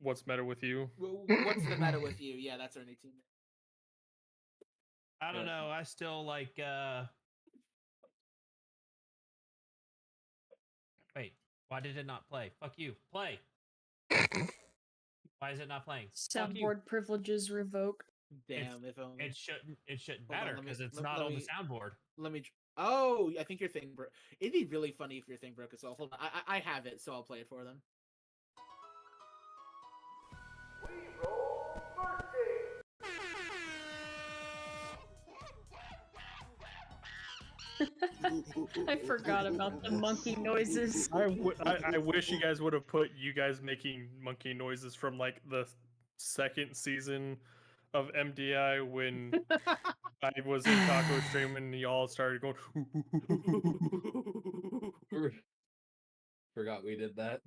What's matter with you? What's the matter with you? Yeah, that's our new team. I don't know. I still like. Wait, why did it not play? Fuck you. Play. Why is it not playing? Fuck you. Soundboard privileges revoked. Damn, if only. It shouldn't. It shouldn't Hold on, matter let me- because it's let- not let on the me- soundboard. Let me. Oh, I think your thing broke. It'd be really funny if your thing broke as well. Hold on, I have it, so I'll play it for them. I forgot about the monkey noises. I wish you guys would have put you guys making monkey noises from like the second season of MDI when I was in Taco stream and y'all started going. Forgot we did that.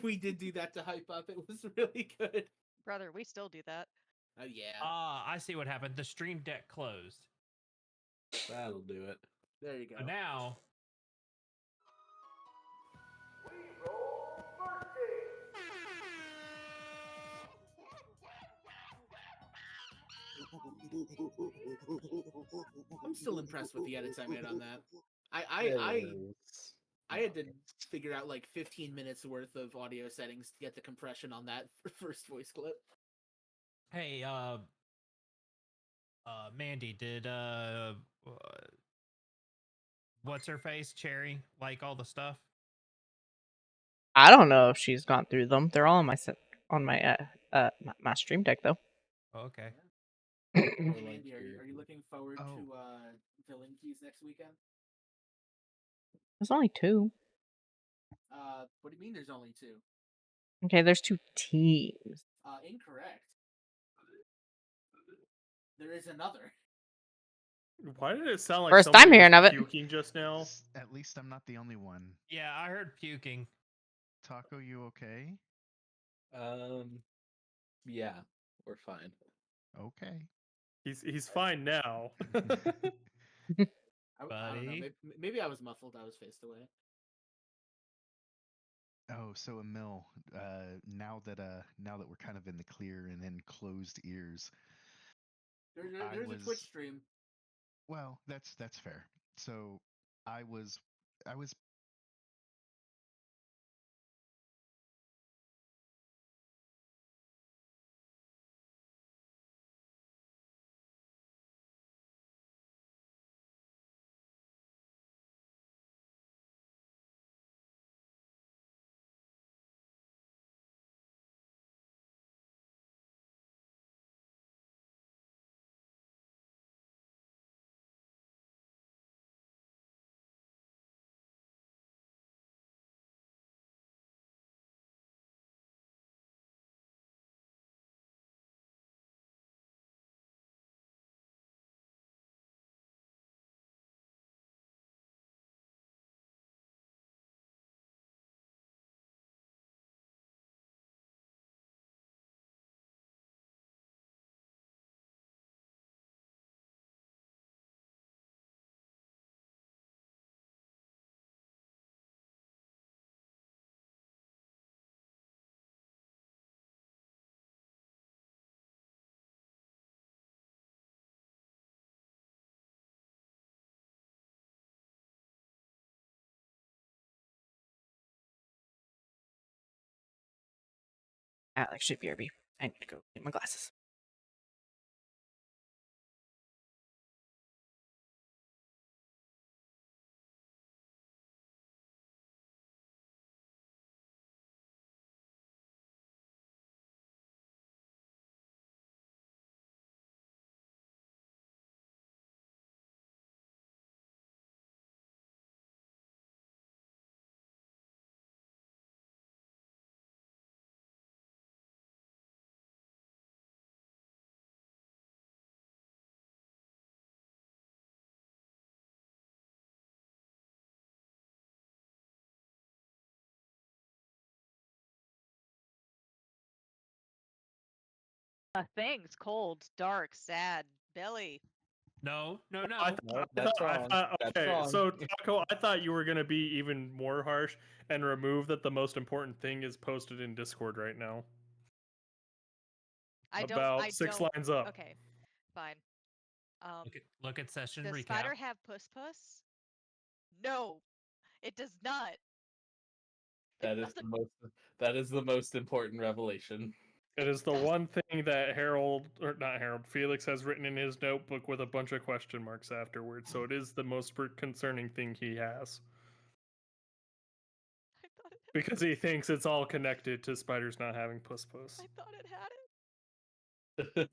We did do that to hype up. It was really good. Brother, we still do that. Oh yeah. I see what happened. The stream deck closed. That'll do it. There you go. So now. I'm still impressed with the edits I made on that. I had to figure out like 15 minutes worth of audio settings to get the compression on that first voice clip. Hey, Mandy, did what's her face, Cherry, like all the stuff? I don't know if she's gone through them. They're all on my stream deck though. Oh, okay. Mandy, are you looking forward to Villain Keys next weekend? There's only 2. What do you mean there's only 2? Okay, there's 2 teams. Incorrect. There is another. Why did it sound like First someone time hearing was of it. puking just now? At least I'm not the only one. Yeah, I heard puking. Taco, you okay? Yeah, we're fine. Okay. He's fine now. I don't know. Maybe I was muffled. I was faced away. Oh, so Emil, now that we're kind of in the clear and in closed ears, there's a Twitch stream. Well, that's fair. So I was Alex should BRB. I need to go get my glasses. Things cold, dark, sad, belly. No. That's wrong. That's Okay, wrong. so Taco, I thought you were gonna be even more harsh and remove that the most important thing is posted in Discord right now. About 6 don't. lines up. Okay, fine. Look at session Does recap. spider have puss puss? No, it does not. That is the most. That is the most important revelation. It is the one thing that Harold, or not Harold, Felix has written in his notebook with a bunch of question marks afterwards. So it is the most concerning thing he has. I thought it. Because he thinks it's all connected to spiders not having puss puss. I thought it had it.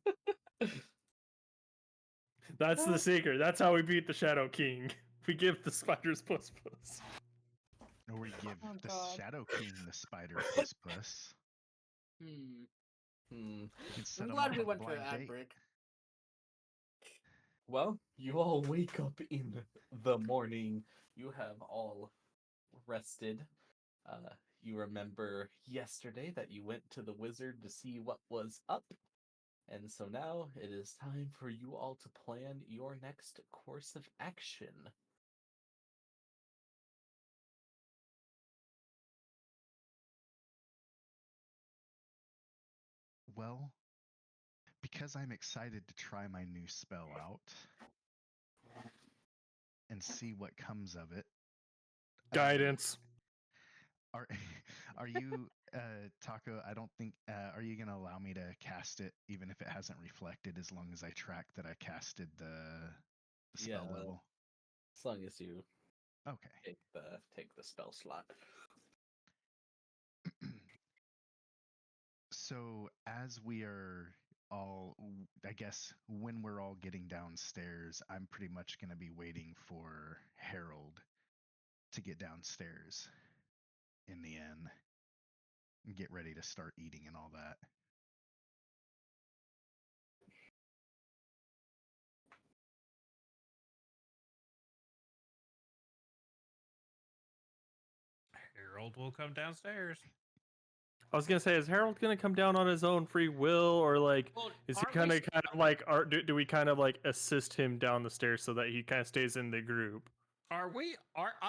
That's the secret. That's how we beat the Shadow King. We give the spiders puss puss. Or we give Oh, the God. Shadow King the spider puss puss. Hmm. Hmm. We can set I'm 'em glad up we on a went to blind ad date. break. Well, you all wake up in the morning. You have all rested. You remember yesterday that you went to the wizard to see what was up. And so now it is time for you all to plan your next course of action. Well, because I'm excited to try my new spell out and see what comes of it. Guidance. Are are you Taco, I don't think are you going to allow me to cast it even if it hasn't reflected as long as I track that I casted the spell Yeah. level? As long as you Okay. take the spell slot. So as we are all, I guess when we're all getting downstairs, I'm pretty much going to be waiting for Harold to get downstairs in the inn and get ready to start eating and all that. Harold will come downstairs. I was gonna say, is Harold gonna come down on his own free will, or like, Well, is he aren't we gonna s- kind of like, do we kind of like assist him down the stairs so that he kind of stays in the group? I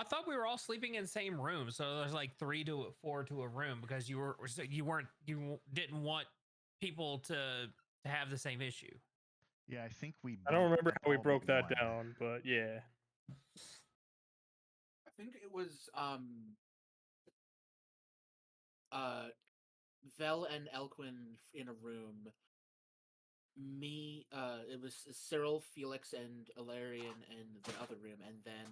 thought we were all sleeping in the same room, so there's like 4 to a room because you didn't want people to have the same issue. Yeah, I think we I don't bumped remember up how we all but broke that one. down, but yeah. I think it was Vel and Elquin in a room. Me, it was Cyril, Felix, and Ilarion in the other room, and then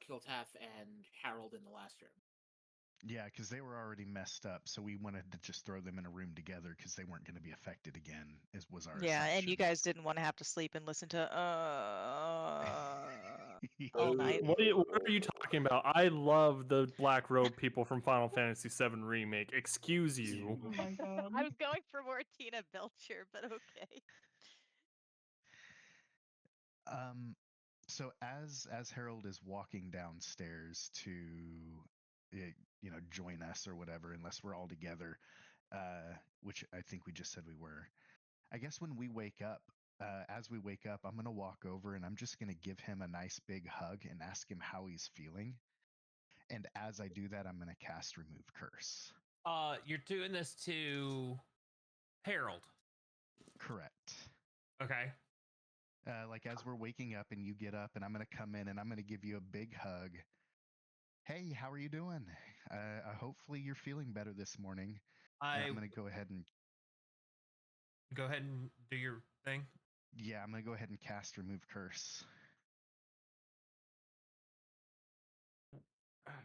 Kiltaf and Harold in the last room. Yeah, because they were already messed up, so we wanted to just throw them in a room together because they weren't going to be affected again. Was our Yeah, and you assumption. guys didn't want to have to sleep and listen to all What night. what are you talking about? I love the black robe people from Final Fantasy VII Remake. Excuse you. Oh my god. I was going for more Tina Belcher, but okay. Um, so as Harold is walking downstairs to, join us or whatever, unless we're all together, which I think we just said we were. I guess when we wake up, as we wake up, I'm gonna walk over and I'm just gonna give him a nice big hug and ask him how he's feeling. And as I do that, I'm gonna cast Remove Curse. You're doing this to Harold. Correct. Okay. Like as we're waking up and you get up and I'm going to come in and I'm going to give you a big hug. Hey, how are you doing? Hopefully you're feeling better this morning. And I'm going to go ahead and do your thing. yeah, I'm going to go ahead and cast Remove Curse.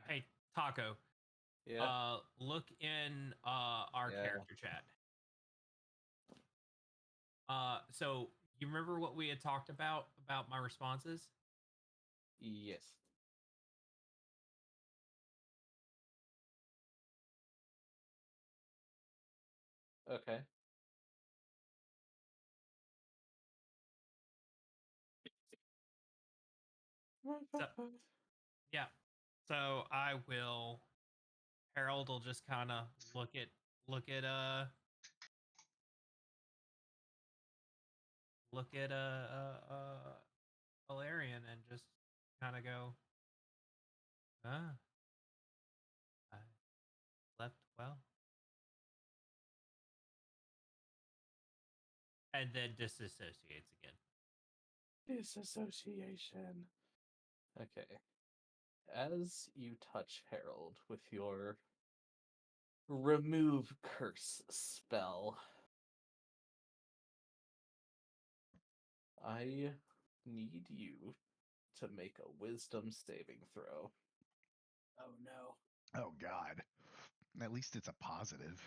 Hey, Taco. Yeah. Look in our Yeah. character chat. So you remember what we had talked about my responses? Yes. Okay. So, yeah. So I will. Harold will just kind of look at Valerian and just kind of go, ah, I left well. and then disassociates again. Disassociation. Okay. As you touch Harold with your remove curse spell, I need you to make a wisdom saving throw. Oh no. Oh God. At least it's a positive.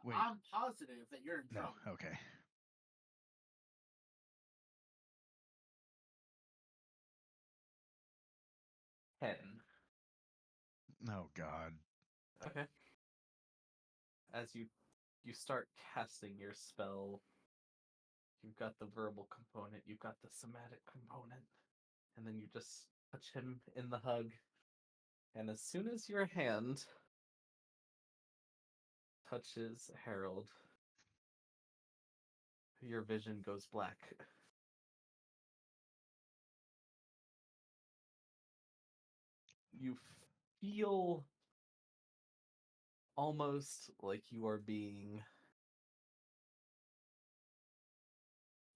Wait. I'm positive that you're in No. trouble. Okay. Ten. Oh God. Okay. As you start casting your spell, you've got the verbal component, you've got the somatic component, and then you just touch him in the hug. And as soon as your hand touches Harold, your vision goes black. You feel almost like you are being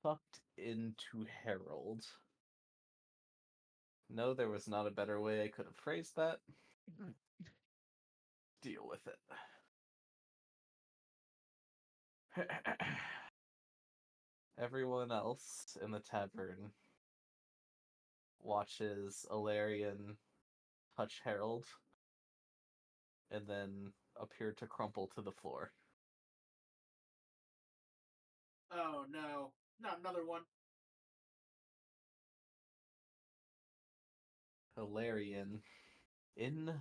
sucked into Harold. No, there was not a better way I could have phrased that. Deal with it. Everyone else in the tavern watches Alarian touch Harold and then appear to crumple to the floor. Oh no. Not another one. Alarian, in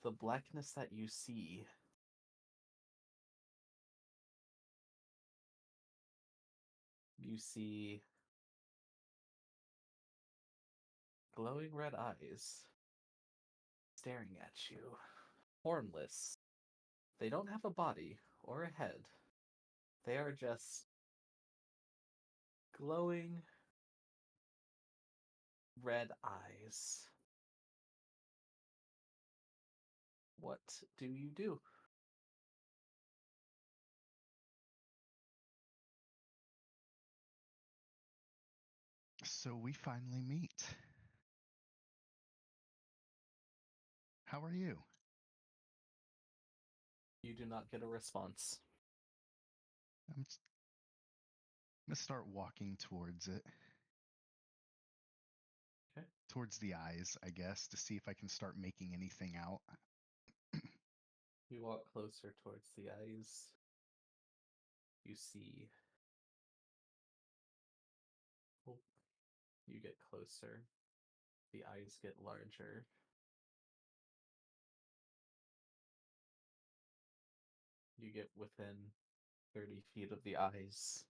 the blackness that you see, you see glowing red eyes staring at you, formless. They don't have a body or a head. They are just glowing red eyes. What do you do? So we finally meet. How are you? You do not get a response. I'm gonna start walking towards it. Okay. Towards the eyes, I guess, to see if I can start making anything out. You walk closer towards the eyes. You see. Oh, you get closer. The eyes get larger. You get within 30 feet of the eyes.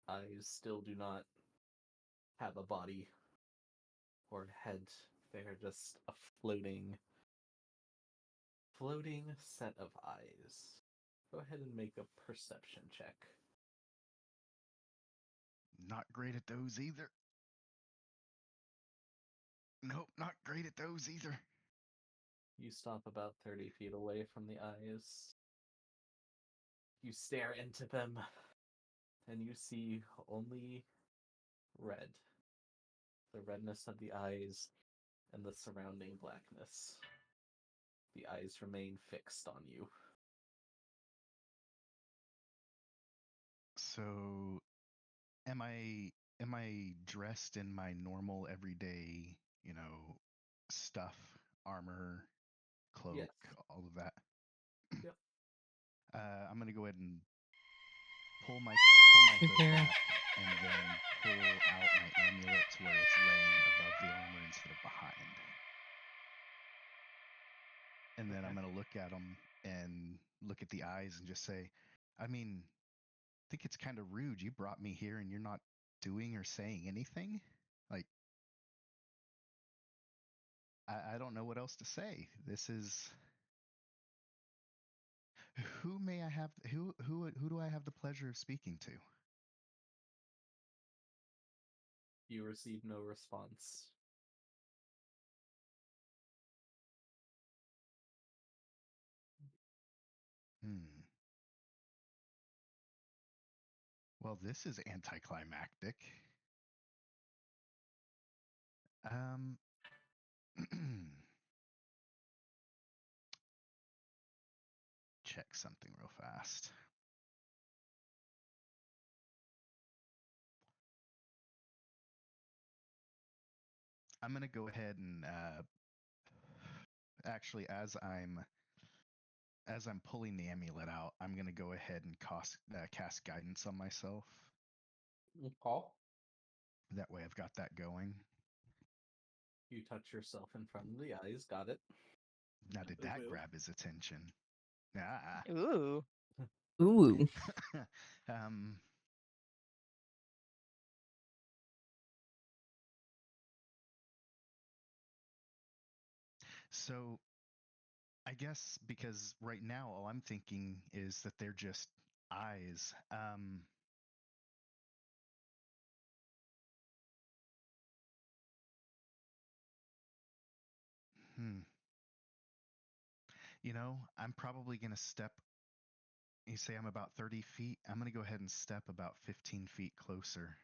Eyes still do not have a body or a head. They are just a floating set of eyes. Go ahead and make a perception check. Not great at those either. Nope, not great at those either. You stop about 30 feet away from the eyes. You stare into them, and you see only red. The redness of the eyes and the surrounding blackness. The eyes remain fixed on you. So am I dressed in my normal everyday, stuff, armor, cloak, Yes. all of that? Yep. I'm gonna go ahead and pull my hood back and then pull out my amulet to where it's laying above the armor instead of behind. And then Okay. I'm gonna look at them and look at the eyes and just say, I mean, I think it's kind of rude. You brought me here and you're not doing or saying anything. Like, I don't know what else to say. This is who may I have who do I have the pleasure of speaking to? You receive no response. Well, this is anticlimactic. Um, check something real fast. I'm gonna go ahead and actually, as I'm pulling the amulet out, I'm gonna go ahead and cast guidance on myself. Paul, That way, I've got that going. you touch yourself in front of the eyes. Got it. Now, did that Woo-woo. grab his attention? Ah. Ooh. Ooh. um. So, I guess because right now all I'm thinking is that they're just eyes. Hmm. I'm probably going to step. You say I'm about 30 feet. I'm going to go ahead and step about 15 feet closer.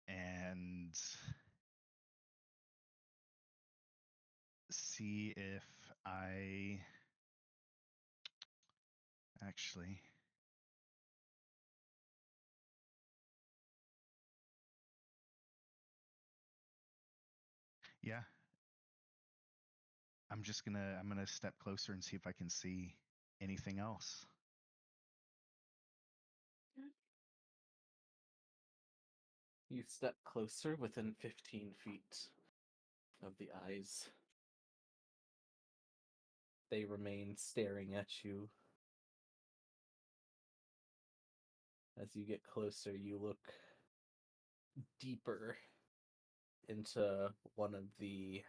And see if I actually. Yeah. I'm gonna step closer and see if I can see anything else. You step closer within 15 feet of the eyes. They remain staring at you. As you get closer, you look deeper into one of the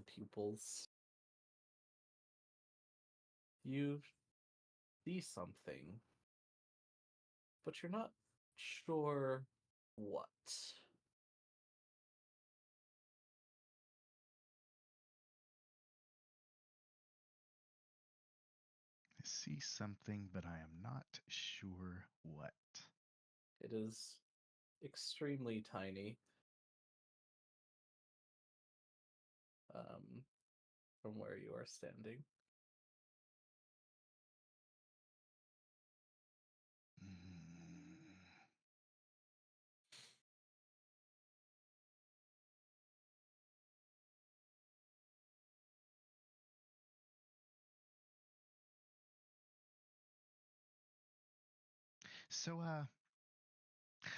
pupils. You see something, but you're not sure what. I see something, but I am not sure what. It is extremely tiny. From where you are standing. Mm.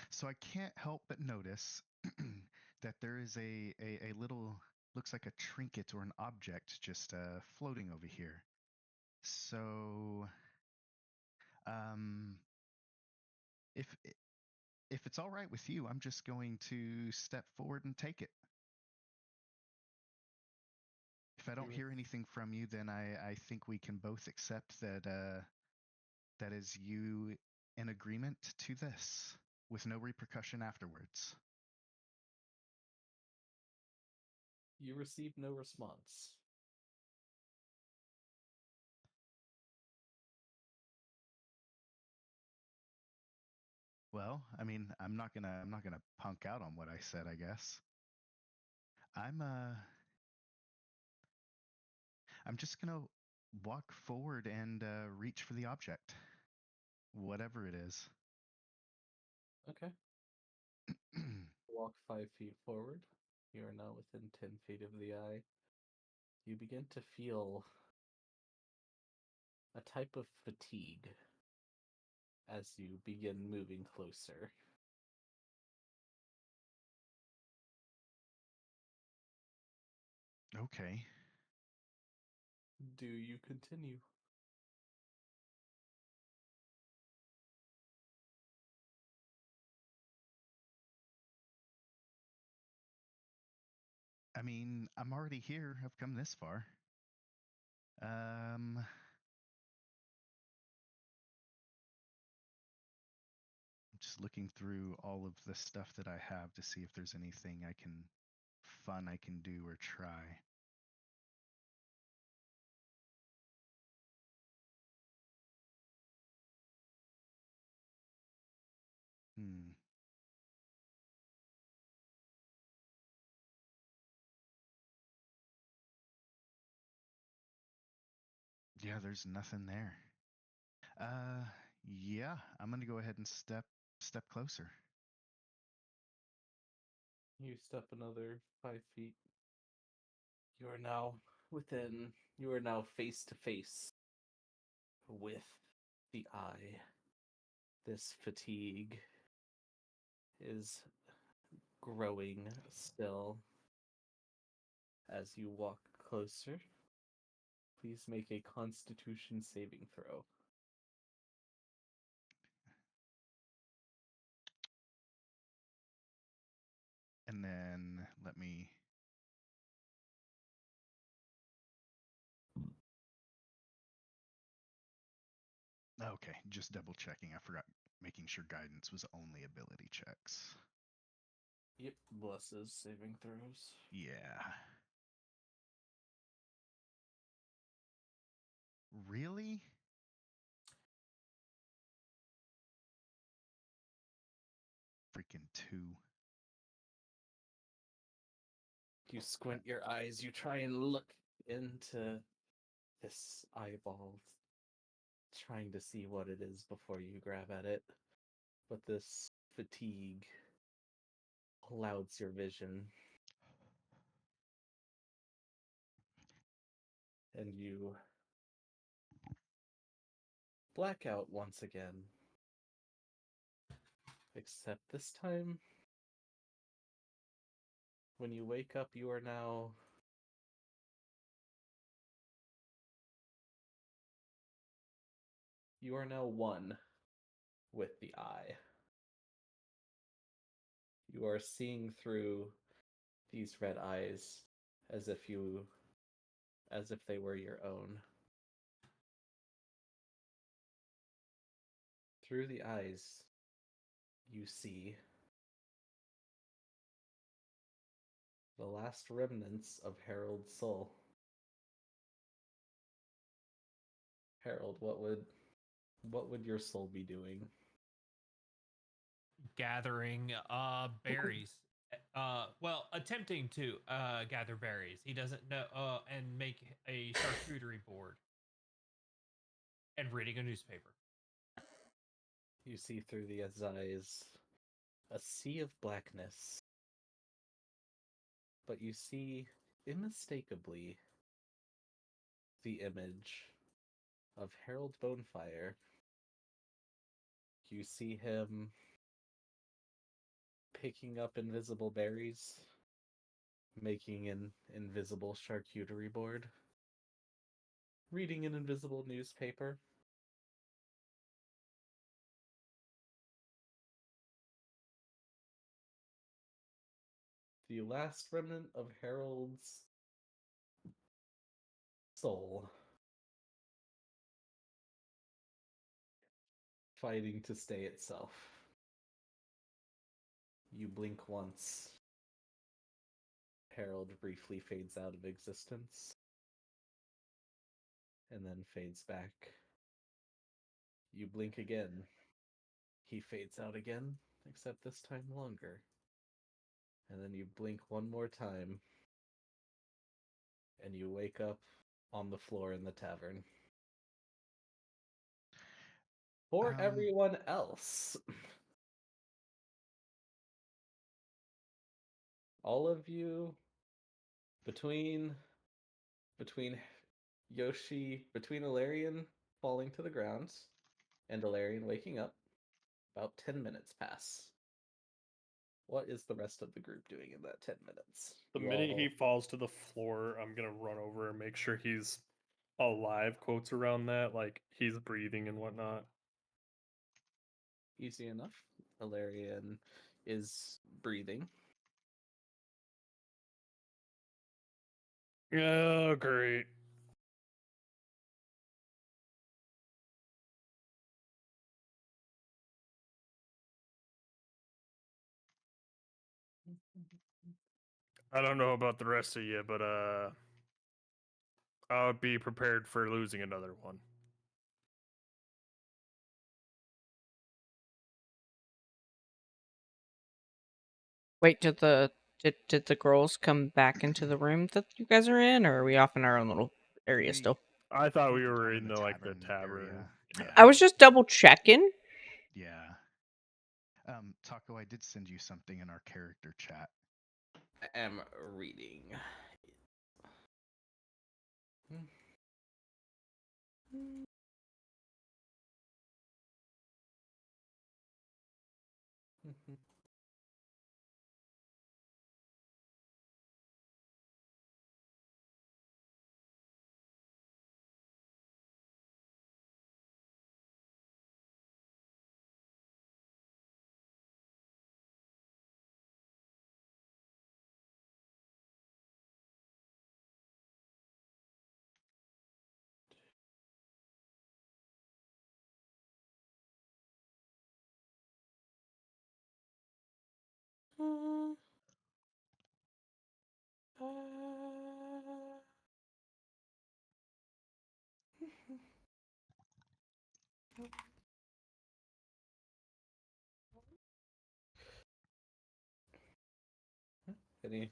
So I can't help but notice that there is a little, looks like a trinket or an object just floating over here. So, um, if if it's all right with you, I'm just going to step forward and take it. If I don't hear anything from you, then I think we can both accept that that is you in agreement to this with no repercussion afterwards. You receive no response. Well, I mean, I'm not gonna punk out on what I said, I guess. I'm uh I'm just gonna walk forward and reach for the object, whatever it is. Okay. Walk 5 feet forward. You are now within 10 feet of the eye. You begin to feel a type of fatigue as you begin moving closer. Okay. Do you continue? I mean, I'm already here. I've come this far. I'm just looking through all of the stuff that I have to see if there's anything fun I can do or try. Yeah, there's nothing there. Yeah, I'm gonna go ahead and step closer. You step another 5 feet. You are now within. You are now face to face with the eye. This fatigue is growing still. As you walk closer, please make a Constitution saving throw. And then let me. Okay, just double checking. I forgot making sure guidance was only ability checks. Yep, blesses saving throws. Yeah. Really? Freaking 2. You squint your eyes, you try and look into this eyeball, trying to see what it is before you grab at it. But this fatigue clouds your vision. And you black out once again. Except this time, when you wake up, you are now one with the eye. You are seeing through these red eyes as if they were your own. Through the eyes, you see the last remnants of Harold's soul. Harold, what would your soul be doing? Gathering berries. Well, attempting to gather berries. He doesn't know and make a charcuterie board and reading a newspaper. You see through the eyes a sea of blackness, but you see unmistakably the image of Harold Bonefire. You see him picking up invisible berries, making an invisible charcuterie board, reading an invisible newspaper. The last remnant of Harold's soul fighting to stay itself. You blink once. Harold briefly fades out of existence and then fades back. You blink again. He fades out again, except this time longer. And then you blink one more time, and you wake up on the floor in the tavern. For everyone else, all of you, between between Alarian falling to the ground and Alarian waking up, about 10 minutes pass. What is the rest of the group doing in that 10 minutes? The You minute all- he falls to the floor, I'm gonna run over and make sure he's alive. Quotes around that, like he's breathing and whatnot. Easy enough. Alarian is breathing. Oh, great. I don't know about the rest of you, but I would be prepared for losing another one. Wait, did the girls come back into the room that you guys are in, or are we off in our own little area still? I thought we Down were in in the the tavern tavern. area. Yeah. I was just double checking. Yeah. Taco, I did send you something in our character chat. I am reading. Any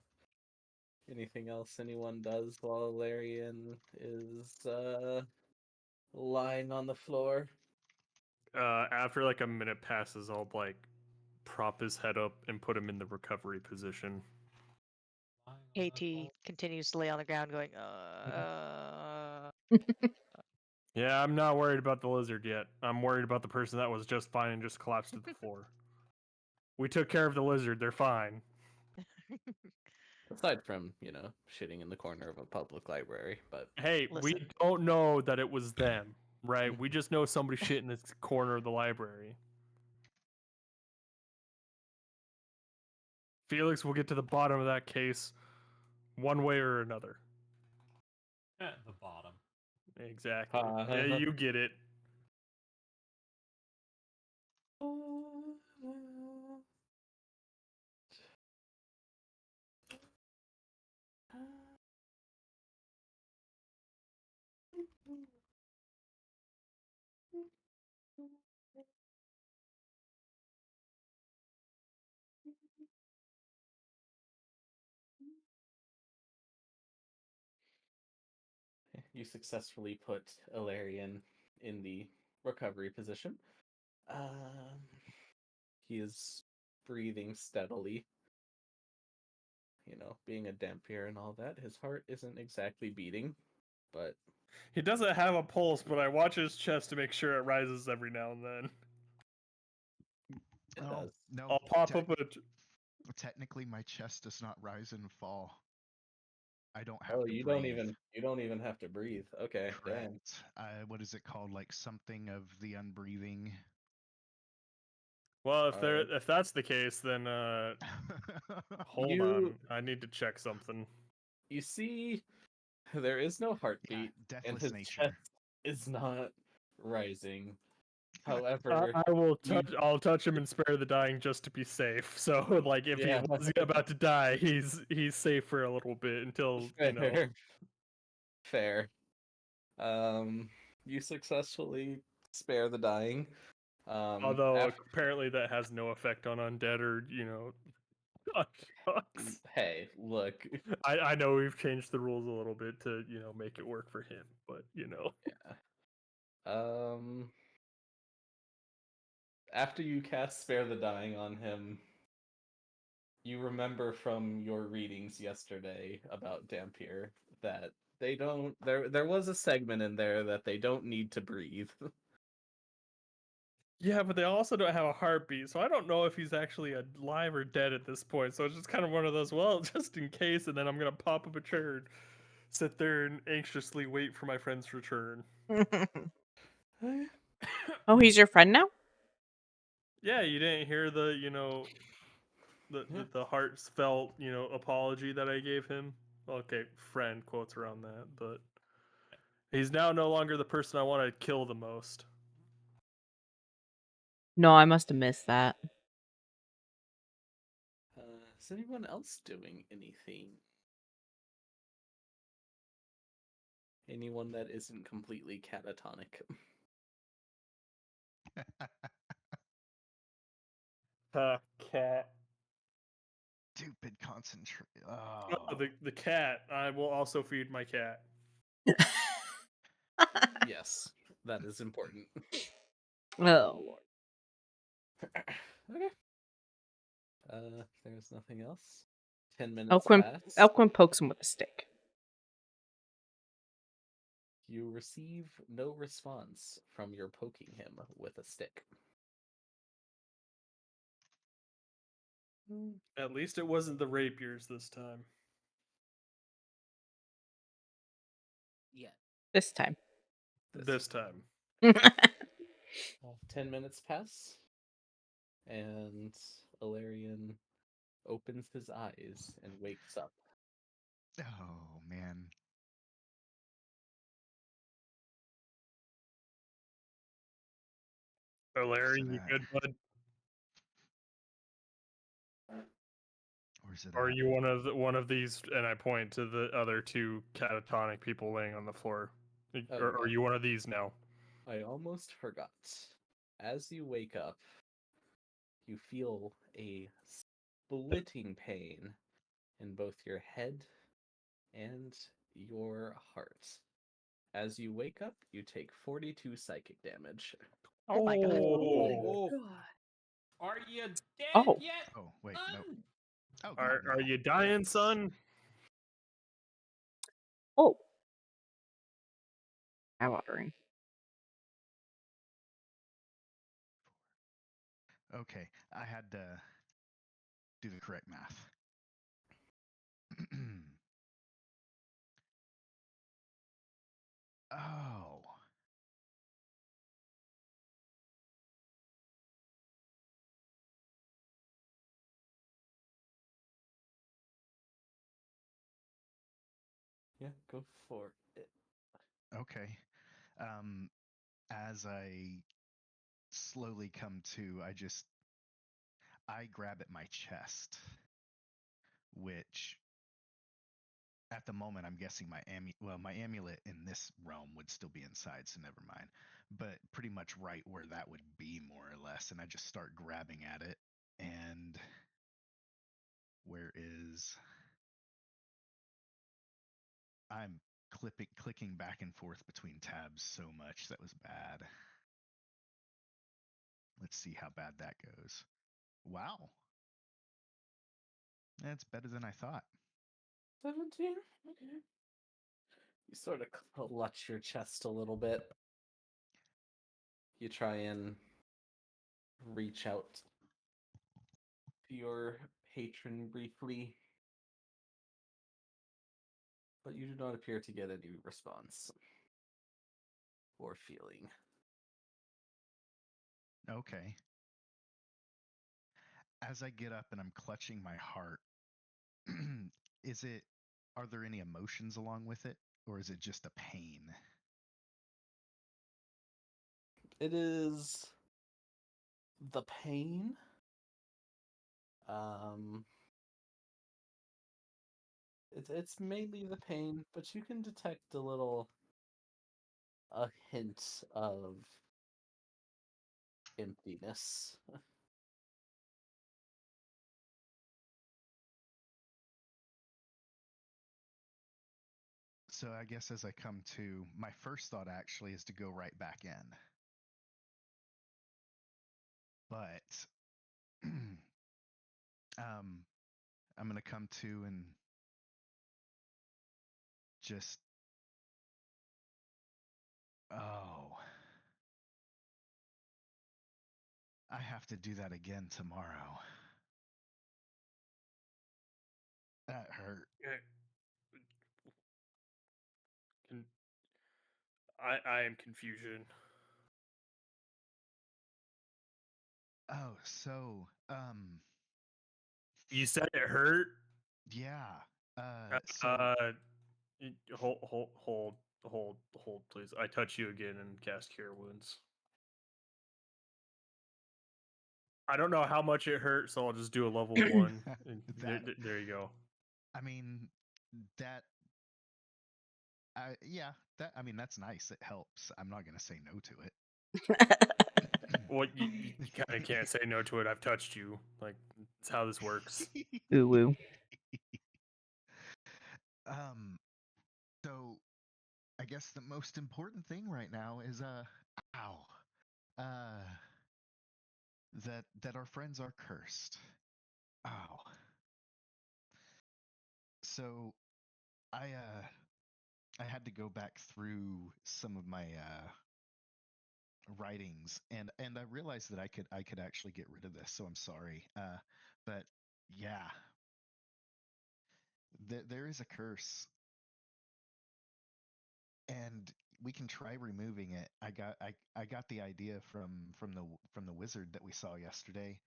anything else anyone does while Larian is lying on the floor? After like a minute passes, I'll like prop his head up and put him in the recovery position. KT continues to lay on the ground, going, Yeah, I'm not worried about the lizard yet. I'm worried about the person that was just fine and just collapsed to the floor. We took care of the lizard. They're fine. Aside from, shitting in the corner of a public library, but Hey, we Listen. don't know that it was them, right? We just know somebody shit in this corner of the library. Felix will get to the bottom of that case one way or another. At the bottom. Exactly. Yeah, you get it. you successfully put Ilarion in the recovery position. He is breathing steadily. Being a Dampier and all that, his heart isn't exactly beating, but He doesn't have a pulse, but I watch his chest to make sure it rises every now and then. it Oh, does. no. I'll pop up a. Technically, my chest does not rise and fall. I don't have Oh, to you breathe. don't even have to breathe. Okay, damn. Correct. What is it called? Like something of the unbreathing. Well, Alright. if that's the case, then hold You on. I need to check something. you see, there is no heartbeat, and Deathless his nature. chest is not rising. However, I will you- touch. I'll touch him and spare the dying just to be safe. So, like, if Yeah. he was about to die, he's safe for a little bit until fair, fair. You successfully spare the dying. Although apparently that has no effect on undead or constructs. Hey, look. I know we've changed the rules a little bit to make it work for him, but Yeah. After you cast spare the dying on him, you remember from your readings yesterday about Dampier that they don't there was a segment in there that they don't need to breathe. Yeah, but they also don't have a heartbeat, so I don't know if he's actually alive or dead at this point. So it's just kind of one of those, well, just in case, and then I'm gonna pop up a chair, and sit there, and anxiously wait for my friend's return. Oh, he's your friend now? Yeah, you didn't hear the the heartfelt apology that I gave him. Okay, friend quotes around that, but he's now no longer the person I want to kill the most. No, I must have missed that. Is anyone else doing anything? Anyone that isn't completely catatonic? Cat. Stupid concentrate. Oh, the cat. I will also feed my cat. Yes, that is important. Oh lord. Okay. There's nothing else. 10 minutes Elquin pass. Elquin pokes him with a stick. You receive no response from your poking him with a stick. At least it wasn't the rapiers this time. Yeah. This time. This time. 10 minutes pass, and Alarian opens his eyes and wakes up. Oh man. Larry, Is it you good, bud? or is it Or are you one of these? And I point to the other two catatonic people laying on the floor. Oh, Or are yeah. you one of these now? I almost forgot. As you wake up, you feel a splitting pain in both your head and your heart. As you wake up, you take 42 psychic damage. Oh my god. Oh, Are you dead Oh. yet? Oh wait, son? nope. Oh god, are no. you dying, son? Oh. Eye watering. Okay, I had to do the correct math. Oh. Yeah, go for it. Okay. As I slowly come to, I grab at my chest, which at the moment I'm guessing my amulet in this realm would still be inside, so never mind. But pretty much right where that would be, more or less, and I just start grabbing at it. And where is I'm clicking back and forth between tabs so much, that was bad. Let's see how bad that goes. Wow. That's better than I thought. 17? Okay. You sort of clutch your chest a little bit. You try and reach out to your patron briefly, but you do not appear to get any response or feeling. Okay. As I get up and I'm clutching my heart, is it are there any emotions along with it, or is it just a pain? It is the pain. Um, it's mainly the pain, but you can detect a hint of emptiness. So I guess as I come to, my first thought actually is to go right back in. But I'm going to come to and just, oh, I have to do that again tomorrow. That hurt. Can- I am confusion. Oh, so, You said it hurt. yeah. So, Hold, please. I touch you again and cast Cure Wounds. I don't know how much it hurt, so I'll just do a level 1. that, There you go. I mean, that, yeah, I mean, that's nice. It helps. I'm not going to say no to it. Well, you kind of can't say no to it. I've touched you. Like, it's how this works. Ooh woo. Um, so I I guess the most important thing right now is ow. Uh that our friends are cursed. Ow. So I had to go back through some of my writings, and I realized that I could actually get rid of this, so I'm sorry. But yeah, there is a curse, and we can try removing it. I got the idea from the wizard that we saw yesterday,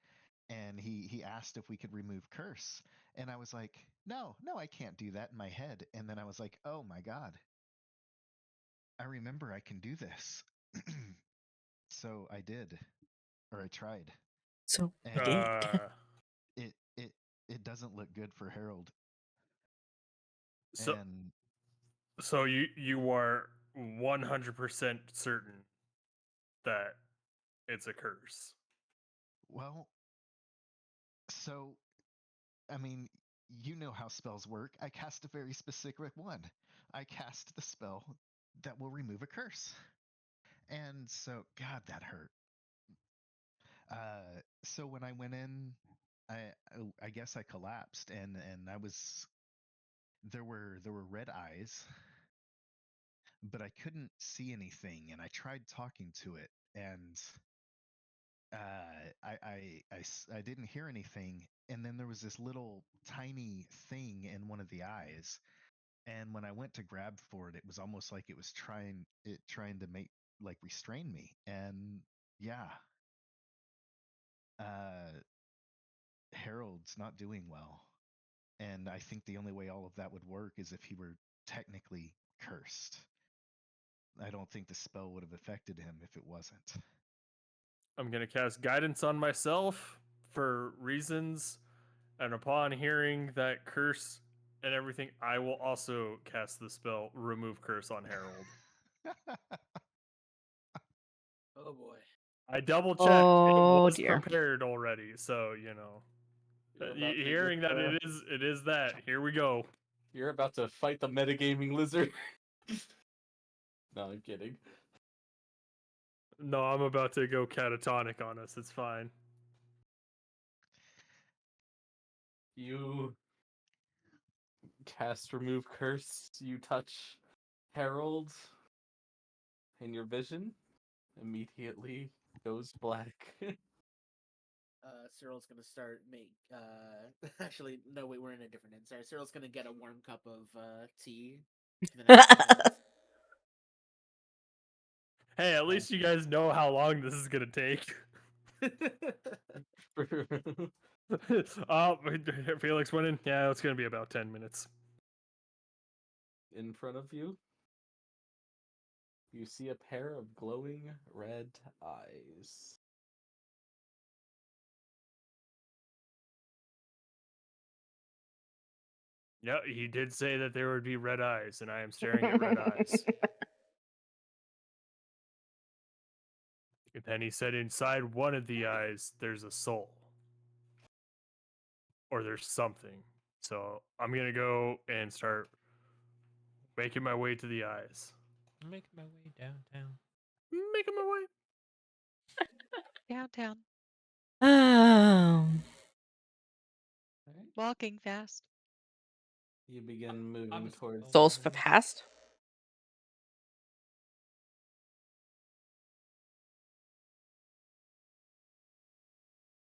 and he asked if we could remove curse, and I was like, no, I can't do that in my head. And then I was like, oh my god, I remember I can do this. So I did, or I tried, So we and did. it it it doesn't look good for Harold. So And so you are 100% certain that it's a curse. well, so I mean, you know how spells work. I cast a very specific one. I cast the spell that will remove a curse. And so, God, that hurt. So when I went in, I guess I collapsed, and I was there were red eyes, but I couldn't see anything, and I tried talking to it, and I didn't hear anything, and then there was this little tiny thing in one of the eyes, and when I went to grab for it, it was almost like it was trying to make like restrain me, and yeah, uh, Harold's not doing well, and I think the only way all of that would work is if he were technically cursed. I don't think the spell would have affected him if it wasn't. I'm going to cast guidance on myself for reasons, and upon hearing that curse and everything, I will also cast the spell remove curse on Harold. Oh boy. I double checked. It Oh was dear. prepared already, so You're about to hearing get, that it is that. Here we go. you're about to fight the metagaming lizard. No, I'm kidding. No, I'm about to go catatonic on us. It's fine. You cast remove curse. You touch Harold, and your vision immediately goes black. Cyril's gonna start make. Actually, no, wait, we're in a different end. Sorry, Cyril's gonna get a warm cup of tea for the next 10 minutes. Hey, at least you guys know how long this is gonna take. Oh, Felix went in. Yeah, it's gonna be about 10 minutes. In front of you, you see a pair of glowing red eyes. Yeah, he did say that there would be red eyes, and I am staring at red eyes. And then he said inside one of the eyes, there's a soul. Or there's something. So I'm gonna go and start making my way to the eyes. I'm making my way downtown. Making my way. Downtown, Um, Alright. walking fast. You begin moving was towards Souls of the the eyes. past.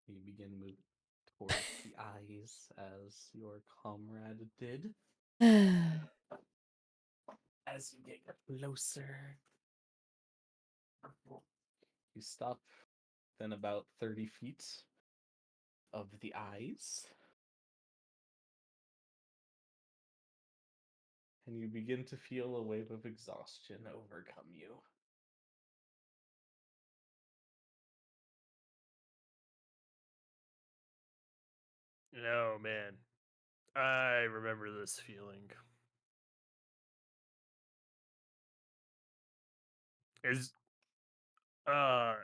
You begin moving towards the eyes as your comrade did. As you get closer, you stop within about 30 feet of the eyes. And you begin to feel a wave of exhaustion overcome you. Oh man. I remember this feeling. Is uh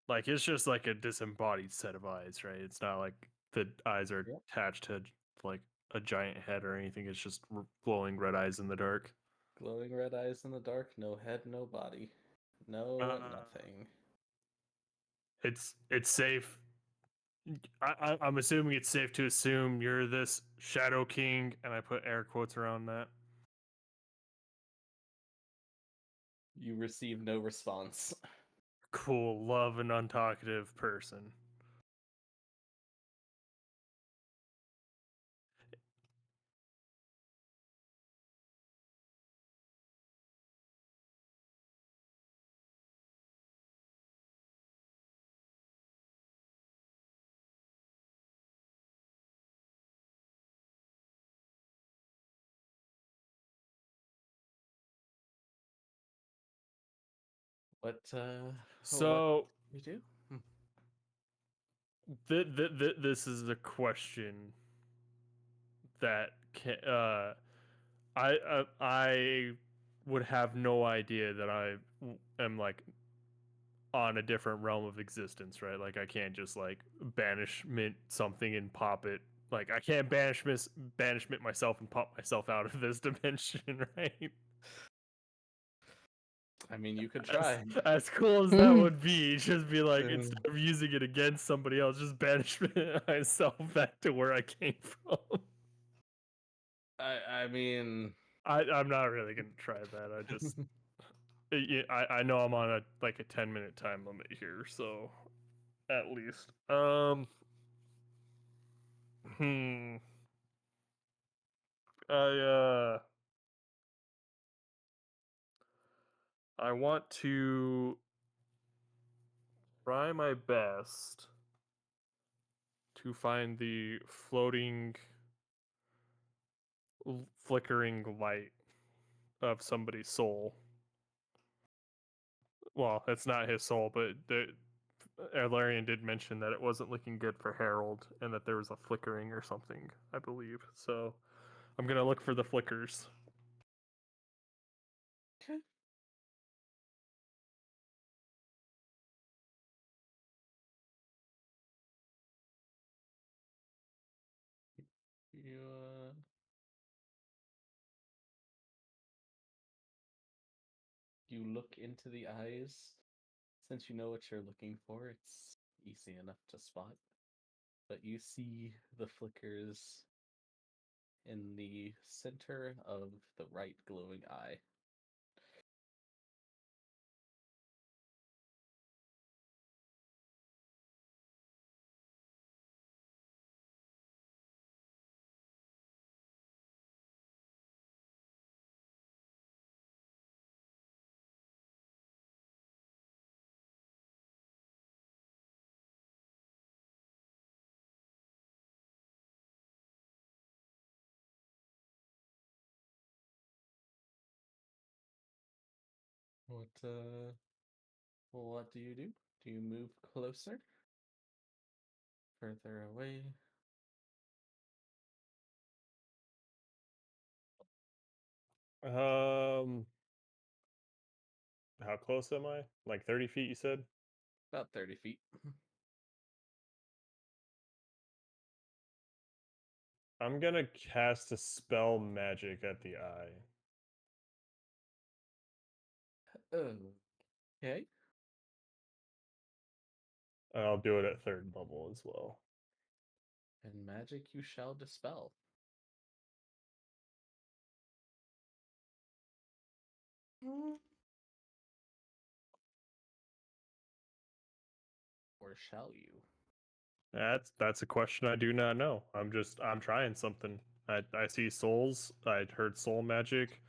like it's just like a disembodied set of eyes, right? It's not like the eyes are Yep. attached to like a giant head or anything. It's just glowing red eyes in the dark. Glowing red eyes in the dark, no head, no body. No nothing. It's safe. I'm assuming it's safe to assume you're this Shadow King, and I put air quotes around that. You receive no response. Cool, love an untalkative person. What So you do? this is a question that I would have no idea that am like on a different realm of existence, right? Like I can't just like banishment something and pop it. Like I can't banishment myself and pop myself out of this dimension, right? I mean, you could As, try. as cool as that would be, just be like instead of using it against somebody else, just banishment myself back to where I came from. I mean, I'm not really gonna try that. I just I know I'm on a like a 10-minute time limit here, so at least. Hmm. I I want to try my best to find the floating flickering light of somebody's soul. Well, it's not his soul, but the Erlarian did mention that it wasn't looking good for Harold and that there was a flickering or something, I believe. So I'm gonna look for the flickers. okay. You you look into the eyes. Since you know what you're looking for, it's easy enough to spot. But you see the flickers in the center of the right glowing eye. What do you do? Do you move closer? Further away? Um, how close am I? Like 30 feet, you said? About 30 feet. I'm gonna cast a spell magic at the eye. Okay. And I'll do it at third level as well. And magic you shall dispel. Or shall you? That's a question I do not know. I'm trying something. I see souls. I heard soul magic.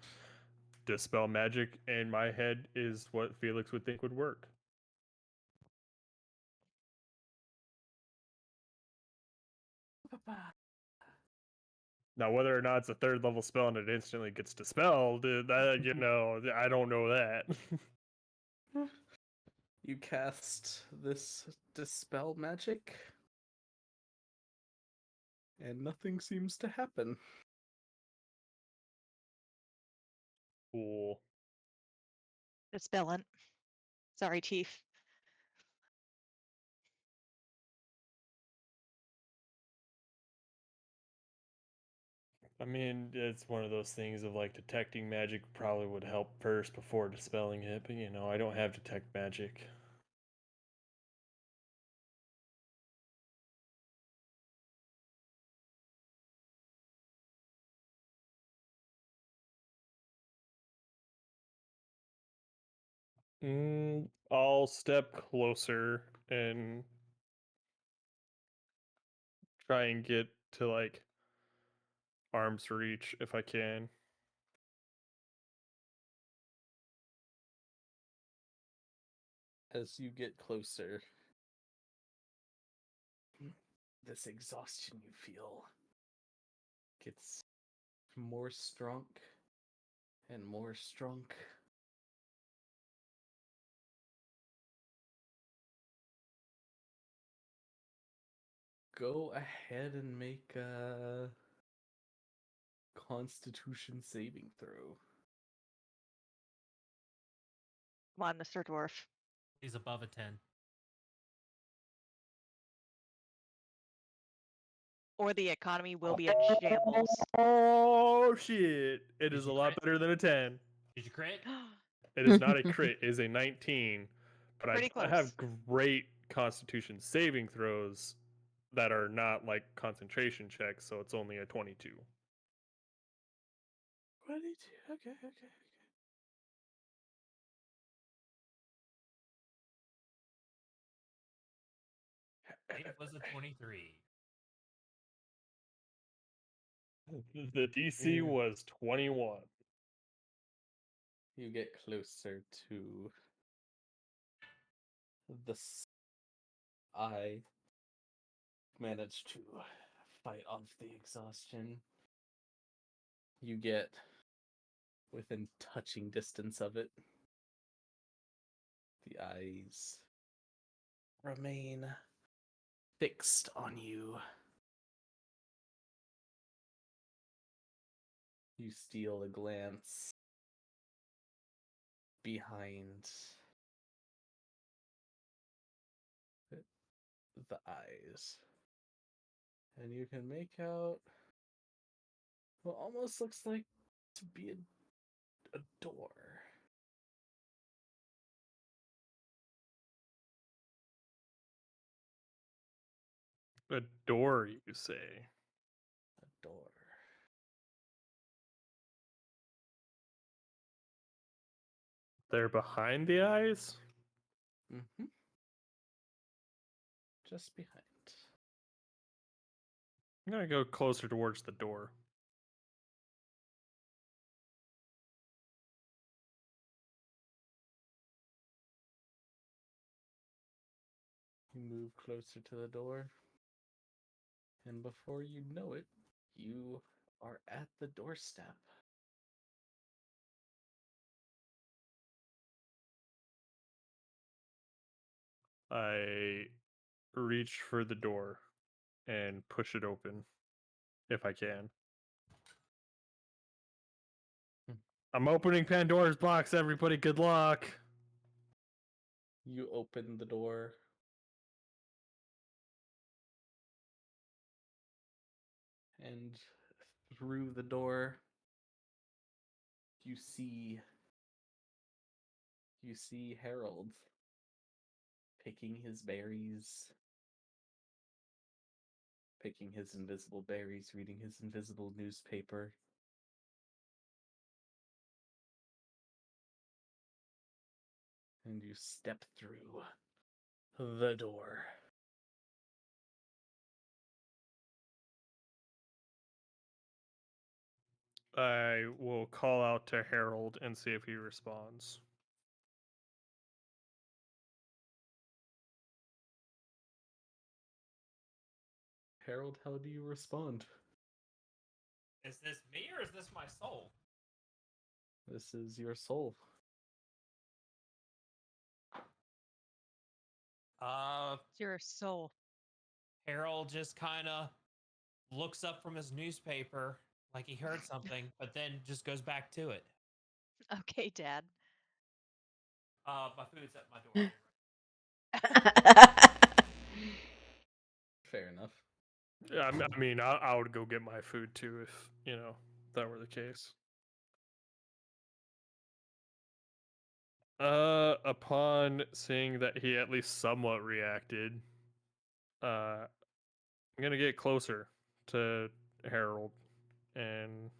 Dispel magic in my head is what Felix would think would work. Now, whether or not it's a third level spell and it instantly gets dispelled, I don't know that. You cast this dispel magic, and nothing seems to happen. Cool. Dispellant. Sorry, Chief. I mean, it's one of those things of like detecting magic probably would help first before dispelling it, but you know, I don't have detect magic. I'll step closer and try and get to like arm's reach if I can. As you get closer, this exhaustion you feel gets more strong and more strong. Go ahead and make a Constitution saving throw. Come on, Mr. Dwarf. He's above a 10. Or the economy will be in shambles. Oh shit! It Did is a you lot crit? better than a 10. Did you crit? It is not a crit, it is a 19. But Pretty I have close. great constitution saving throws that are not like concentration checks, so it's only a 22. 22. Okay, okay. It was a 23. The DC Yeah. was 21. You get closer to the I manage to fight off the exhaustion. You get within touching distance of it. The eyes remain fixed on you. You steal a glance behind the eyes. And you can make out what almost looks like to be a door. A door, you say? A door. They're behind the eyes? Mm-hmm. Just behind. I'm gonna go closer towards the door. You move closer to the door. And before you know it, you are at the doorstep. I reach for the door and push it open if I can. Hmm. I'm opening Pandora's box, everybody. Good luck. You open the door. And through the door, you see Harold picking his berries, picking his invisible berries, reading his invisible newspaper. And you step through the door. I will call out to Harold and see if he responds. Harold, how do you respond? Is this me or is this my soul? This is your soul. It's your soul. Harold just kind of looks up from his newspaper like he heard something, but then just goes back to it. Okay, Dad. My food's at my door. Fair enough. Yeah, I mean, I would go get my food too if that were the case. Upon seeing that he at least somewhat reacted, I'm gonna get closer to Harold and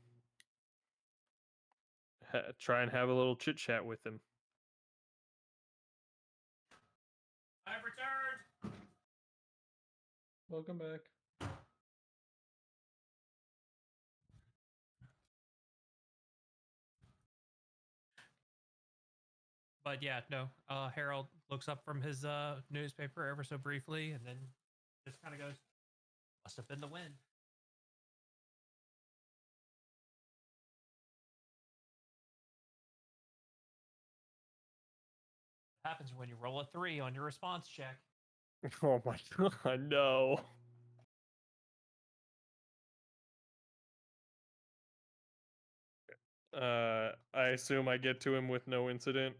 try and have a little chit chat with him. I've returned. Welcome back. But yeah, no. Harold looks up from his newspaper ever so briefly, and then just kind of goes, "Must have been the wind." Happens when you roll a 3 on your response check. Oh my god, no. I assume I get to him with no incident.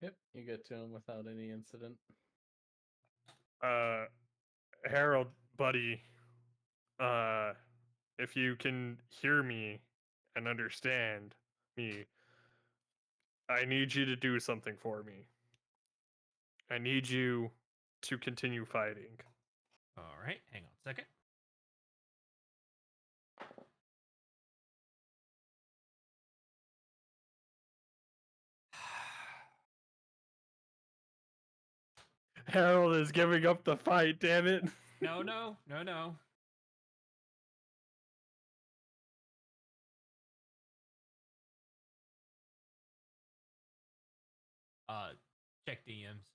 Yep, you get to him without any incident. Harold, buddy, if you can hear me and understand me, I need you to do something for me. I need you to continue fighting. All right, hang on a second. Harold is giving up the fight, damn it. No, no, no, no. Check DMs.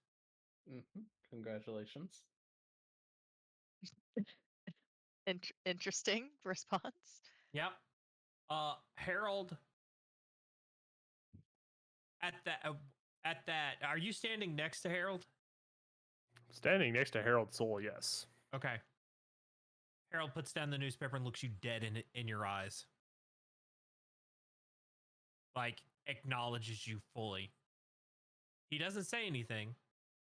Congratulations. Interesting response. Yep. Harold. At that, are you standing next to Harold? Standing next to Harold's soul, yes. Okay. Harold puts down the newspaper and looks you dead in your eyes. Like, acknowledges you fully. He doesn't say anything,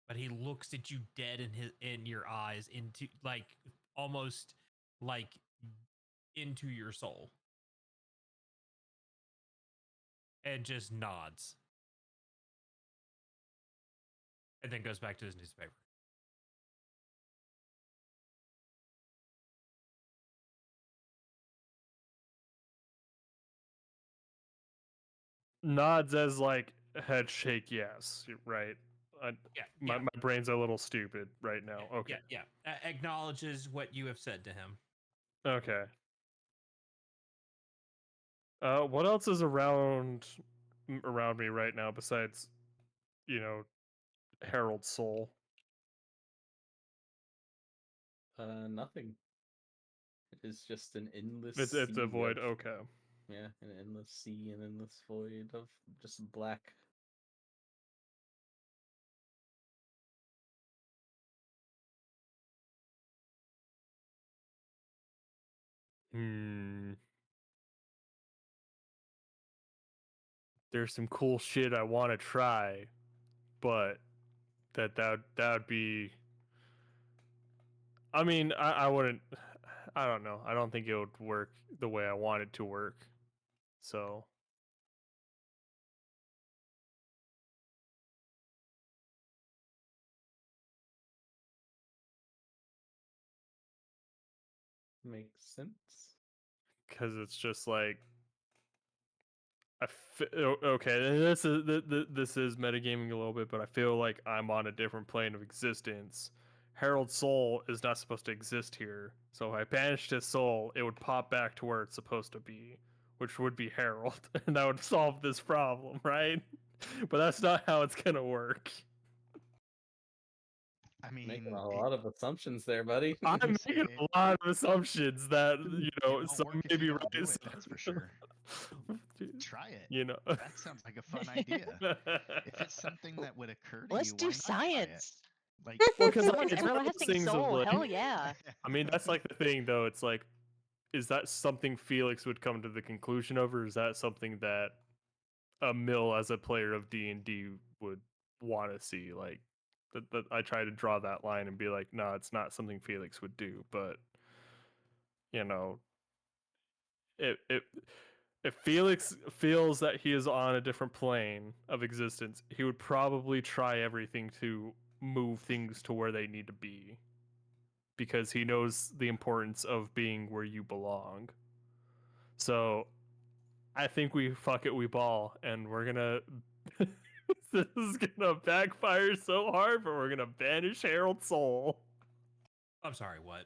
but he looks at you dead in your eyes, into like almost like into your soul. And just nods. And then goes back to his newspaper. Nods as like head shake, yes, right. Yeah, my brain's a little stupid right now. Okay. Yeah. Acknowledges what you have said to him. Okay. What else is around me right now besides, Harold's soul? Nothing. It is just an endless It's sea a void. of, Okay. yeah, an endless sea, an endless void of just black. Hmm. There's some cool shit I want to try, but that would be. I mean, I wouldn't. I don't know. I don't think it would work the way I want it to work. So Makes sense. because it's just like okay, this is metagaming a little bit, but I feel like I'm on a different plane of existence. Harold's soul is not supposed to exist here, so if I banished his soul, it would pop back to where it's supposed to be, which would be Harold, and that would solve this problem, right? But that's not how it's gonna work. I Making mean, a lot of assumptions there, buddy. I'm making a lot of assumptions that it won't some work if may you be don't do right. it. That's for sure. Try it. You know, That sounds like a fun idea. If it's something that would occur to Let's you, do why not try it? science. Like, well, because Someone's it's one of those everlasting things of soul. like, Hell yeah. I mean, that's like the thing, though. It's like, is that something Felix would come to the conclusion of, or is that something that a Mill as a player of D&D would want to see? Like, that I try to draw that line and be like, no, it's not something Felix would do, but you know, if Felix feels that he is on a different plane of existence, he would probably try everything to move things to where they need to be because he knows the importance of being where you belong. So I think we fuck it, we ball, and we're gonna. This is gonna backfire so hard, but we're gonna banish Harold's soul. I'm sorry, what?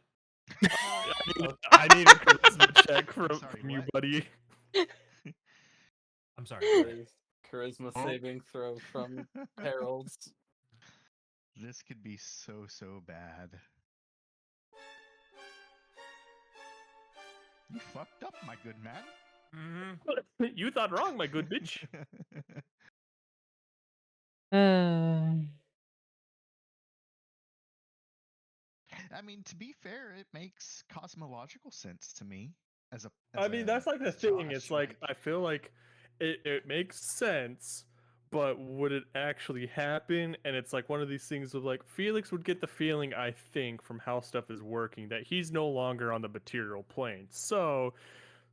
I need a charisma check from, Sorry, from you, what? buddy. I'm sorry, what? Charisma Oh. saving throw from Harold's. This could be so bad. You fucked up, my good man. Mm-hmm. You thought wrong, my good bitch. I mean, to be fair, it makes cosmological sense to me as a I mean, that's like the as thing. Josh, It's like I feel like it makes sense, but would it actually happen? And it's like one of these things of like Felix would get the feeling, I think, from how stuff is working, that he's no longer on the material plane. So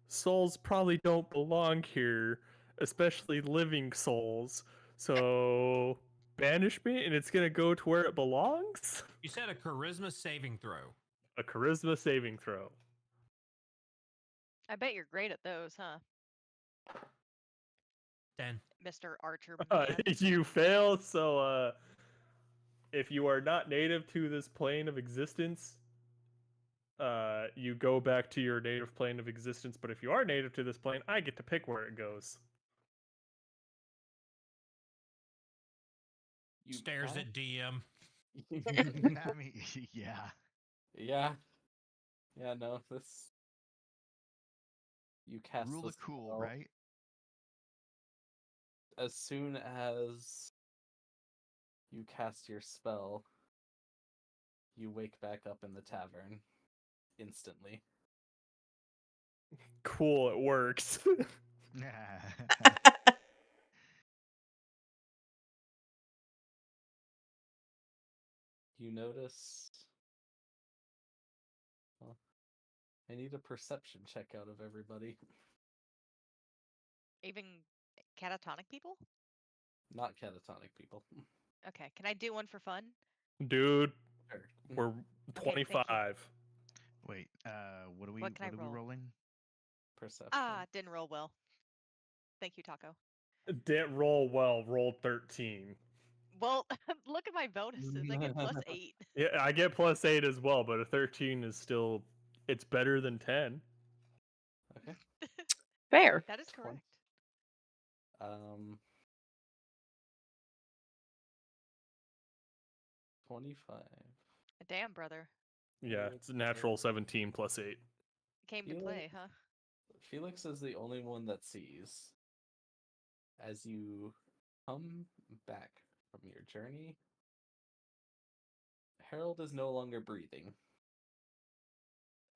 souls probably don't belong here, especially living souls. So banishment, and it's gonna go to where it belongs. You said a charisma saving throw. A charisma saving throw. I bet you're great at those, huh, 10. Mr. Archer Man? You fail, so if you are not native to this plane of existence, you go back to your native plane of existence. But if you are native to this plane, I get to pick where it goes. You Stares have- at DM. I mean, yeah. Yeah. Yeah, no, this. You cast Rule the of cool, spell. right? As soon as you cast your spell, you wake back up in the tavern instantly. Cool, it works. You notice. Well, I need a perception check out of everybody. Even catatonic people? Not catatonic people. Okay, can I do one for fun? Dude, Sure. we're Okay, thank you. 25. Wait, what are we What can I we roll? rolling? Perception. Ah, didn't roll well. Thank you, Taco. Didn't roll well, rolled 13. Well, look at my bonuses. I get plus 8. Yeah, I get plus 8 as well, but a 13 is still, it's better than 10. Okay. Fair. That is 20. correct. Um. 25. Damn, brother. Yeah, it's a natural 17 plus 8. Came to Felix, play, huh? Felix is the only one that sees. As you come back from your journey, Harold is no longer breathing.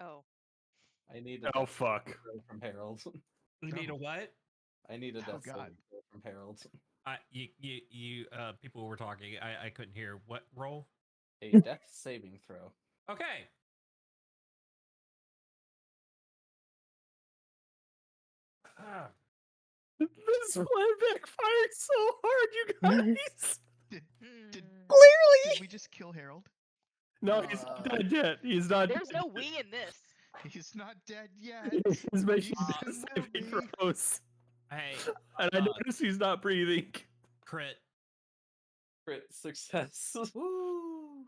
Oh. I need a Oh, death saving fuck. throw from Harold. You need a Oh. what? I need a Oh, death saving God. throw from Harold. You people were talking. I couldn't hear. What roll? A death saving throw. Okay. This plan backfired so hard, you guys. Did Hmm. did we just kill Harold? No, he's not dead yet. He's not There's dead no we in this. He's not dead yet. yet. He's making He death soon will saving be. throws. Hey, And I uh, notice he's not breathing. crit. Crit success. Woo!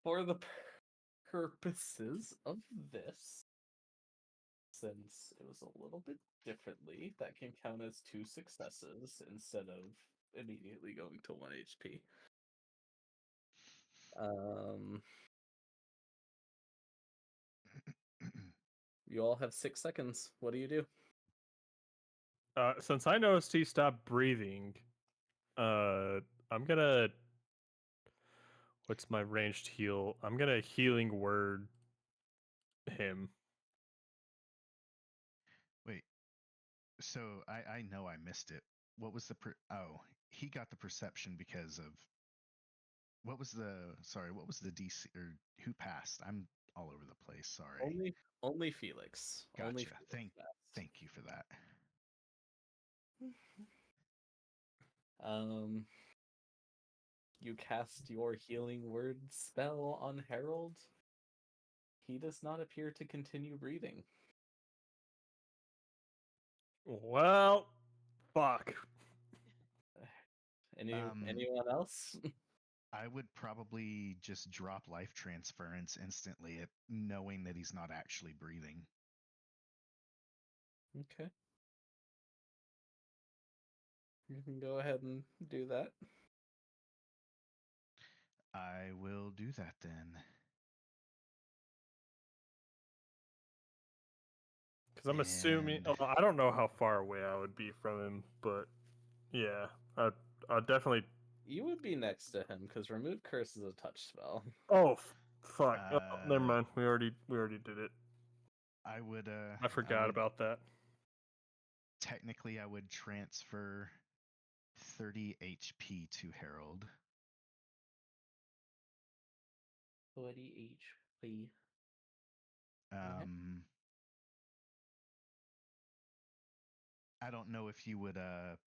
For the purposes of this, since it was a little bit differently, that can count as 2 successes instead of immediately going to 1 HP. You all have 6 seconds. What do you do? Since I noticed he stopped breathing, I'm gonna. What's my ranged heal? I'm gonna healing word him. Wait. So I know I missed it. What was the oh, he got the perception because of What was the sorry? What was the DC or who passed? I'm all over the place. Sorry. Only Felix. Only Gotcha. Felix passed. Thank you for that. You cast your healing word spell on Harold. He does not appear to continue breathing. Well, fuck. Anyone else? I would probably just drop life transference instantly, knowing that he's not actually breathing. Okay. You can go ahead and do that. I will do that then. Because I'm assuming. And- Oh, I don't know how far away I would be from him, but yeah, I'd definitely. You would be next to him because remove curse is a touch spell. Oh, fuck. Oh, never Uh, mind. We already did it. I would. I forgot about that. Technically, I would transfer 30 HP to Harold. 30 HP. I don't know if you would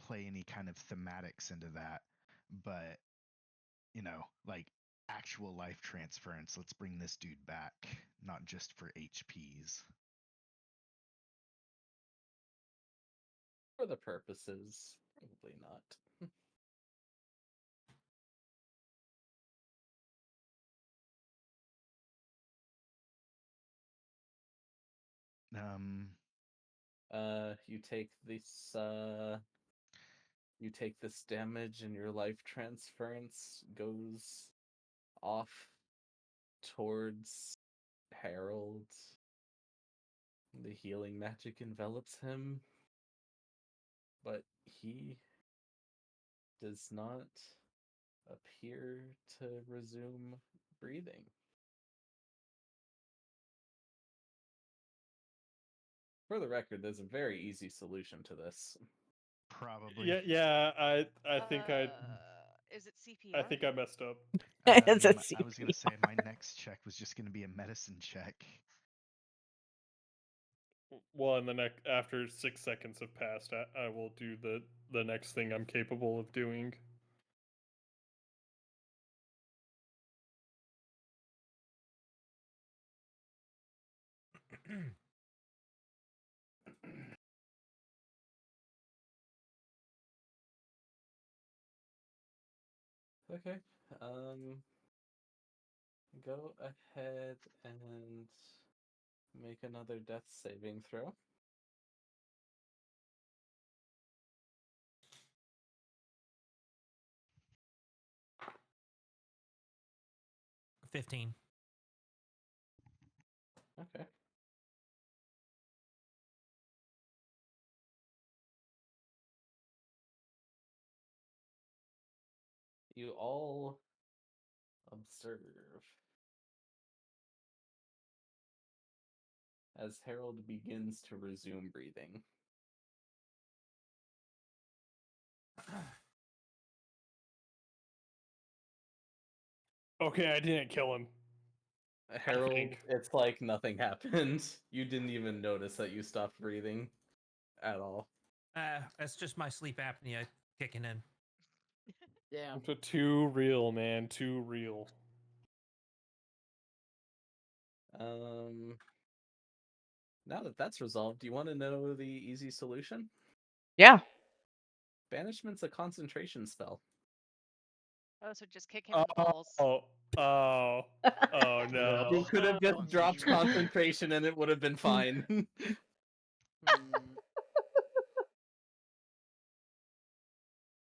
play any kind of thematics into that, but like actual life transference. Let's bring this dude back, not just for HPs. For the purposes, probably not. You take this. You take this damage, and your life transference goes off towards Harold. The healing magic envelops him, but he does not appear to resume breathing. For the record, there's a very easy solution to this. Probably. Yeah. I think Is it CPR? I think I messed up. It's a I was gonna say my next check was just gonna be a medicine check. Well, in the next after 6 seconds have passed, I will do the next thing I'm capable of doing. Okay. Go ahead and make another death saving throw. $15. Okay. You all observe as Harold begins to resume breathing. Okay, I didn't kill him. Harold, think. it's like nothing happened. You didn't even notice that you stopped breathing at all. That's just my sleep apnea kicking in. Yeah. Too real, man. Too real. Now that that's resolved, do you want to know the easy solution? Yeah. Banishment's a concentration spell. Oh, so just kick him in the balls. Oh no. You could have just dropped concentration and it would have been fine. Hmm.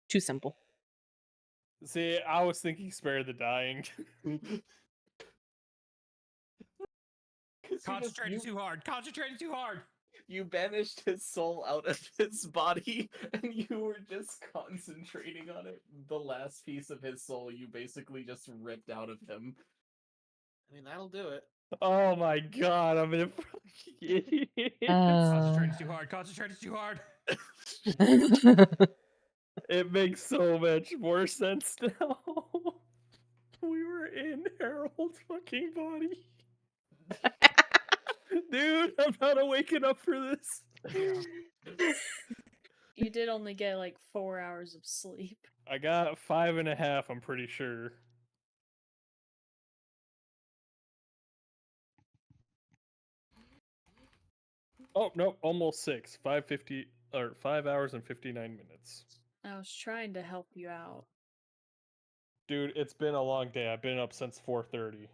Too simple. See, I was thinking spare the dying. Concentrating too hard. Concentrating too hard. You banished his soul out of his body and you were just concentrating on it. The last piece of his soul you basically just ripped out of him. I mean, that'll do it. Oh my god, I'm an fucking idiot. Concentrating too hard. Concentrating too hard. It makes so much more sense now. in Harold's fucking body. Dude, I'm not waking up for this. You did only get like 4 hours of sleep. I got 5.5, I'm pretty sure. Oh no, almost 6. 5:50 or 5 hours and 59 minutes. I was trying to help you out. Dude, it's been a long day. I've been up since 4:30.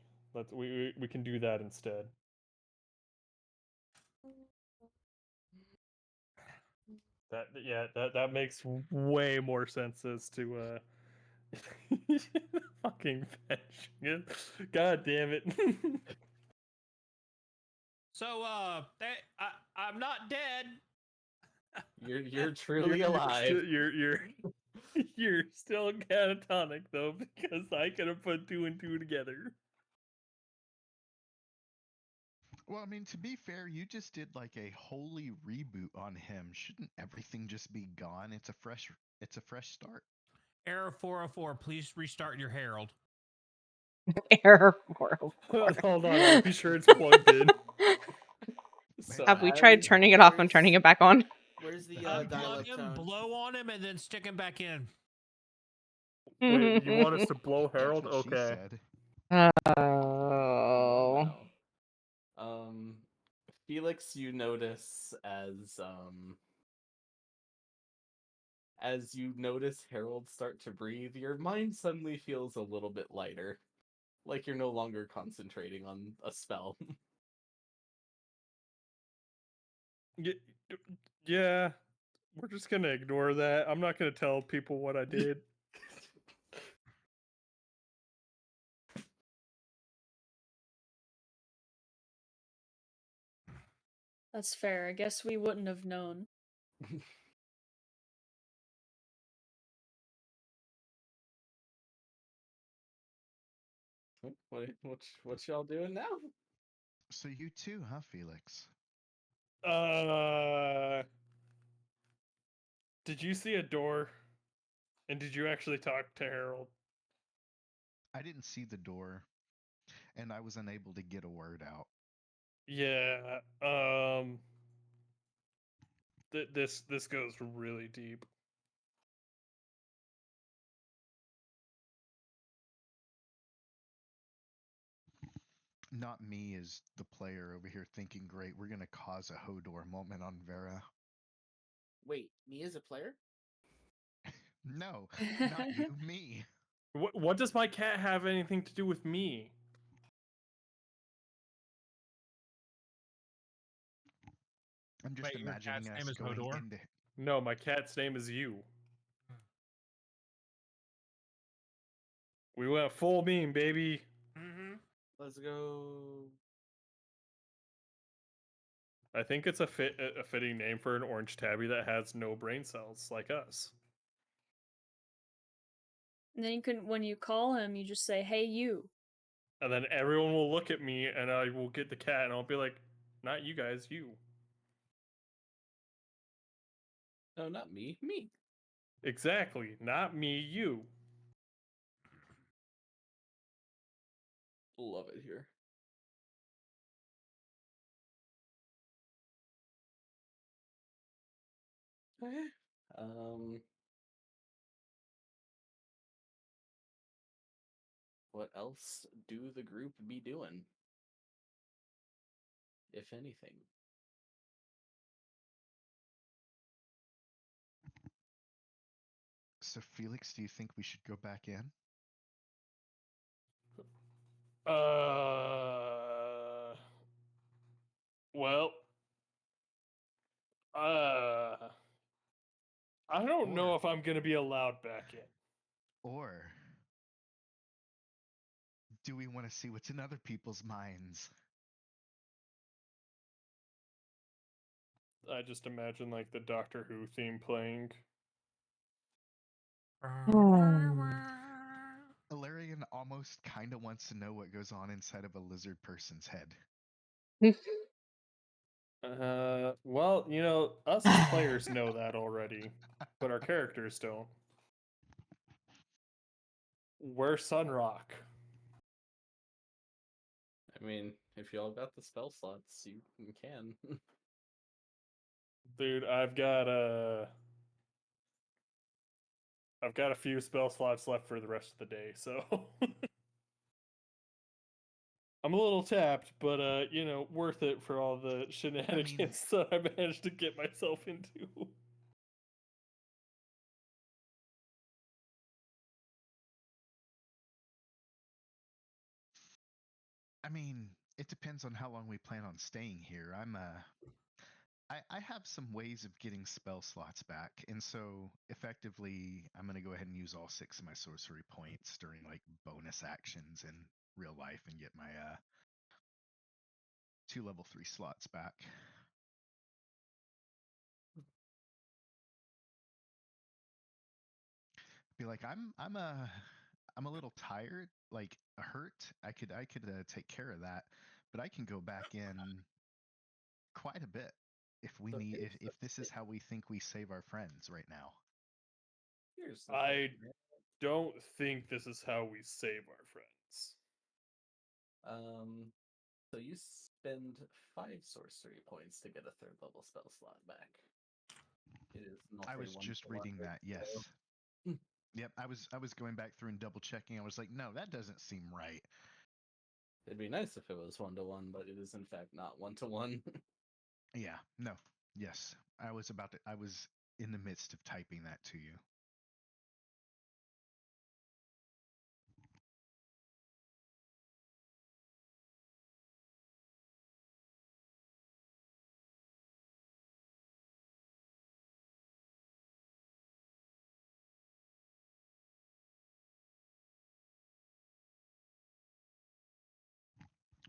We can do that instead. That makes way more sense as to fucking fetch. God damn it. So, I'm not dead. You're truly alive. You're still catatonic though, because I could have put 2 and 2 together. Well, I mean, to be fair, you just did like a holy reboot on him. Shouldn't everything just be gone? It's a fresh start. Error 404. Please restart your Herald. Error 404. Hold on, I'll be sure it's plugged in. So Have we tried turning it off and turning it back on? Where's the Unplug dial-up him, tone? blow on him, and then stick him back in. Wait, you want us to blow That's Harold? what she Okay. said. Oh. Felix, you notice as you notice Harold start to breathe, your mind suddenly feels a little bit lighter. Like you're no longer concentrating on a spell. Yeah, we're just gonna ignore that. I'm not gonna tell people what I did. That's fair. I guess we wouldn't have known. What y'all doing now? So you too, huh, Felix? Did you see a door? And did you actually talk to Harold? I didn't see the door, and I was unable to get a word out. Yeah. This goes really deep. Not me as the player over here thinking, great, we're gonna cause a Hodor moment on Vera. Wait, me as a player? No, not you, me. What does my cat have anything to do with me? I'm just Wait, your imagining cat's us name is going Hodor? into. No, my cat's name is you. We went full meme, baby. Mm-hmm. Let's go. I think it's a fitting name for an orange tabby that has no brain cells like us. And then you can, when you call him, you just say, "Hey, you." And then everyone will look at me, and I will get the cat, and I'll be like, "Not you guys, you." No, not me. Me. Exactly, not me, you. Love it here. Okay. What else do the group be doing? If anything. So, Felix, do you think we should go back in? Well, I don't know Or, if I'm gonna be allowed back in. or do we want to see what's in other people's minds? I just imagine like the Doctor Who theme playing. Ilarion almost kind of wants to know what goes on inside of a lizard person's head. Well, you know, us as players know that already, but our characters don't. We're Sunrock. I mean, if y'all got the spell slots, you can. Dude, I've got a few spell slots left for the rest of the day, so I'm a little tapped, but worth it for all the shenanigans that I managed to get myself into. I mean, it depends on how long we plan on staying here. I have some ways of getting spell slots back, and so effectively, I'm gonna go ahead and use all 6 of my sorcery points during like bonus actions in real life and get my 2 level 3 slots back. Be like, I'm a little tired, like hurt. I could take care of that, but I can go back in quite a bit if we So need here's the if this is thing. how we think we save our friends right now. Here's the I thing. Man. don't think this is how we save our friends. So you spend 5 sorcery points to get a 3rd level spell slot back. It is not I a was just reading that. Yes. Yep. I was going back through and double checking. I was like, no, that doesn't seem right. It'd be nice if it was 1-to-1, but it is in fact not 1-to-1. Yeah. No. Yes. I was in the midst of typing that to you.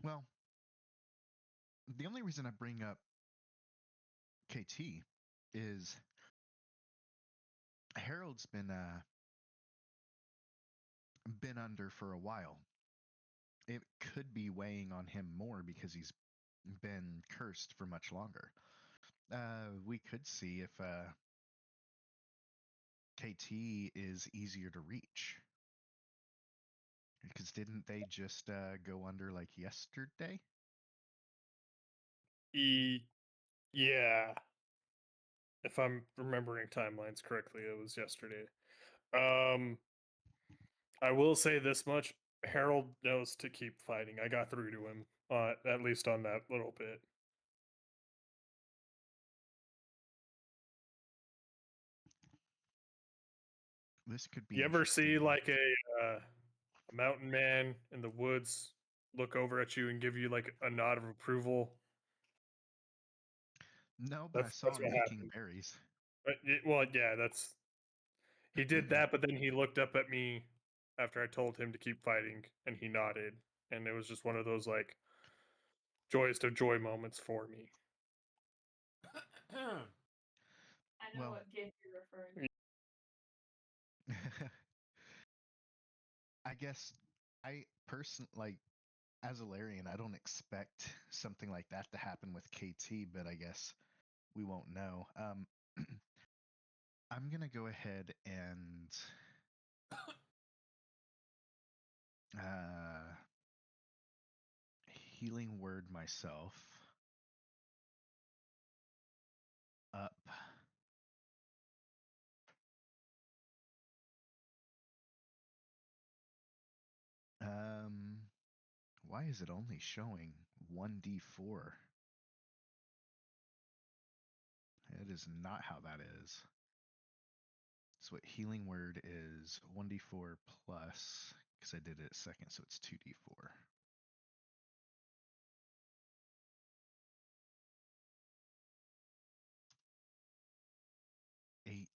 Well, the only reason I bring up KT is Harold's been under for a while. It could be weighing on him more because he's been cursed for much longer. We could see if KT is easier to reach. Because didn't they just go under like yesterday? Yeah. If I'm remembering timelines correctly, it was yesterday. Um, I will say this much: Harold knows to keep fighting. I got through to him, at least on that little bit. This could be You ever see interesting. like a mountain man in the woods look over at you and give you like a nod of approval? No, but I saw That's him what picking happened. berries. Well, yeah, he did that, but then he looked up at me after I told him to keep fighting, and he nodded, and it was just one of those like joyous of joy moments for me. I know Well, what gift you're referring to. I guess I like as a Larian, I don't expect something like that to happen with KT, but I guess we won't know. I'm gonna go ahead and uh, healing word myself up. Um, why is it only showing 1d4? It is not how that is. So what healing word is 1d4 plus, because I did it second, so it's 2d4. 8.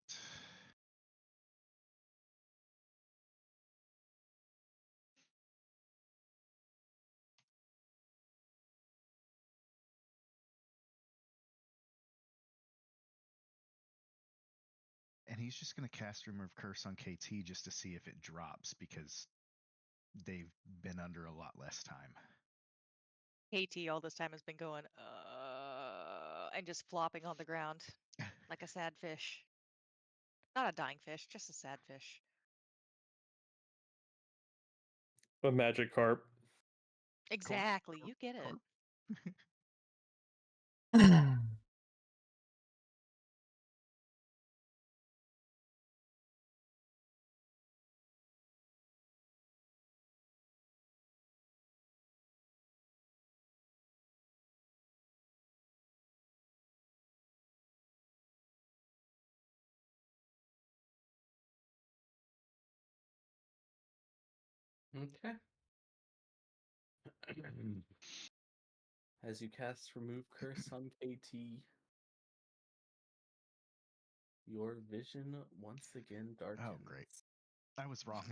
And he's just going to cast Remove Curse on KT just to see if it drops because they've been under a lot less time. KT all this time has been going, and just flopping on the ground like a sad fish. Not a dying fish, just a sad fish. A magic carp. Exactly. You get it. Okay. As you cast Remove Curse on KT, your vision once again darkens. Oh, great. I was wrong.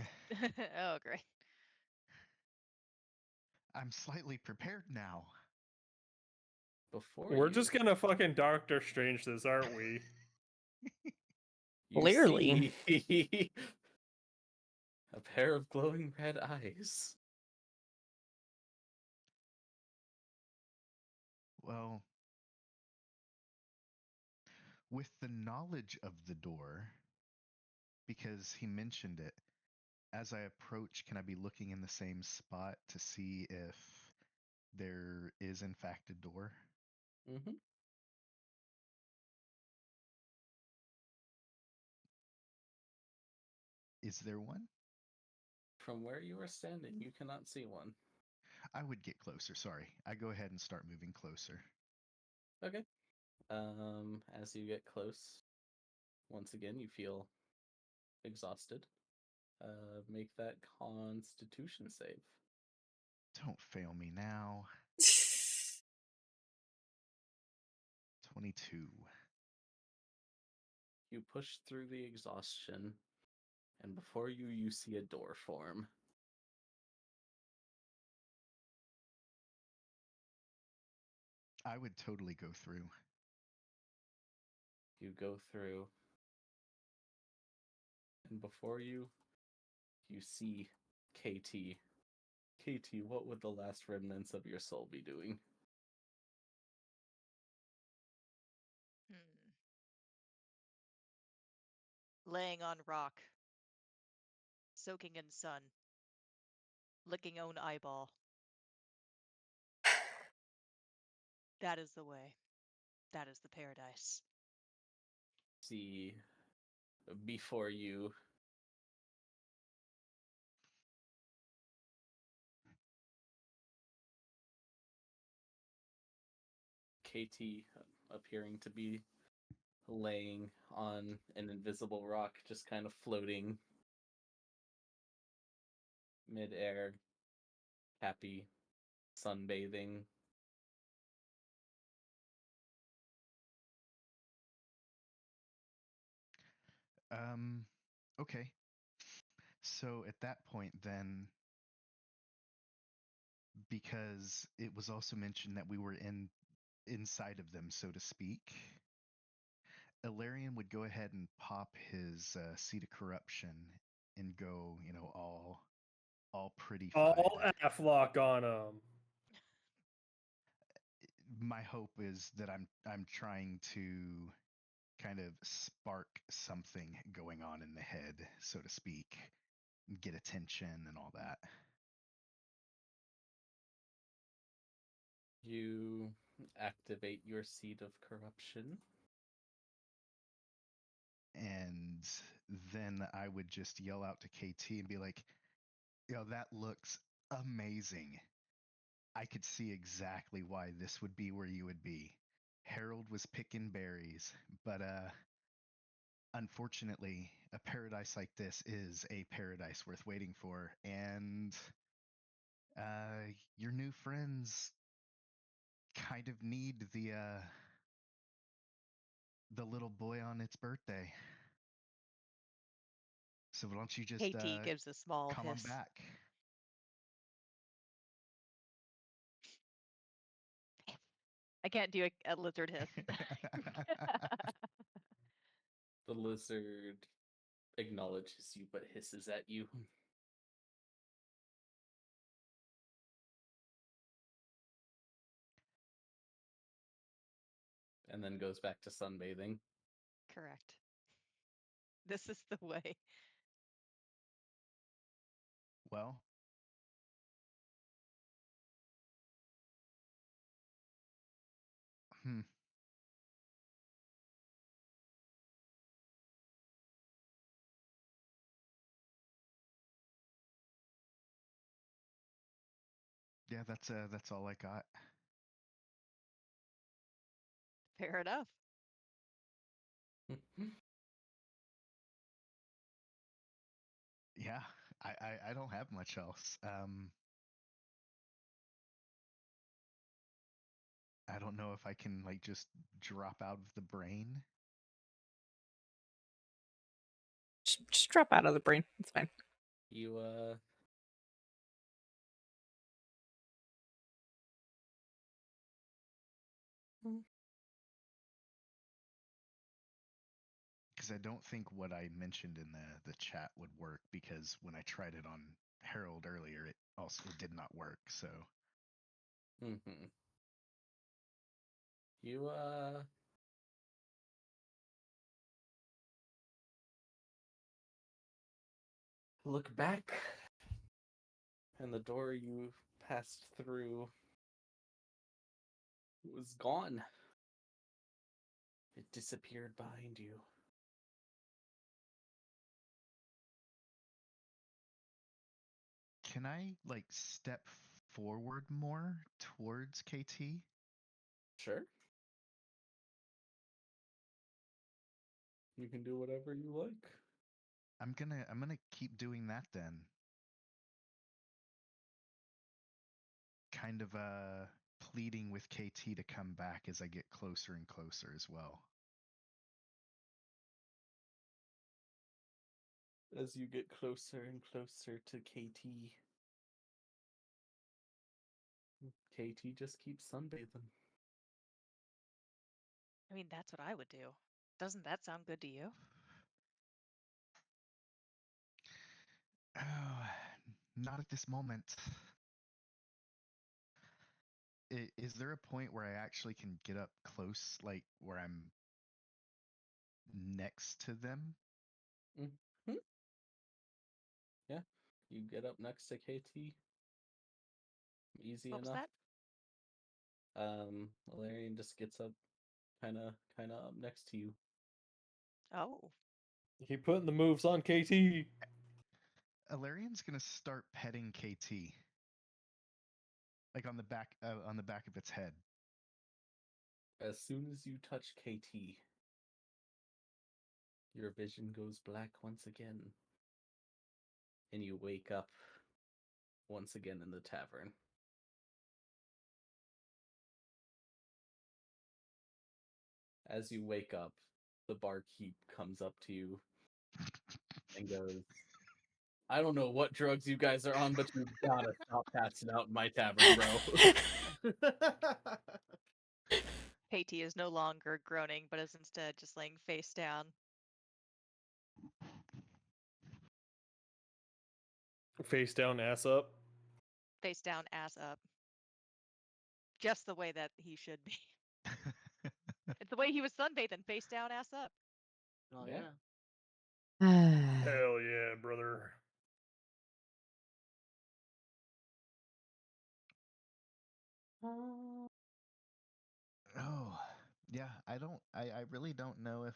Oh, great. I'm slightly prepared now. Before We're you, just gonna fucking Doctor Strange this, aren't we? you Clearly. see a pair of glowing red eyes. Well, with the knowledge of the door, because he mentioned it, as I approach, can I be looking in the same spot to see if there is, in fact, a door? Mm-hmm. Is there one? From where you are standing, you cannot see one. I would get closer. Sorry. I go ahead and start moving closer. Okay. As you get close, once again, you feel exhausted. Make that Constitution save. Don't fail me now. 22. You push through the exhaustion, and before you, you see a door form. I would totally go through. You go through, and before you, you see KT. KT, what would the last remnants of your soul be doing? Hmm. Laying on rock, soaking in sun, licking own eyeball. That is the way. That is the paradise. See before you KT appearing to be laying on an invisible rock, just kind of floating midair, happy, sunbathing. Um, okay. So at that point, then, because it was also mentioned that we were inside of them, so to speak, Ilarion would go ahead and pop his seed of corruption and go, all pretty All fied. Aflock on them. My hope is that I'm trying to kind of spark something going on in the head, so to speak, get attention and all that. You activate your seed of corruption. And then I would just yell out to KT and be like, that looks amazing. I could see exactly why this would be where you would be. Harold was picking berries, but unfortunately, a paradise like this is a paradise worth waiting for, and your new friends kind of need the little boy on its birthday. So why don't you just KT gives a small come on hiss. back? I can't do a lizard hiss. The lizard acknowledges you but hisses at you. And then goes back to sunbathing. Correct. This is the way. Well, Hmm. Yeah, that's all I got. Fair enough. Yeah, I don't have much else. I don't know if I can like just drop out of the brain. Just drop out of the brain. It's fine. You Because I don't think what I mentioned in the chat would work, because when I tried it on Harold earlier, it did not work. So Mm-hmm. You look back, and the door you passed through was gone. It disappeared behind you. can I like step forward more towards KT? Sure. You can do whatever you like. I'm gonna keep doing that then. Kind of pleading with KT to come back as I get closer and closer as well. As you get closer and closer to KT, KT just keeps sunbathing. I mean, that's what I would do. Doesn't that sound good to you? Oh, not at this moment. Is there a point where I actually can get up close, like where I'm next to them? Mm-hmm. Yeah. You get up next to KT. Easy What was enough. that? Valerian just gets up kinda up next to you. Oh, He putting the moves on KT. Alarian's gonna start petting KT, like on the back of its head. As soon as you touch KT, your vision goes black once again. And you wake up once again in the tavern. As you wake up, the barkeep comes up to you and goes, I don't know what drugs you guys are on, but you gotta stop passing out in my tavern, bro. KT is no longer groaning, but is instead just laying face down. Face down, ass up. Face down, ass up. Just the way that he should be. It's the way he was sunbathing, face down, ass up. Oh Yeah. yeah. Hell yeah, brother. Oh, yeah. I really don't know if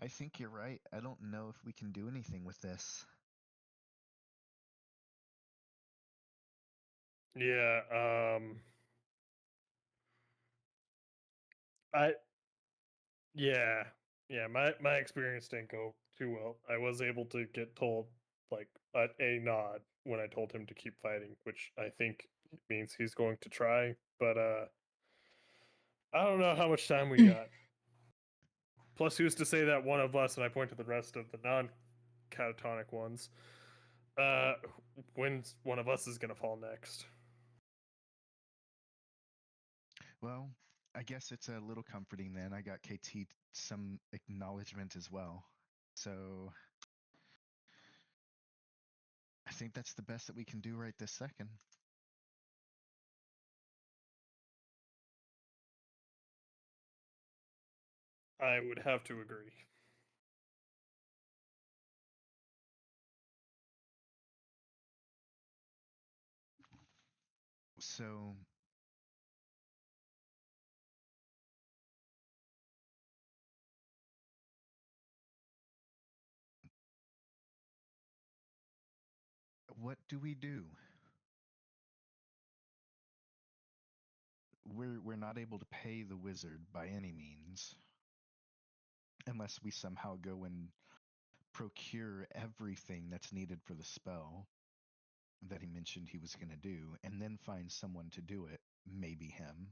I think you're right. I don't know if we can do anything with this. Yeah, I yeah. Yeah, my experience didn't go too well. I was able to get told like a nod when I told him to keep fighting, which I think means he's going to try, but I don't know how much time we got. Plus, who's to say that one of us, and I point to the rest of the non-catatonic ones, uh, when one of us is gonna fall next? Well, I guess it's a little comforting then. I got KT some acknowledgement as well. So I think that's the best that we can do right this second. I would have to agree. So what do we do? We're not able to pay the wizard by any means, unless we somehow go and procure everything that's needed for the spell that he mentioned he was going to do, and then find someone to do it, maybe him.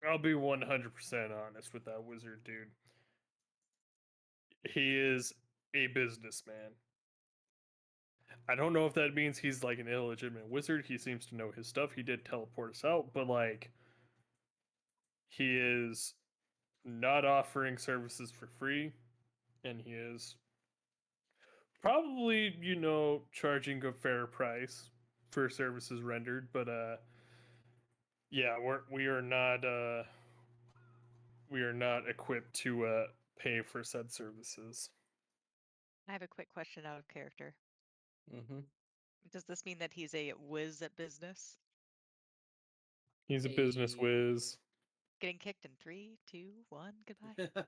I'll be 100% honest with that wizard dude. He is a businessman. I don't know if that means he's like an illegitimate wizard. He seems to know his stuff. He did teleport us out, but like he is not offering services for free, and he is probably, charging a fair price for services rendered, but yeah, we are not equipped to pay for said services. I have a quick question out of character. Mm-hmm. Does this mean that he's a whiz at business? He's a business whiz. Getting kicked in 3, 2, 1, goodbye.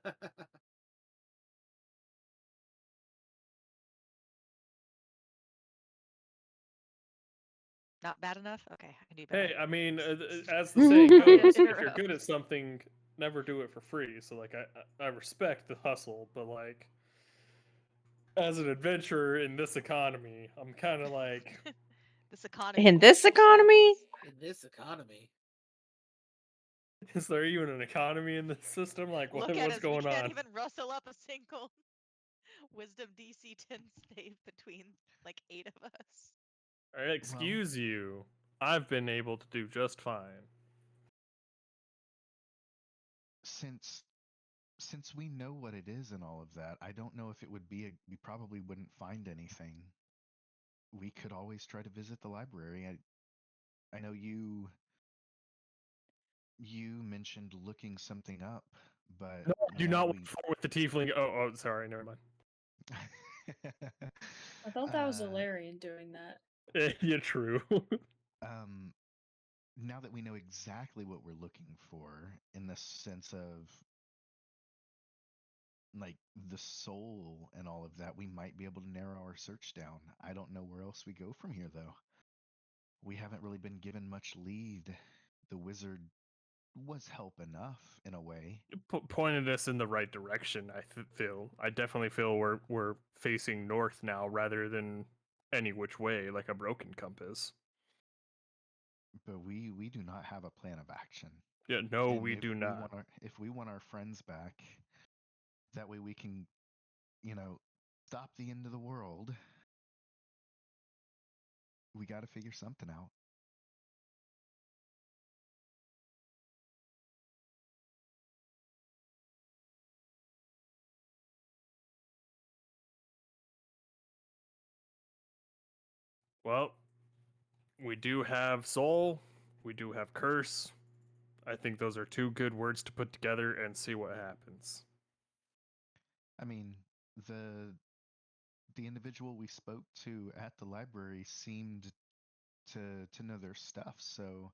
Not bad enough? Okay, I can do better. Hey, I mean, as the saying goes, if you're Interrupt. good at something, never do it for free. So, like, I respect the hustle, but like, as an adventurer in this economy, I'm kind of like, This economy. In this quite economy? In this economy. is there even an economy in this system? Like, Look at what's us. We going can't on? even rustle up a single wisdom DC 10 save between like 8 of us. All right, excuse you. I've been able to do just fine. Since we know what it is and all of that, I don't know if it would be we probably wouldn't find anything. We could always try to visit the library. I know you mentioned looking something up, but No, I do now not we want to with the tiefling. Oh, sorry, never mind. I thought that was Uh, Ilarion doing that. Yeah, true. um now that we know exactly what we're looking for in the sense of like the soul and all of that, we might be able to narrow our search down. I don't know where else we go from here though. We haven't really been given much lead. The wizard was help enough in a way. Pointed us in the right direction. Feel. I definitely feel we're facing north now rather than any which way, like a broken compass. But we do not have a plan of action. Yeah, no, And we do not. if we want our friends back, that way we can, stop the end of the world. We got to figure something out. Well, we do have soul. We do have curse. I think those are two good words to put together and see what happens. I mean, the individual we spoke to at the library seemed to know their stuff, so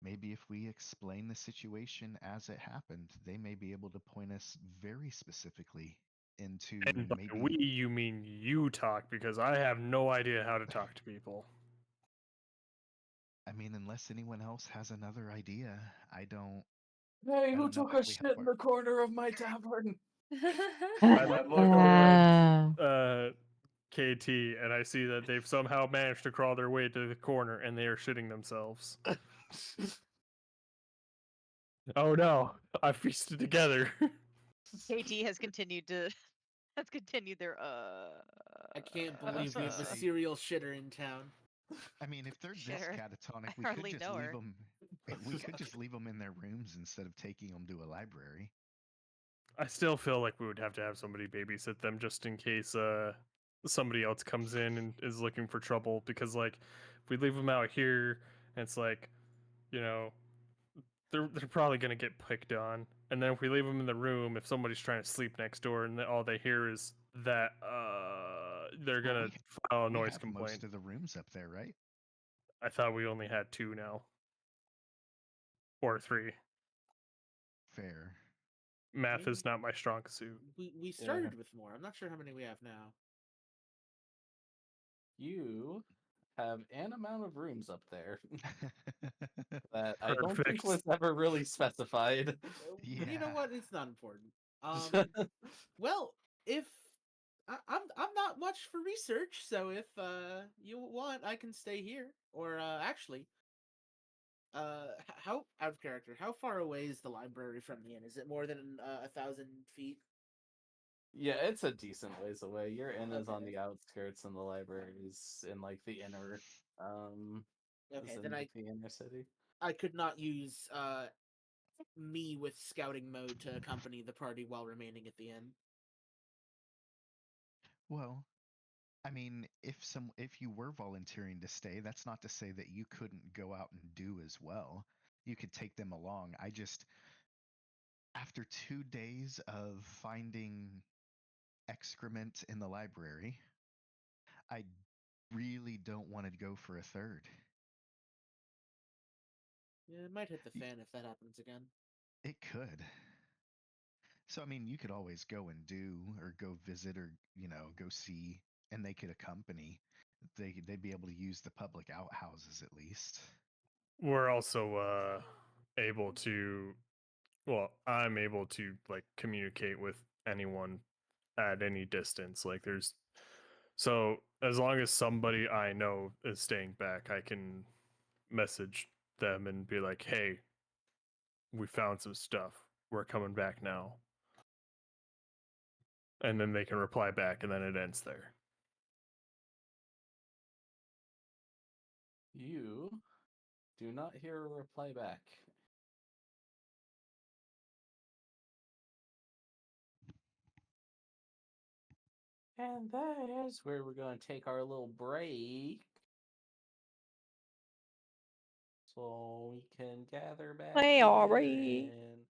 maybe if we explain the situation as it happened, they may be able to point us very specifically into And by maybe. we, you mean you talk, because I have no idea how to talk to people. I mean, unless anyone else has another idea, I don't. Hey, I who don't know took how a we shit help in our. the corner of my tavern? I look towards KT and I see that they've somehow managed to crawl their way to the corner and they are shitting themselves. Oh no, I feasted together. KT has continued to has continued their I can't I was believe we gonna have a say, serial shitter in town. I mean, if they're this Shitter. catatonic, I we could hardly just know leave her. them. We could just leave them in their rooms instead of taking them to a library. I still feel like we would have to have somebody babysit them just in case somebody else comes in and is looking for trouble, because like if we leave them out here and it's like, you know, they're probably gonna get picked on. And then if we leave them in the room, if somebody's trying to sleep next door and all they hear is that, they're Well, gonna file a we noise have complaint. most of the rooms up there, right? I thought we only had two now, or three. Fair. Math mean, is not my strong suit. We started with more. I'm not sure how many we have now. You have an amount of rooms up there that I don't think Perfect. was ever really specified. You know Yeah. what? It's not important. Well, if I'm not much for research, so if you want, I can stay here. Or actually, how out of character? How far away is the library from the inn? Is it more than 1,000 feet? Yeah, it's a decent ways away. Your inn is on Okay. the outskirts, and the library is in like the inner, Okay, is then in the inner city. I could not use me with scouting mode to accompany the party while remaining at the inn. Well, I mean, if you were volunteering to stay, that's not to say that you couldn't go out and do as well. You could take them along. I just after 2 days of finding excrement in the library, I really don't want to go for a third. Yeah, it might hit the Y- fan if that happens again. It could. So I mean, you could always go and do or go visit or, go see and they could accompany. They'd be able to use the public outhouses at least. We're also able to, well, I'm able to like communicate with anyone at any distance. Like there's so as long as somebody I know is staying back, I can message them and be like, "Hey, we found some stuff. We're coming back now." And then they can reply back and then it ends there. You do not hear a reply back. And that is where we're going to take our little break. So we can gather back Hey, here Aubrey. and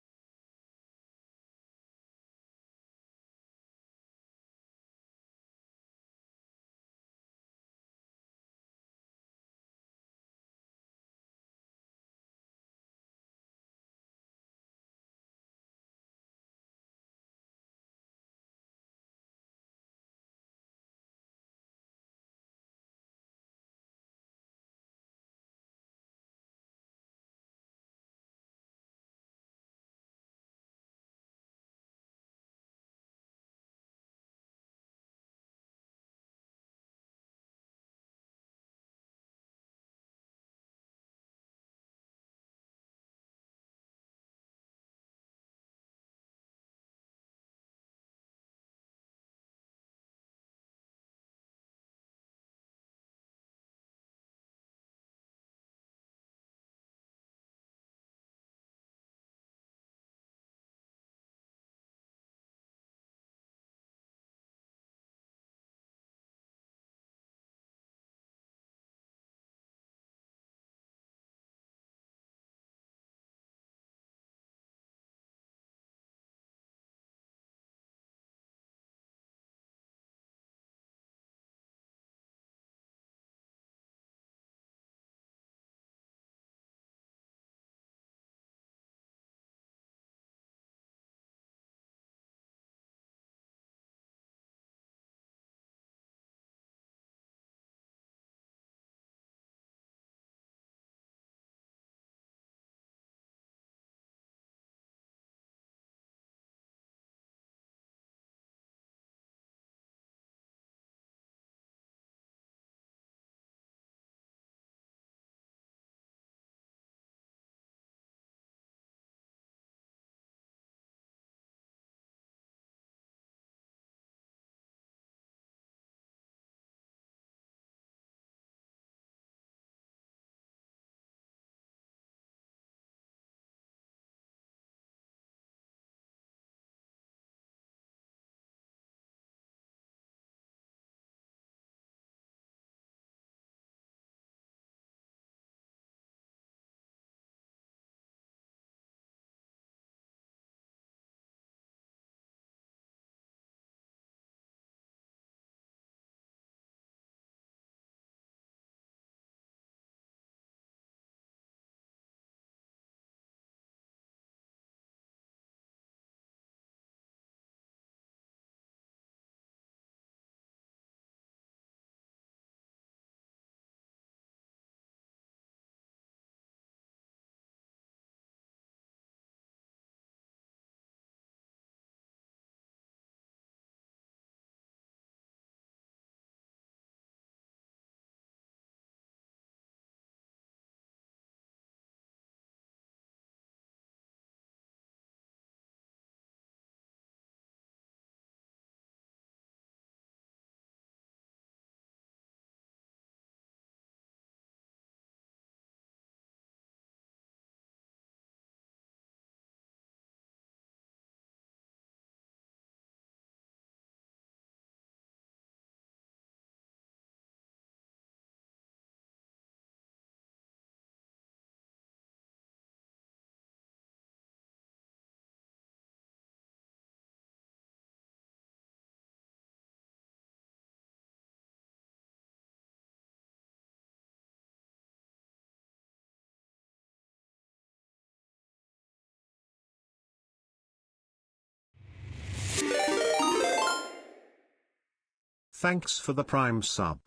Thanks for the Prime sub.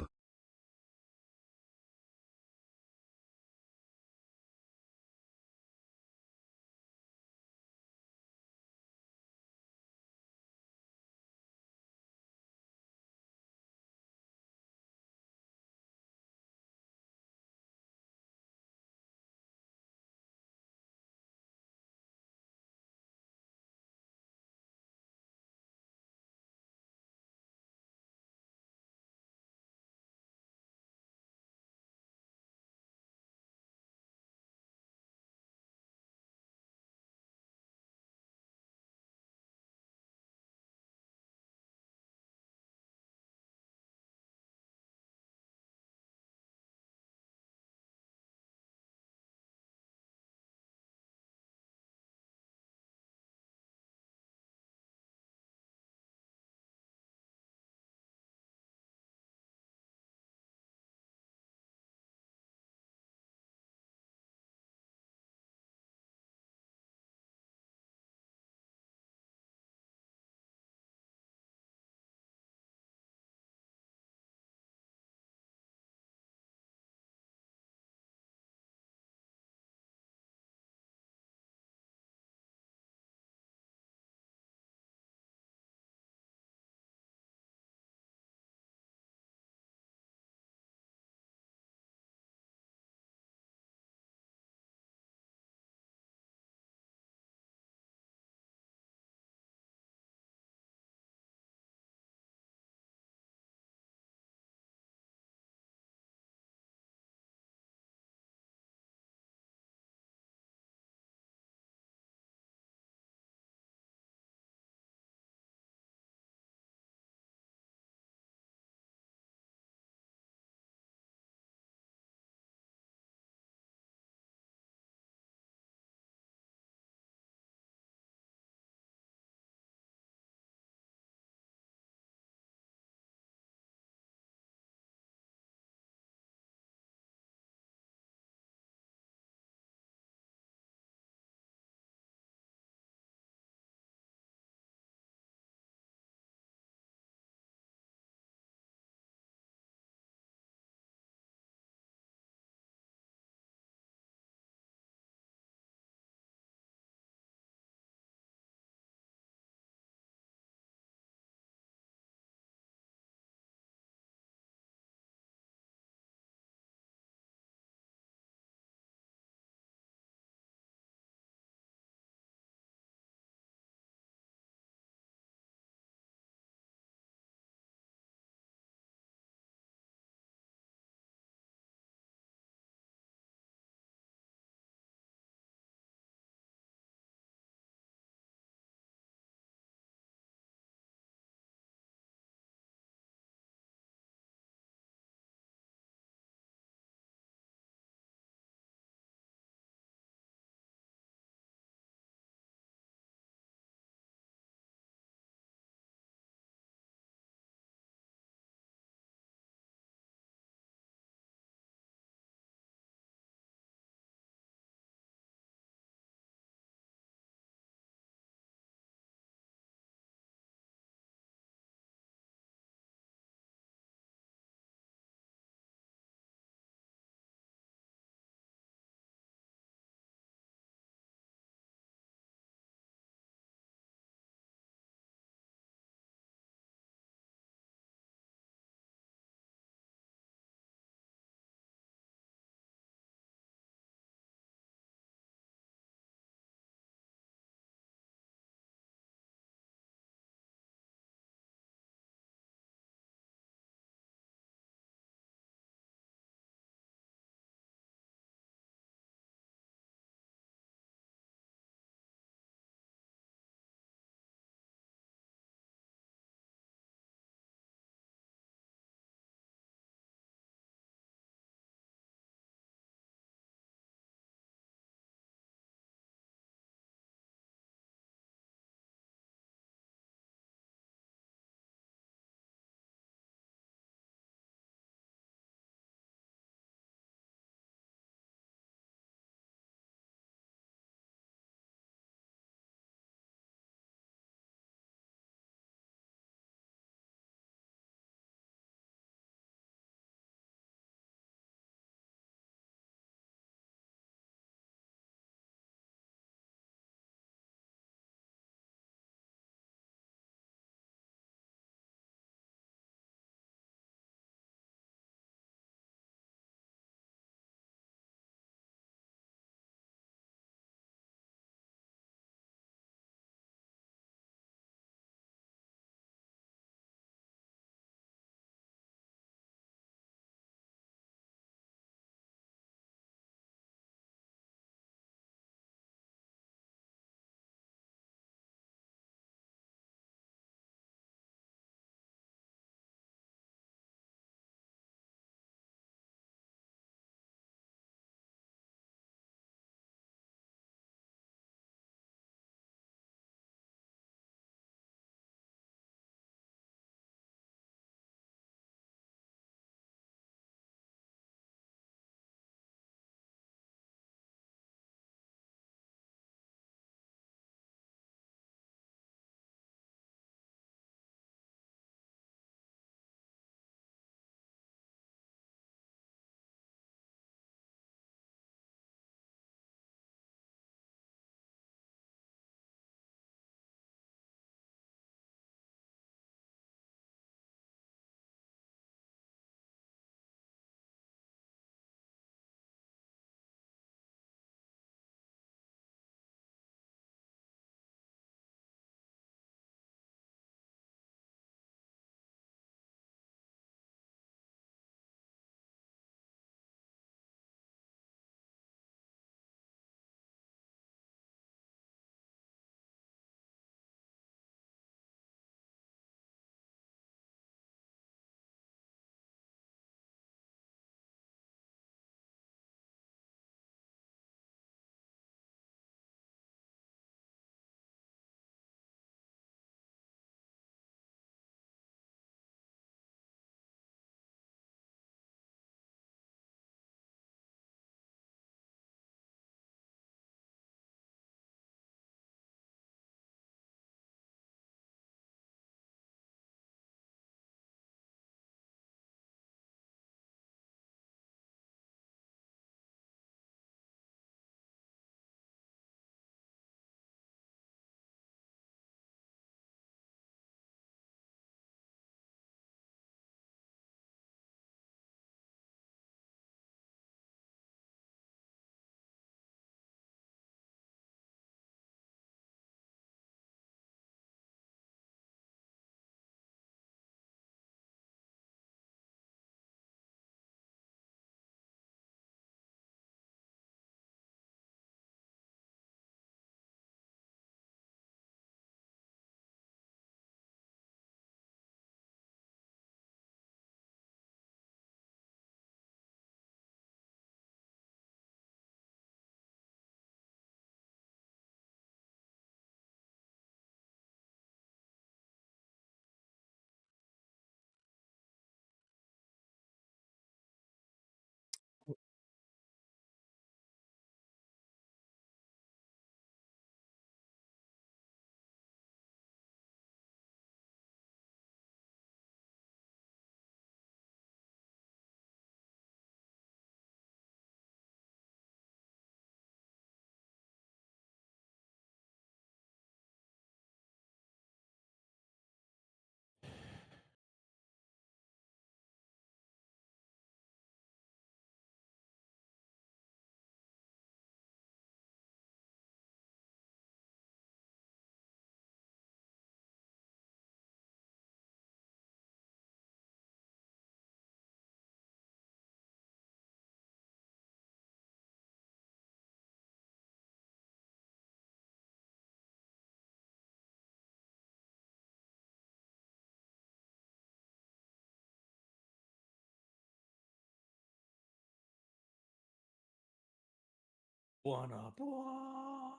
Wanna blah.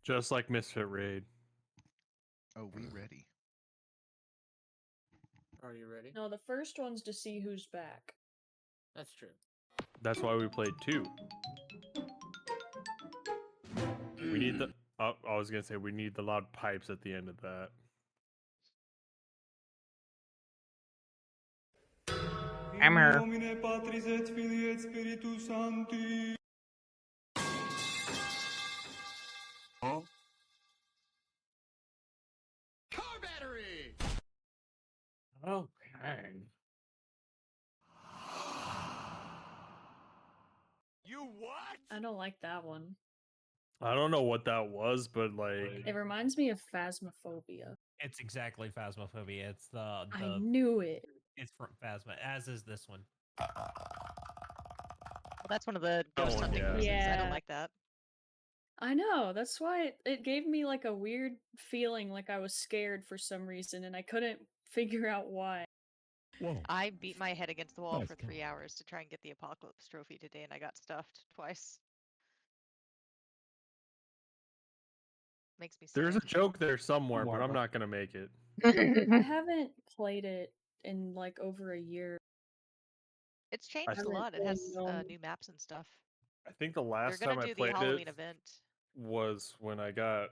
Just like Misfit Raid. Oh, we ready? Are you ready? No, the first one's to see who's back. That's true. That's why we played 2. We need the. I was gonna say we need the loud pipes at the end of that. I'm her. Nomine Patris et Filii et Spiritus Sancti. Car battery. Okay. You what? I don't like that one. I don't know what that was, but like, It reminds me of Phasmophobia. It's exactly Phasmophobia. It's the I knew it. it's from Phasma, as is this one. Well, that's one of the Oh, ghost hunting yeah. noises. I Yeah. don't like that. I know. That's why it gave me like a weird feeling, like I was scared for some reason, and I couldn't figure out why. Whoa. I beat my head against the wall Nice for kill. 3 hours to try and get the apocalypse trophy today, and I got stuffed twice. Makes me there's a sad. joke there somewhere, but I'm Marva. not gonna make it. I haven't played it in like over a year. It's changed a haven't lot. It played has it on- new maps and stuff. I think the They're last gonna time I do the played Halloween it event. was when I got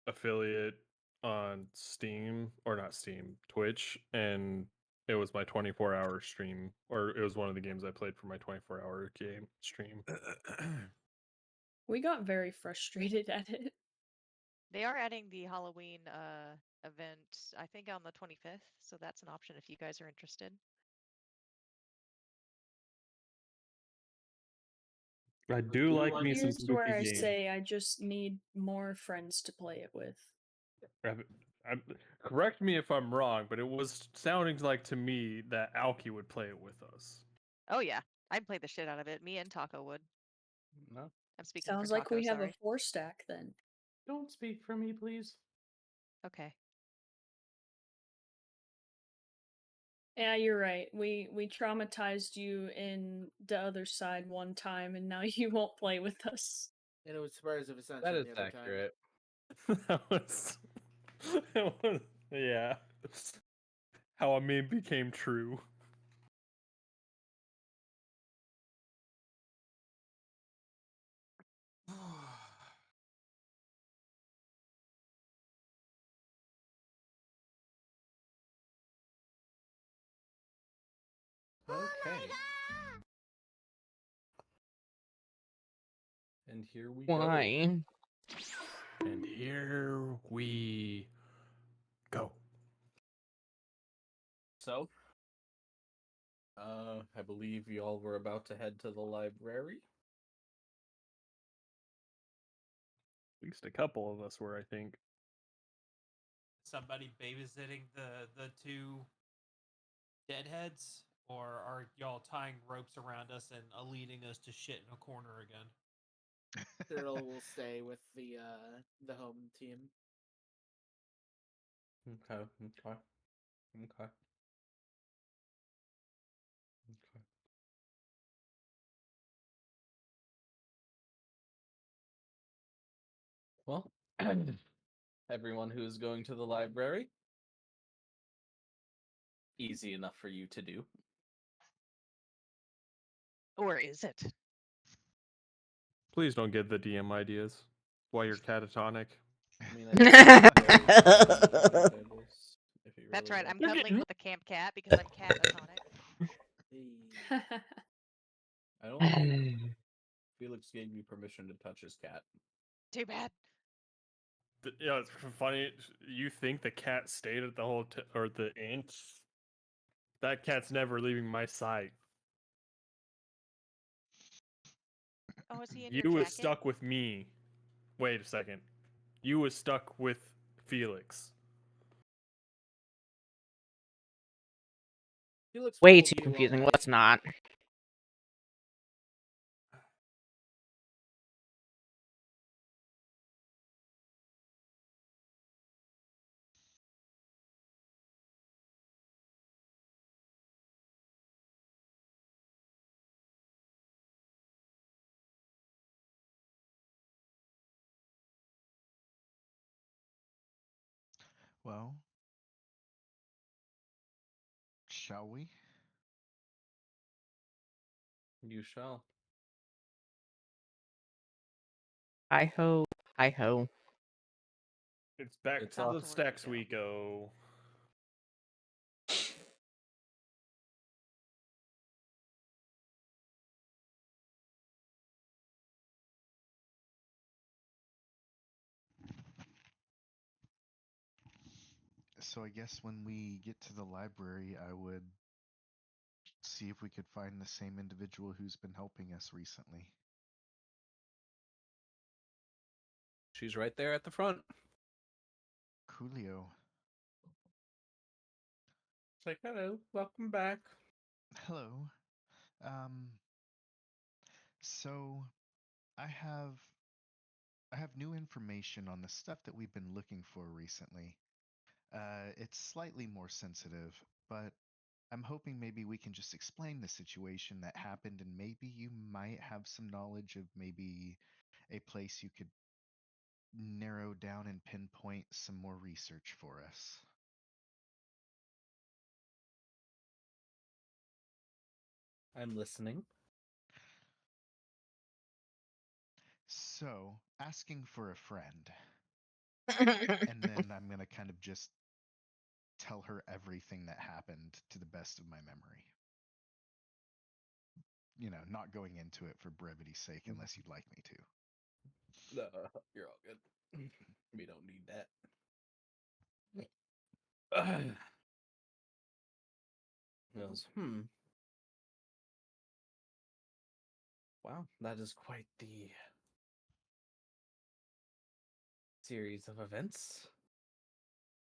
affiliate on Steam, or not Steam, Twitch, and it was my 24-hour stream, or it was one of the games I played for my 24-hour game stream. We got very frustrated at it. They are adding the Halloween event, I think on the 25th, so that's an option if you guys are interested. I do like me some Here's where spooky I games. say I just need more friends to play it with. Correct me if I'm wrong, but it was sounding like to me that Alki would play it with us. Oh yeah, I'd play the shit out of it. Me and Taco would. No. I'm speaking Sounds for like Taco, we have sorry. a 4-stack then. Don't speak for me, please. Okay. Yeah, you're right. We traumatized you in the other side one time, and now you won't play with us. And it was surprise of Ascension That is the other accurate. that was, yeah. How a meme became true. Okay. And here we go. Why? And here we go. So, I believe y'all were about to head to the library. At least a couple of us were, I think. Somebody babysitting the two deadheads, or are y'all tying ropes around us and leading us to shit in a corner again? Cyril will stay with the home team. Okay. Okay. Okay. Okay. Well, everyone who is going to the library, easy enough for you to do. Or is it? Please don't get the DM ideas while you're catatonic. I mean, I think it's very tables, if you That's really right. I'm want- cuddling with a camp cat because I'm catatonic. Hey. I don't think Felix gave you permission to touch his cat. Too bad. Yeah, it's funny. You think the cat stayed at the whole or the inn? That cat's never leaving my sight. Oh, is he in You your was jacket? stuck with me. Wait a second. You was stuck with Felix. Felix Way followed too you all confusing. night. Let's not. Well, shall we? You shall. Hi ho, hi ho. It's back It's to off. the To work stacks we we go. So I guess when we get to the library, I would see if we could find the same individual who's been helping us recently. She's right there at the front. Coolio. It's like, hello, welcome back. Hello. Um, so I have new information on the stuff that we've been looking for recently. It's slightly more sensitive, but I'm hoping maybe we can just explain the situation that happened, and maybe you might have some knowledge of maybe a place you could narrow down and pinpoint some more research for us. I'm listening. So, asking for a friend, and then I'm going to kind of just tell her everything that happened to the best of my memory. Not going into it for brevity's sake unless you'd like me to. You're all good. We don't need that. Goes, Wow, that is quite the series of events.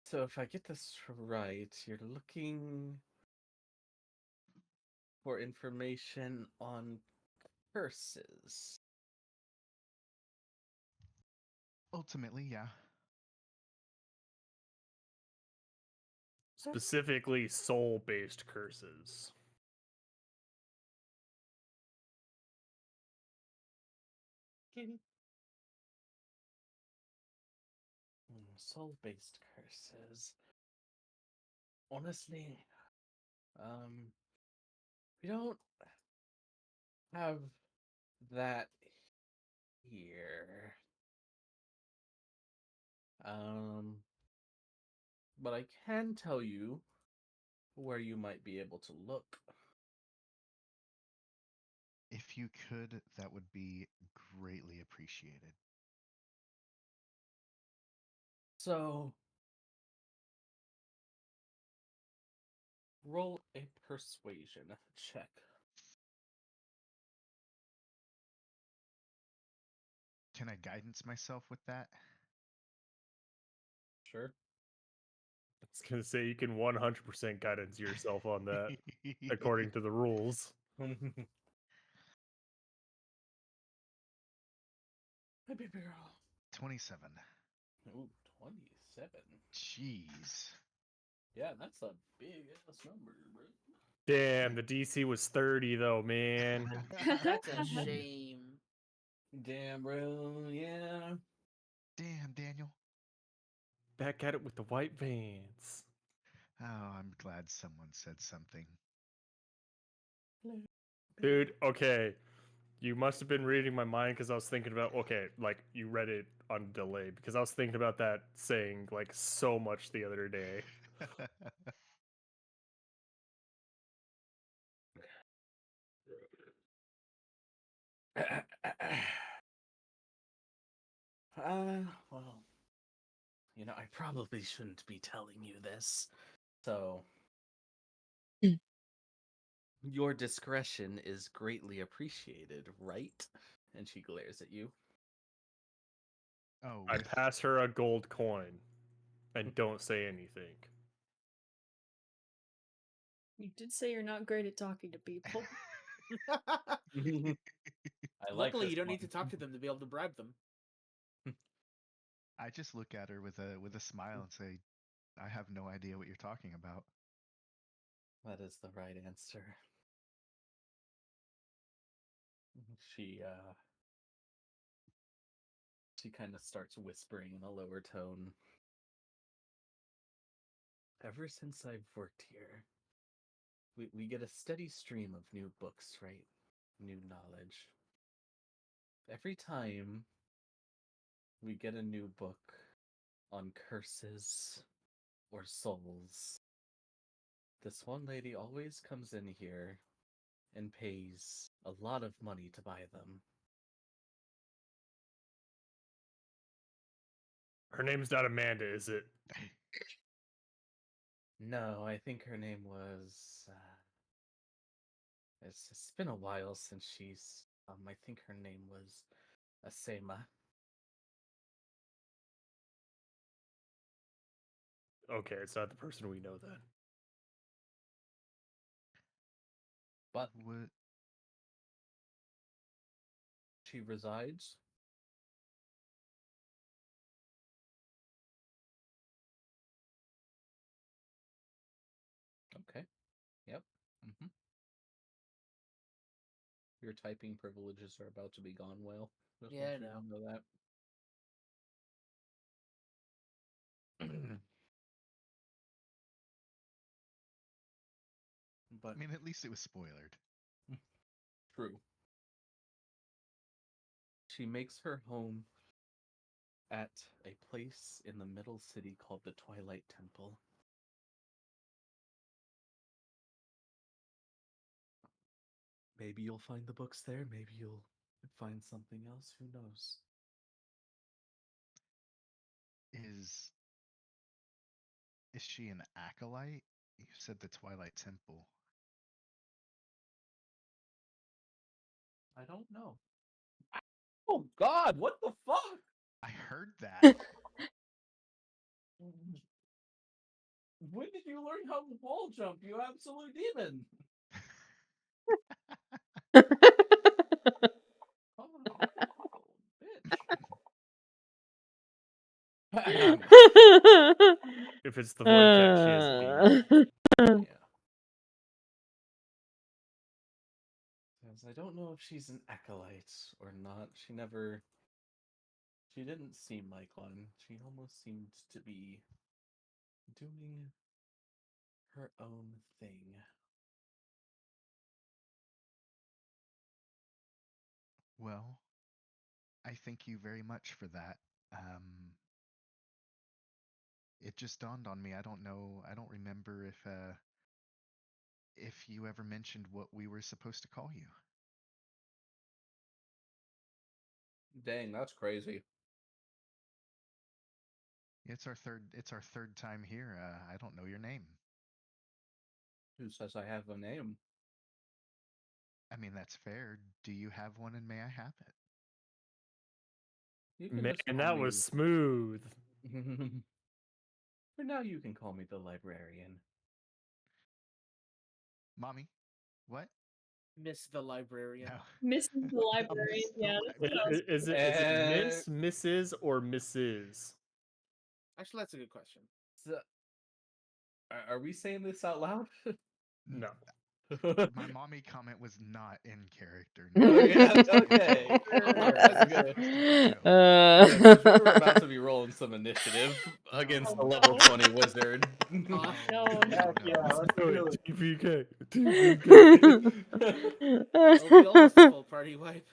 So if I get this right, you're looking for information on curses. Ultimately, yeah. Specifically, soul-based curses. Soul-based curses. Honestly, we don't have that here. But I can tell you where you might be able to look. If you could, that would be greatly appreciated. So, roll a persuasion check. Can I guidance myself with that? Sure. I was gonna say you can 100% guidance yourself on that according to the rules. Hey, baby girl. 27. Ooh, 27. Jeez. Yeah, that's a big ass number, bro. Damn, the DC was 30 though, man. That's a shame. Damn, bro. Yeah. Damn, Daniel. Back at it with the white vans. Oh, I'm glad someone said something. Dude, okay. You must have been reading my mind because I was thinking about, okay, like you read it on delay because I was thinking about that saying like so much the other day. Well, I probably shouldn't be telling you this. So, Mm. your discretion is greatly appreciated, right? And she glares at you. Oh, I pass her a gold coin and don't say anything. You did say you're not great at talking to people. I like Luckily, this you don't one. need to talk to them to be able to bribe them. I just look at her with a smile and say, I have no idea what you're talking about. That is the right answer. She she kind of starts whispering in a lower tone. Ever since I've worked here, we get a steady stream of new books, right? New knowledge. Every time we get a new book on curses or souls, this one lady always comes in here and pays a lot of money to buy them. Her name's not Amanda, is it? No, I think her name was. It's been a while since she's. I think her name was Asema. Okay, it's not the person we know then. But What? she resides. Okay. Yep. Mm-hmm. Your typing privileges are about to be gone, Whale. Just Yeah, want I you to know that. But I mean, at least it was spoiled. true. She makes her home at a place in the middle city called the Twilight Temple. Maybe you'll find the books there, maybe you'll find something else, who knows? Is she an acolyte? You said the Twilight Temple. I don't know. Oh god, what the fuck? I heard that. When did you learn how to wall jump, you absolute demon? Oh, bitch. If it's the void cat, she is a demon. Yeah. Because I don't know if she's an acolyte or not. She didn't seem like one. She almost seemed to be doing her own thing. Well, I thank you very much for that. It just dawned on me. I don't know. I don't remember if you ever mentioned what we were supposed to call you. Dang, that's crazy. It's our third. It's our third time here. I don't know your name. Who says I have a name? I mean, that's fair. Do you have one, and may I have it? You can Man, just call that me. was smooth. For now, you can call me the librarian. Mommy, what? Miss the librarian. No. Mrs. the librarian. Miss the Yeah, that librarian. sounds Is it Miss, Mrs., or Mrs.? Actually, that's a good question. So, are we saying this out loud? No. My mommy comment was not in character. Oh, yeah, okay. I'll Alright, process I'm it. good. Supposed to be chill. Yeah, because we were about to be rolling some initiative against Oh, a level no. 20 wizard. Oh, No, Heck yeah, let's do it. TPK. TPK. it'll be almost a full party wipe.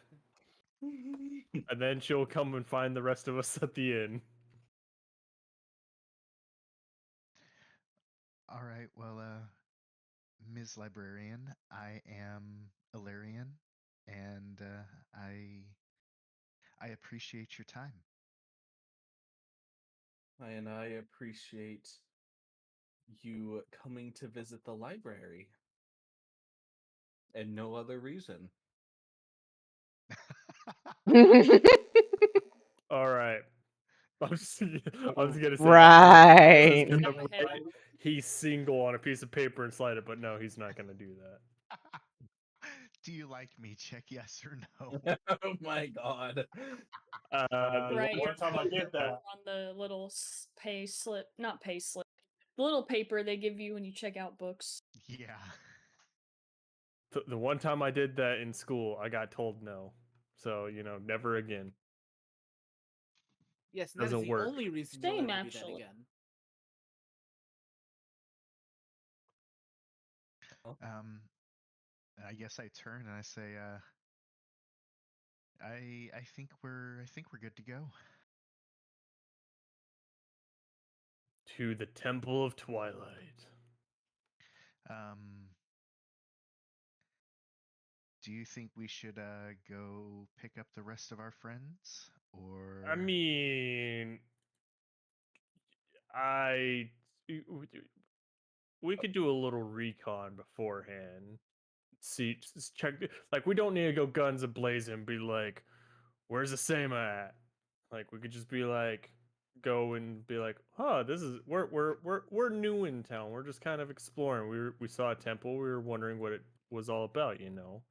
And then she'll come and find the rest of us at the inn. All right. Well, Ms. Librarian, I am Ilarian, and I appreciate your time. And I appreciate you coming to visit the library. And no other reason. All right. I'm just gonna say, I was just Right. gonna Go ahead. write he's single on a piece of paper and slide it, but no, he's not gonna do that. Do you like me? Check yes or no. Oh my god. The Right, One time I did that. on the little pay slip, not pay slip, the little paper they give you when you check out books. Yeah. the one time I did that in school, I got told no. So, never again. Yes, and that is Doesn't the work. only reason you'll Same, ever do that actually. again. And I guess I turn and I say, I think we're good to go. To the Temple of Twilight. Do you think we should go pick up the rest of our friends, or? I mean, we could do a little recon beforehand. See, just check. Like, we don't need to go guns a blazing and be like, "Where's the Sama at?" Like, we could just be like, go and be like, "Huh, this is we're new in town. We're just kind of exploring. We saw a temple. We were wondering what it was all about. You know."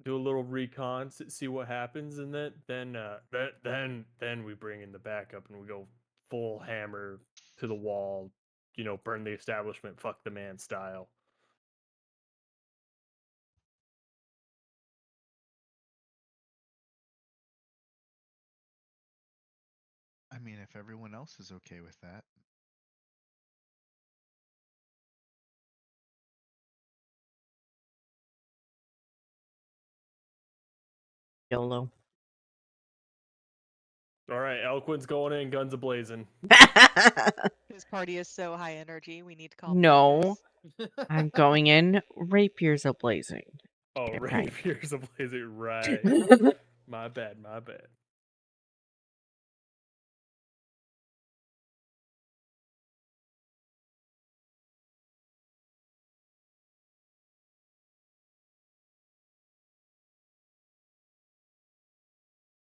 Do a little recon, see what happens, and then we bring in the backup and we go full hammer to the wall. You know, burn the establishment, fuck the man style. I mean, if everyone else is okay with that. YOLO. All right, Eloquent's going in, guns a blazing. This party is so high energy. We need to calm No, down, guys. I'm going in. Rapiers a blazing. Oh, Okay, right. Rapier's a blazing, right? My bad, my bad.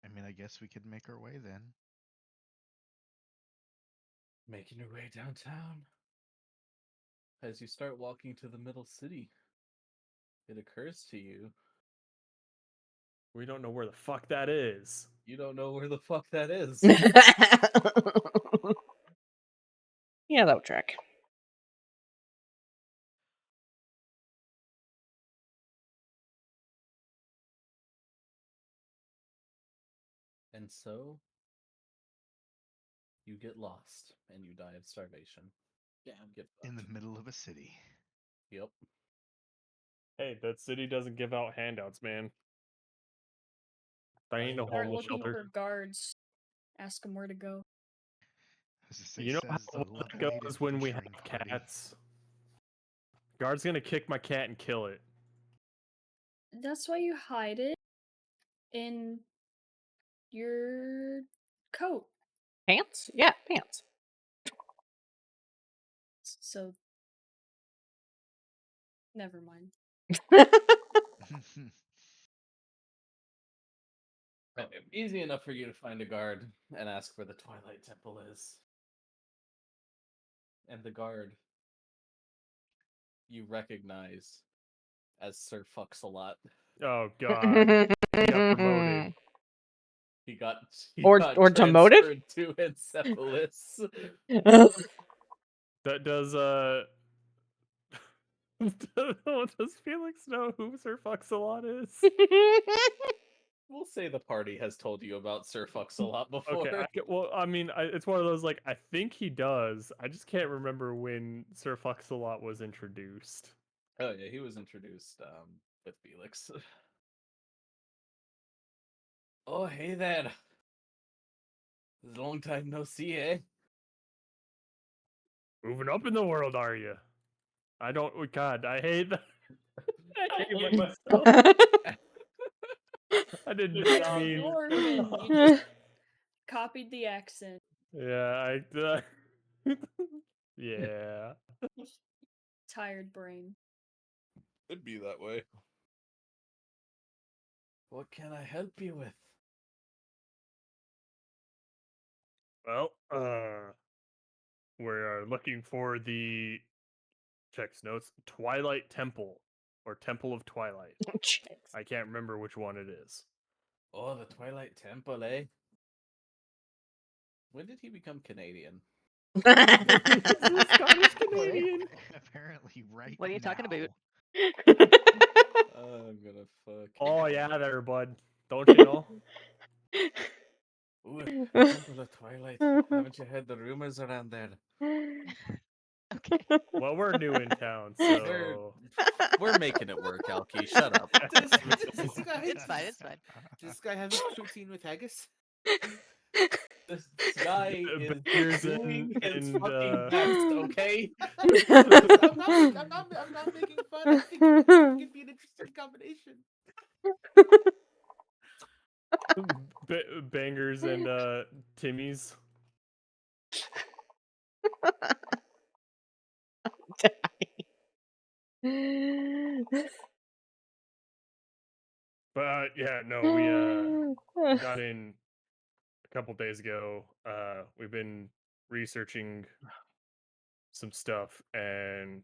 I mean, I guess we could make our way then. Making your way downtown. As you start walking to the middle city, it occurs to you We don't know where the fuck that is. you don't know where the fuck that is. Yeah, that'll track. And so you get lost and you die of starvation. Damn. Get In the fucked. middle of a city. Yep. Hey, that city doesn't give out handouts, man. There ain't no Start homeless looking shelter. for guards. Ask them where to go. As it You know how says, the well that love-hate goes when we have adventuring party. cats. Guard's gonna kick my cat and kill it. That's why you hide it in your coat. Pants? Yeah, pants. So, never mind. Easy enough for you to find a guard and ask where the Twilight Temple is. And the guard you recognize as Sir Fucks a lot. Oh god. He got promoted. He got Or demoted? transferred to Encephalus. That does does Felix know who Sir Fuxalot is? We'll say the party has told you about Sir Fucks a lot before. Okay, well, I mean, it's one of those, like, I think he does. I just can't remember when Sir Fuxalot was introduced. Oh yeah, he was introduced with Felix. Oh hey there. It's a long time no see, eh? Moving up in the world, are you? I don't. Oh, God, I hate that. I hate myself. I did not mean. Dwarven, you just copied the accent. Yeah, yeah. Tired brain. It'd be that way. What can I help you with? Well, we're looking for the checks notes Twilight Temple or Temple of Twilight. Checks. I can't remember which one it is. Oh, the Twilight Temple, eh? When did he become Canadian? He's a Scottish Canadian. Apparently, right. What are you talking about? I'm gonna fuck. Oh yeah, there, bud. Don't you know? Ooh, Temple of Twilight. Haven't you heard the rumors around there? Okay. Well, we're new in town, We're so we're making it work, Alki. Shut up. This guy, It's fine. It's fine. Does this guy have his poutine with haggis? This guy is Bangers doing his and fucking best, okay? I'm not making fun. I think it could be an interesting combination. bangers and Timmy's. But yeah, no, we got in a couple days ago. We've been researching some stuff, and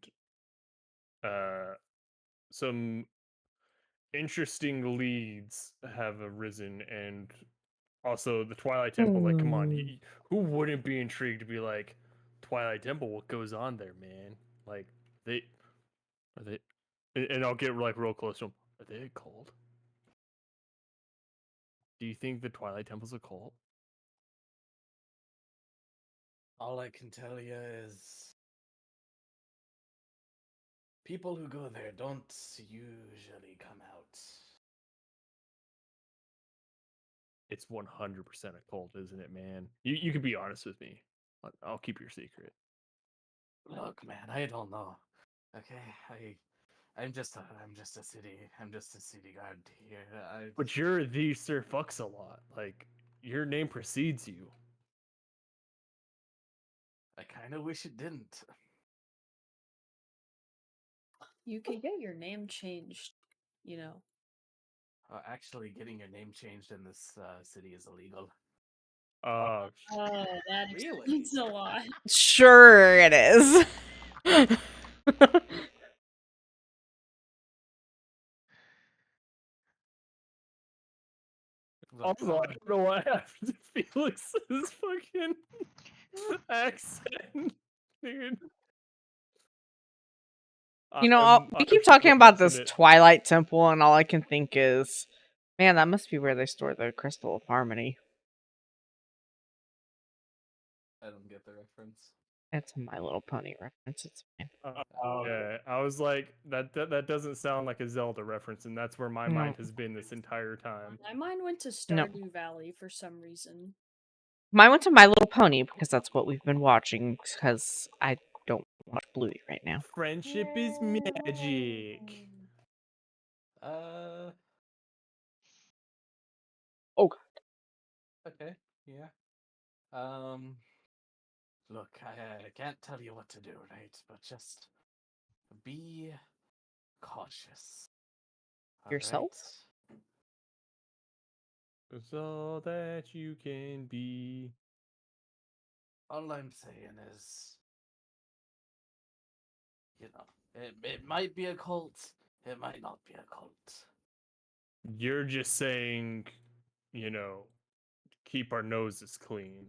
some interesting leads have arisen, and also the Twilight Temple. Like, come on, who wouldn't be intrigued to be like, Twilight Temple? What goes on there, man? Like, they are they, and I'll get like real close to them. Are they a cult? Do you think the Twilight Temple's a cult? All I can tell you is people who go there don't usually come out. It's 100% a cult, isn't it, man? You can be honest with me. I'll keep your secret. Look, man, I don't know. Okay, I'm just a city guard here. But you're the Sir Fucks a lot. Like, your name precedes you. I kind of wish it didn't. You can get your name changed, you know. Actually, getting your name changed in this city is illegal. Oh, that Really? explains a lot. Sure, it is. Also, I don't know what happened to Felix's fucking accent, dude. You know, I'm we keep still talking about this missing it. Twilight Temple, and all I can think is, man, that must be where they store the Crystal of Harmony. I don't get the reference. It's a My Little Pony reference. It's fine. Yeah, I was like, that doesn't sound like a Zelda reference, and that's where my No. mind has been this entire time. My mind went to No. Stardew Valley for some reason. Mine went to My Little Pony because that's what we've been watching. Because I don't watch Bluey right now. Friendship is magic. Oh God. Okay, yeah. Look, I can't tell you what to do, right? But just be cautious. All Yourself? right? It's all that you can be. All I'm saying is, you know, it might be a cult, it might not be a cult. You're just saying, you know, keep our noses clean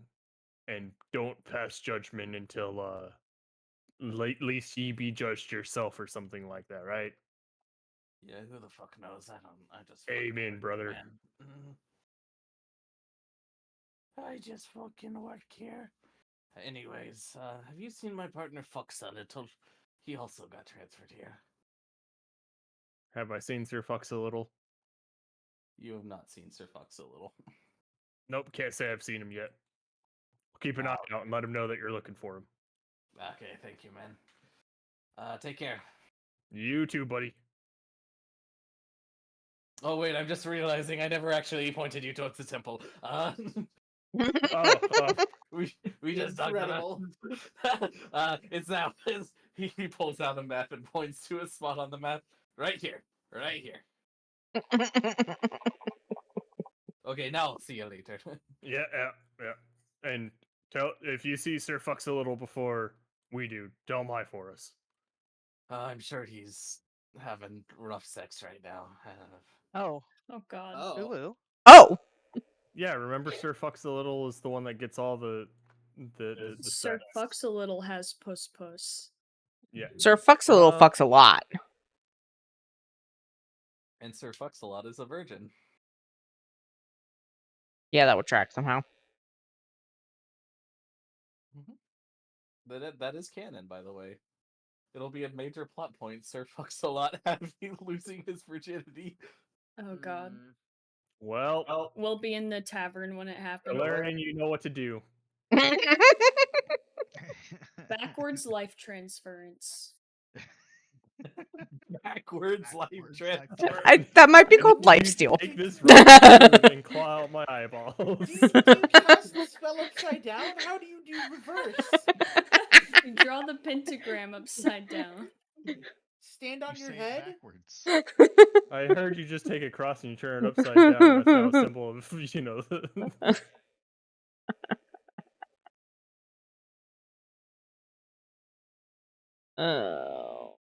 and don't pass judgment until least ye be judged yourself or something like that, right? Yeah, who the fuck knows? I just fucking Amen, work, brother. man. I just fucking work here. Anyways, have you seen my partner Fox a little? He also got transferred here. Have I seen Sir Fox a little? You have not seen Sir Fox a little. Nope, can't say I've seen him yet. Keep an eye out and let him know that you're looking for him. Okay, thank you, man. Take care. You too, buddy. Oh wait, I'm just realizing I never actually pointed you towards the temple. Oh, we just talked about. It's now. He pulls out a map and points to a spot on the map. Right here. Right here. Okay, now I'll see you later. yeah. And tell if you see Sir Fox a little before we do, tell him hi for us. I'm sure he's having rough sex right now. Oh. Oh God. Oh. Ooh. Oh. Yeah, remember Sir Fox a little is the one that gets all the Sir sex. Fucks a Little has puss. Yeah. Sir Fucks a Little fucks a lot. And Sir Fuxalot is a virgin. Yeah, that would track somehow. That is canon, by the way. It'll be a major plot point. Sir Fox-a-Lot having losing his virginity. Oh god. Well, We'll be in the tavern when it happens. Valerian, you know what to do. Backwards life transference. Backwards life Backwards transfer. That might be called You lifesteal. Take this right food and claw out my eyeballs. Do you cast the spell upside down? How do you do reverse? You draw the pentagram upside down. Stand on You your say it head? backwards. I heard you just take a cross and you turn it upside down. That's now a symbol of, you know. Oh.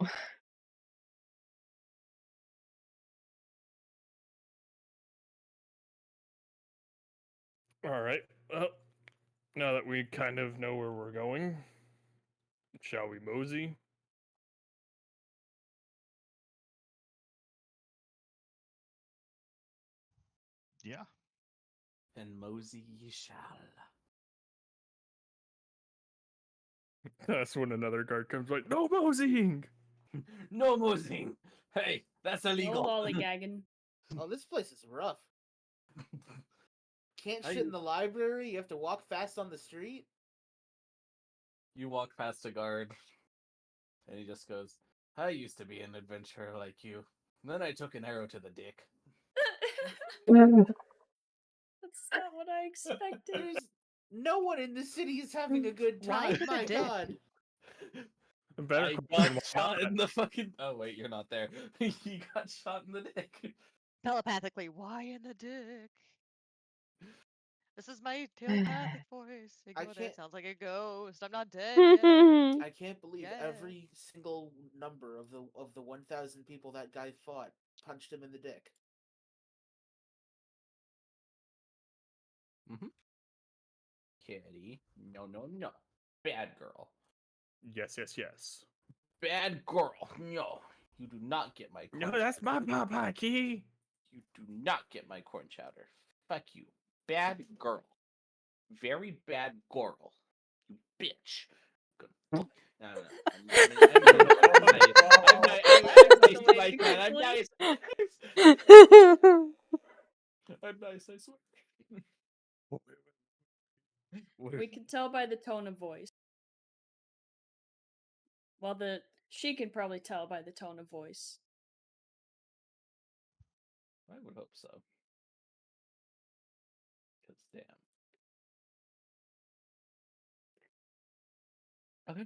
All right. Well, now that we kind of know where we're going, shall we mosey? Yeah. And mosey ye shall. That's when another guard comes like, no moseying! No moseying! Hey, that's No illegal. lollygagging. Oh, this place is rough. Can't I- shit in the library. You have to walk fast on the street. You walk past a guard, and he just goes, I used to be an adventurer like you. Then I took an arrow to the dick. That's not what I expected. There's no one in the city is having a good Why time. to the My dick? God. Better I question, got why shot not? in the fucking. Oh wait, you're not there. He got shot in the dick. Telepathically, why in the dick? This is my telepathic voice. I Ignore that. can't- Sounds like a ghost. I'm not dead yet. I can't believe Yeah. every single number of the 1,000 people that guy fought punched him in the dick. Kitty, no, no, no. Bad girl. Yes, yes, yes. Bad girl. No. You do not get my corn No, that's chowder. my papa key. You do not get my corn chowder. Fuck you. Bad girl. Very bad girl. You bitch. Good. No, no, no. I'm nice. I'm like that. I'm nice. I'm nice, I swear. We can tell by the tone of voice. Well, she can probably tell by the tone of voice. I would hope so. Cause damn. Okay.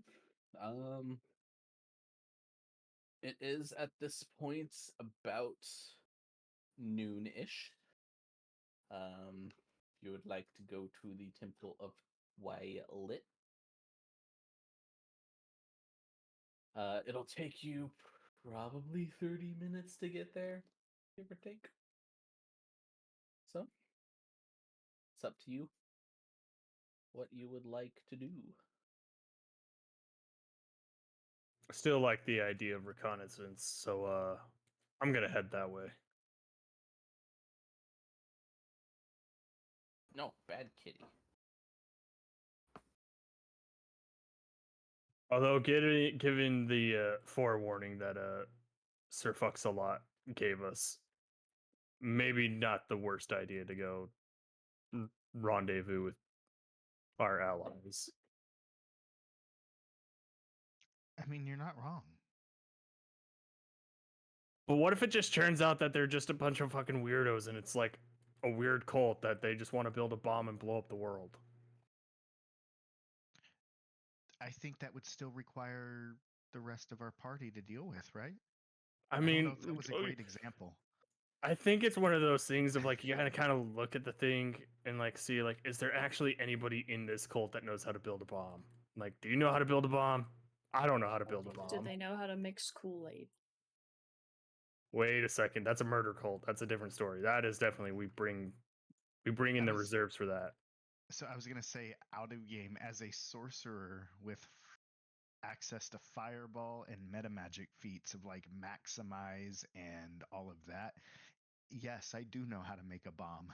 It is at this point about noon-ish. You would like to go to the Temple of Wailit. It'll take you probably 30 minutes to get there, give or take. So, it's up to you what you would like to do. Still like the idea of reconnaissance, so I'm gonna head that way. No, bad kitty. Although given the forewarning that Sir Fox-a-Lot gave us, maybe not the worst idea to go rendezvous with our allies. I mean, you're not wrong. But what if it just turns out that they're just a bunch of fucking weirdos and it's like a weird cult that they just want to build a bomb and blow up the world? I think that would still require the rest of our party to deal with, right? I don't mean, know if that was a great example. I think it's one of those things of like you gotta kind of look at the thing and like see like, is there actually anybody in this cult that knows how to build a bomb? Like, do you know how to build a bomb? I don't know how to build a bomb. Do they know how to mix Kool-Aid? Wait a second, that's a murder cult. That's a different story. That is definitely we bring in the reserves for that. So I was gonna say, out of game as a sorcerer with access to fireball and meta magic feats of like maximize and all of that. Yes, I do know how to make a bomb.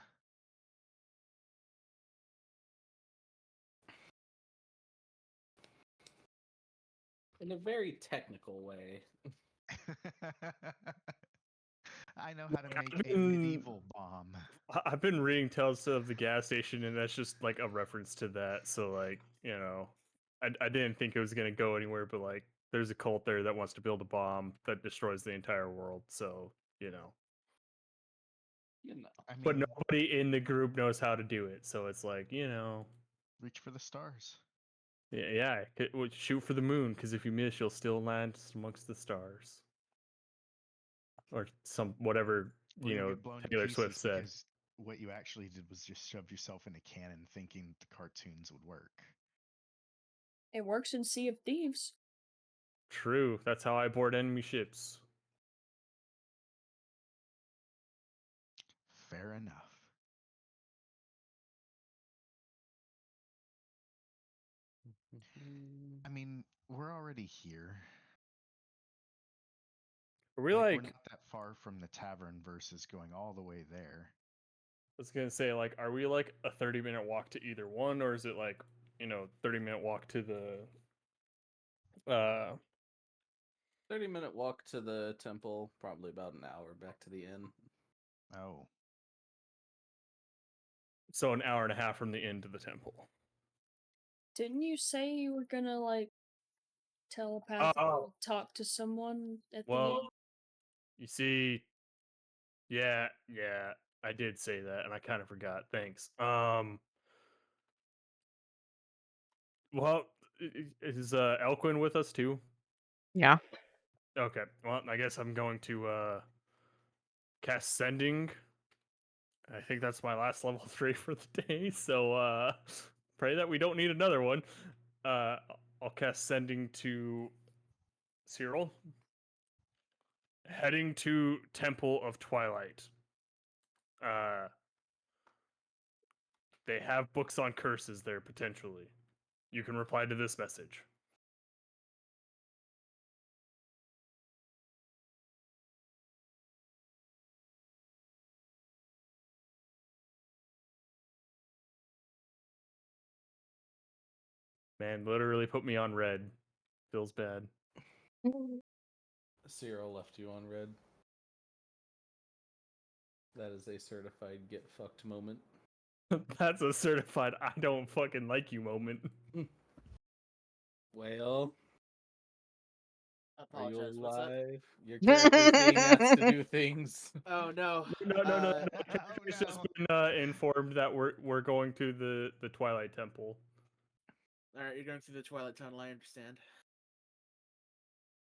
In a very technical way. I know how to make I've a been- medieval bomb. I've been reading Tales of the Gas Station, and that's just like a reference to that. So, like, I didn't think it was gonna go anywhere, but like, there's a cult there that wants to build a bomb that destroys the entire world. So, You know. I but mean, nobody in the group knows how to do it. So it's like, reach for the stars. yeah, shoot for the moon, because if you miss, you'll still land amongst the stars, or some whatever Or you'll get blown to Taylor Swift pieces said. because what you actually did was just shove yourself in a cannon thinking the cartoons would work. It works in Sea of Thieves. True, that's how I board enemy ships. Fair enough. I mean, we're already here. Are we We're like? not that far from the tavern versus going all the way there. I was gonna say, like, are we like a 30-minute walk to either one, or is it like 30-minute walk to the 30-minute walk to the temple, probably about an hour back to the inn. Oh, so an hour and a half from the inn to the temple? Didn't you say you were gonna like telepathically talk to someone at the Well, inn? you see, yeah, I did say that, and I kind of forgot. Thanks. Well, is Elquin with us too? Yeah. Okay. Well, I guess I'm going to cast Sending. I think that's my last level 3 for the day. So pray that we don't need another one. Uh, I'll cast Sending to Cyril. Heading to Temple of Twilight. Uh, they have books on curses there potentially. You can reply to this message. Man, literally put me on red. Feels bad. Cyril left you on red. That is a certified get fucked moment. That's a certified I don't fucking like you moment. Well, are you Apologize. What's that? alive? Your character's being asked to do things. Oh no. No. oh It's no. just been informed that we're going to the Twilight Temple. All right, you're going through the Twilight Tunnel. I understand.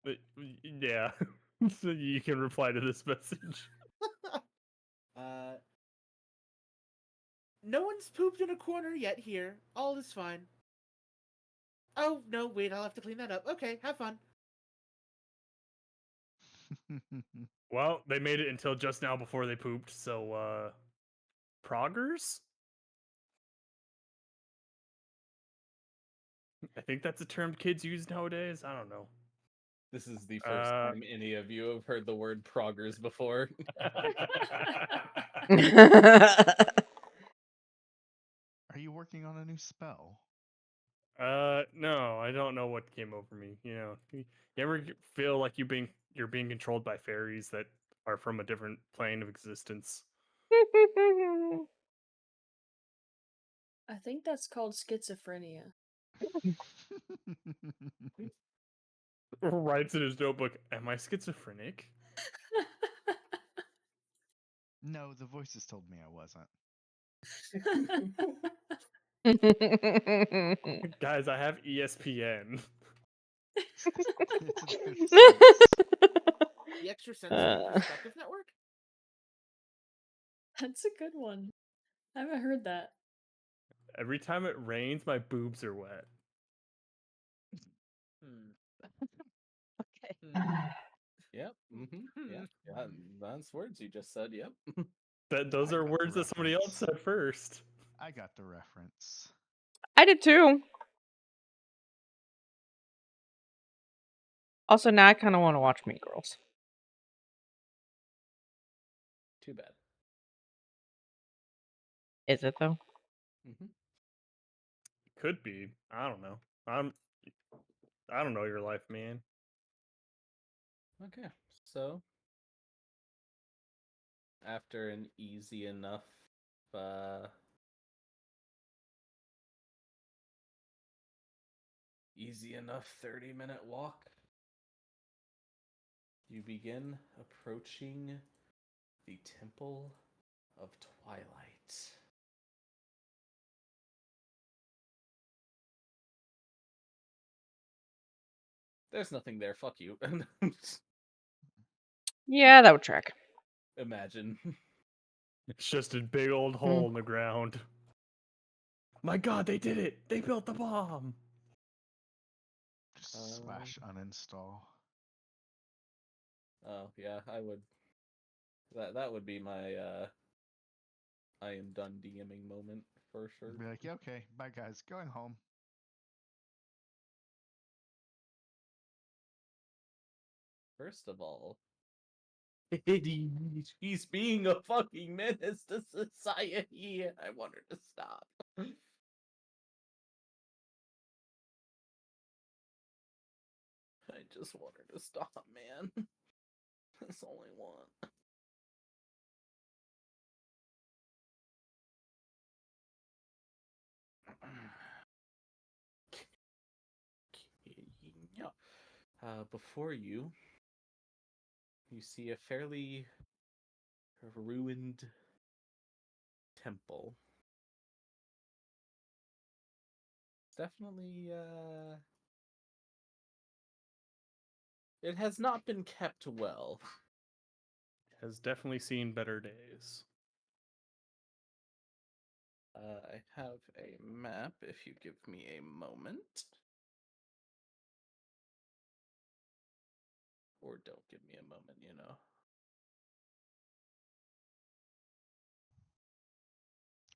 But, yeah, so you can reply to this message. uh, no one's pooped in a corner yet here. All is fine. Oh no, wait, I'll have to clean that up. Okay, have fun. Well, they made it until just now before they pooped, so proggers? I think that's a term kids use nowadays. I don't know. This is the first time any of you have heard the word proggers before. Are you working on a new spell? No, I don't know what came over me. You ever feel like you're being controlled by fairies that are from a different plane of existence? I think that's called schizophrenia. Writes in his notebook, "Am I schizophrenic?" No, the voices told me I wasn't. Guys, I have ESPN. It's a good sense. The Extrasensory Perspective Network? That's a good one. I haven't heard that. Every time it rains, my boobs are wet. Okay. Yep. Yeah. Yeah. That's words you just said. Yep. Those I are got the words that somebody else reference. said first. I got the reference. I did too. Also, now I kind of want to watch Mean Girls. Too bad. Is it though? Mm-hmm. Could be. I don't know. I don't know your life, man. Okay, so after an easy enough uh 30-minute walk, you begin approaching the Temple of Twilight. There's nothing there, fuck you. Yeah, that would track. Imagine. It's just a big old hole in the ground. My god, they did it! They built the bomb! Just slash uninstall. Oh yeah, I would. That would be my I am done DMing moment for sure. Be like, yeah, okay, bye guys, going home. First of all, he's being a fucking menace to society. I want her to stop. I just want her to stop, man. That's all I want. Before you, you see a fairly ruined temple. Definitely, it has not been kept well. Has definitely seen better days. I have a map if you give me a moment. Or don't give me a moment, you know.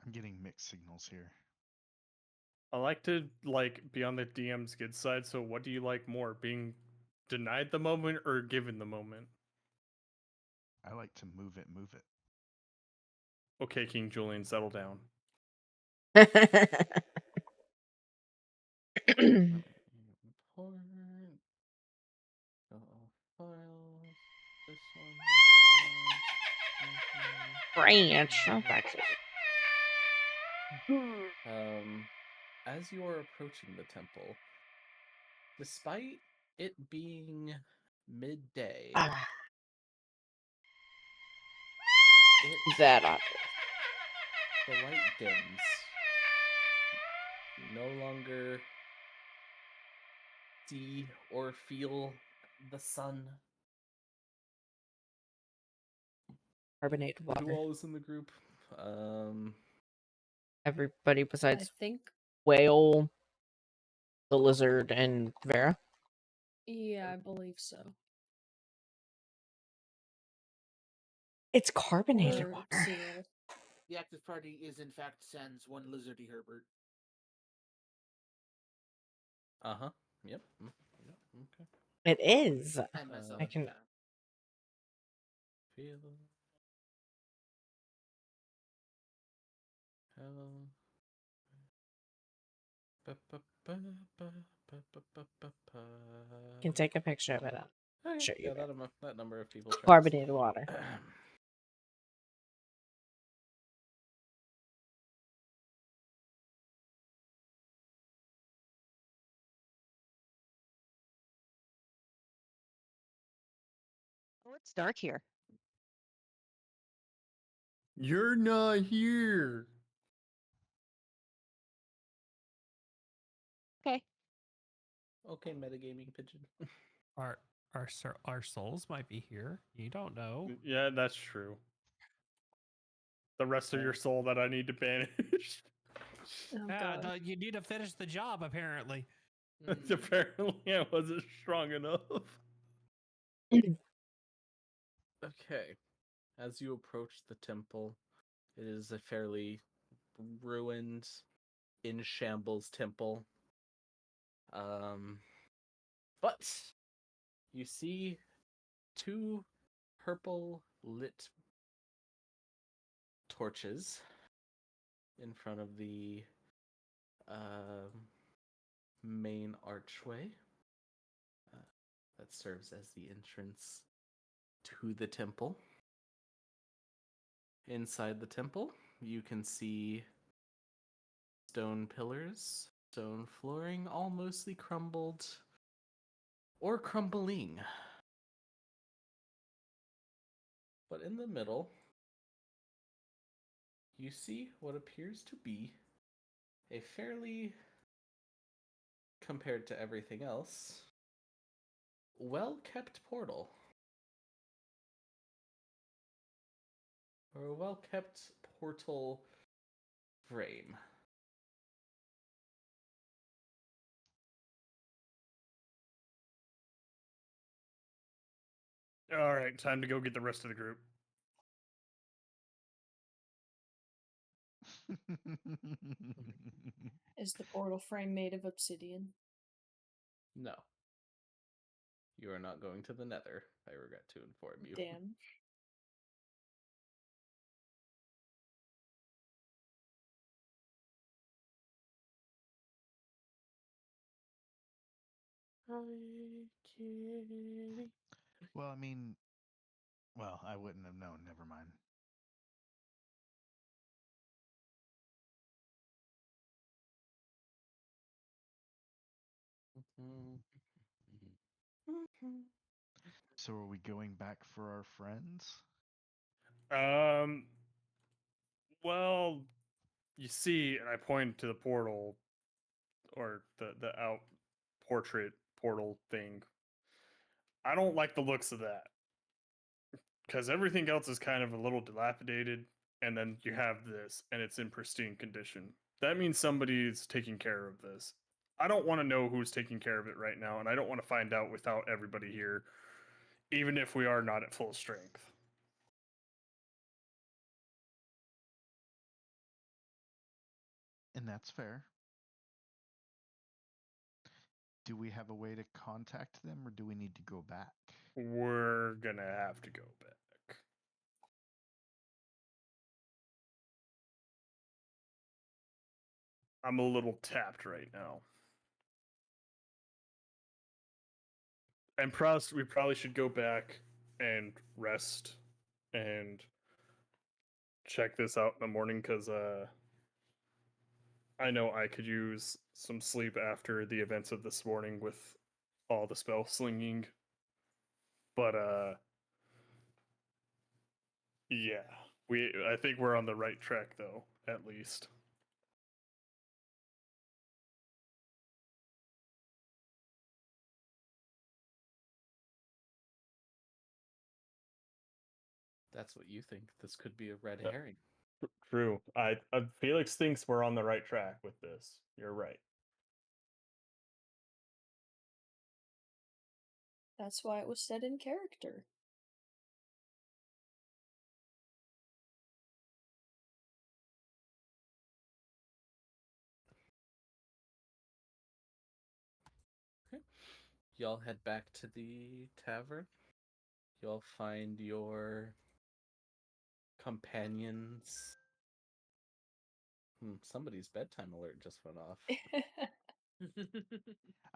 I'm getting mixed signals here. I like to be on the DM's good side, so what do you like more? Being denied the moment or given the moment? I like to move it, move it. Okay, King Julian, settle down. Import. Files. This one. Branch. Oh, Texas. As you are approaching the temple, despite it being midday, That obvious. the light dims. You no longer see or feel the sun. Carbonated Who water. all is in the group? Everybody I besides think. Whale, the lizard, and Vera. Yeah, I believe so. It's carbonated Or water. Cyril. The active party is in fact Sans one lizardy Herbert. Uh-huh. Yep. Yep. Okay. It is. And myself. I can. Yeah. Feel. Hello. Can take a picture of it. Okay. Show you. Yeah, that number of people tracks. Carbonated water. Oh, it's dark here. You're not here. Okay. Okay, metagaming pigeon. Our our souls might be here. You don't know. Yeah, that's true. The rest of your soul that I need to banish. Oh Yeah, god. you need to finish the job. Apparently. Apparently, I wasn't strong enough. Okay. As you approach the temple, it is a fairly ruined, in shambles temple. But you see two purple lit torches in front of the main archway. that serves as the entrance to the temple. Inside the temple, you can see stone pillars, stone flooring, all mostly crumbled or crumbling. But in the middle, you see what appears to be a fairly, compared to everything else, well-kept portal. Or a well-kept portal frame. All right, time to go get the rest of the group. Is the portal frame made of obsidian? No. You are not going to the nether, I regret to inform you. Damn. Hi, kitty. Well, I mean, well, I wouldn't have known. Never mind. So are we going back for our friends? Well, you see, and I point to the portal or the out portrait portal thing. I don't like the looks of that because everything else is kind of a little dilapidated, and then you have this, and it's in pristine condition. That means somebody's taking care of this. I don't want to know who's taking care of it right now, and I don't want to find out without everybody here, even if we are not at full strength. And that's fair. Do we have a way to contact them or do we need to go back? We're gonna have to go back. I'm a little tapped right now. And we probably should go back and rest and check this out in the morning because I know I could use some sleep after the events of this morning with all the spell slinging. But yeah, I think we're on the right track though, at least. That's what you think. This could be a red herring. True. Felix thinks we're on the right track with this. You're right. That's why it was said in character. Okay. Y'all head back to the tavern. Y'all find your companions. Somebody's bedtime alert just went off.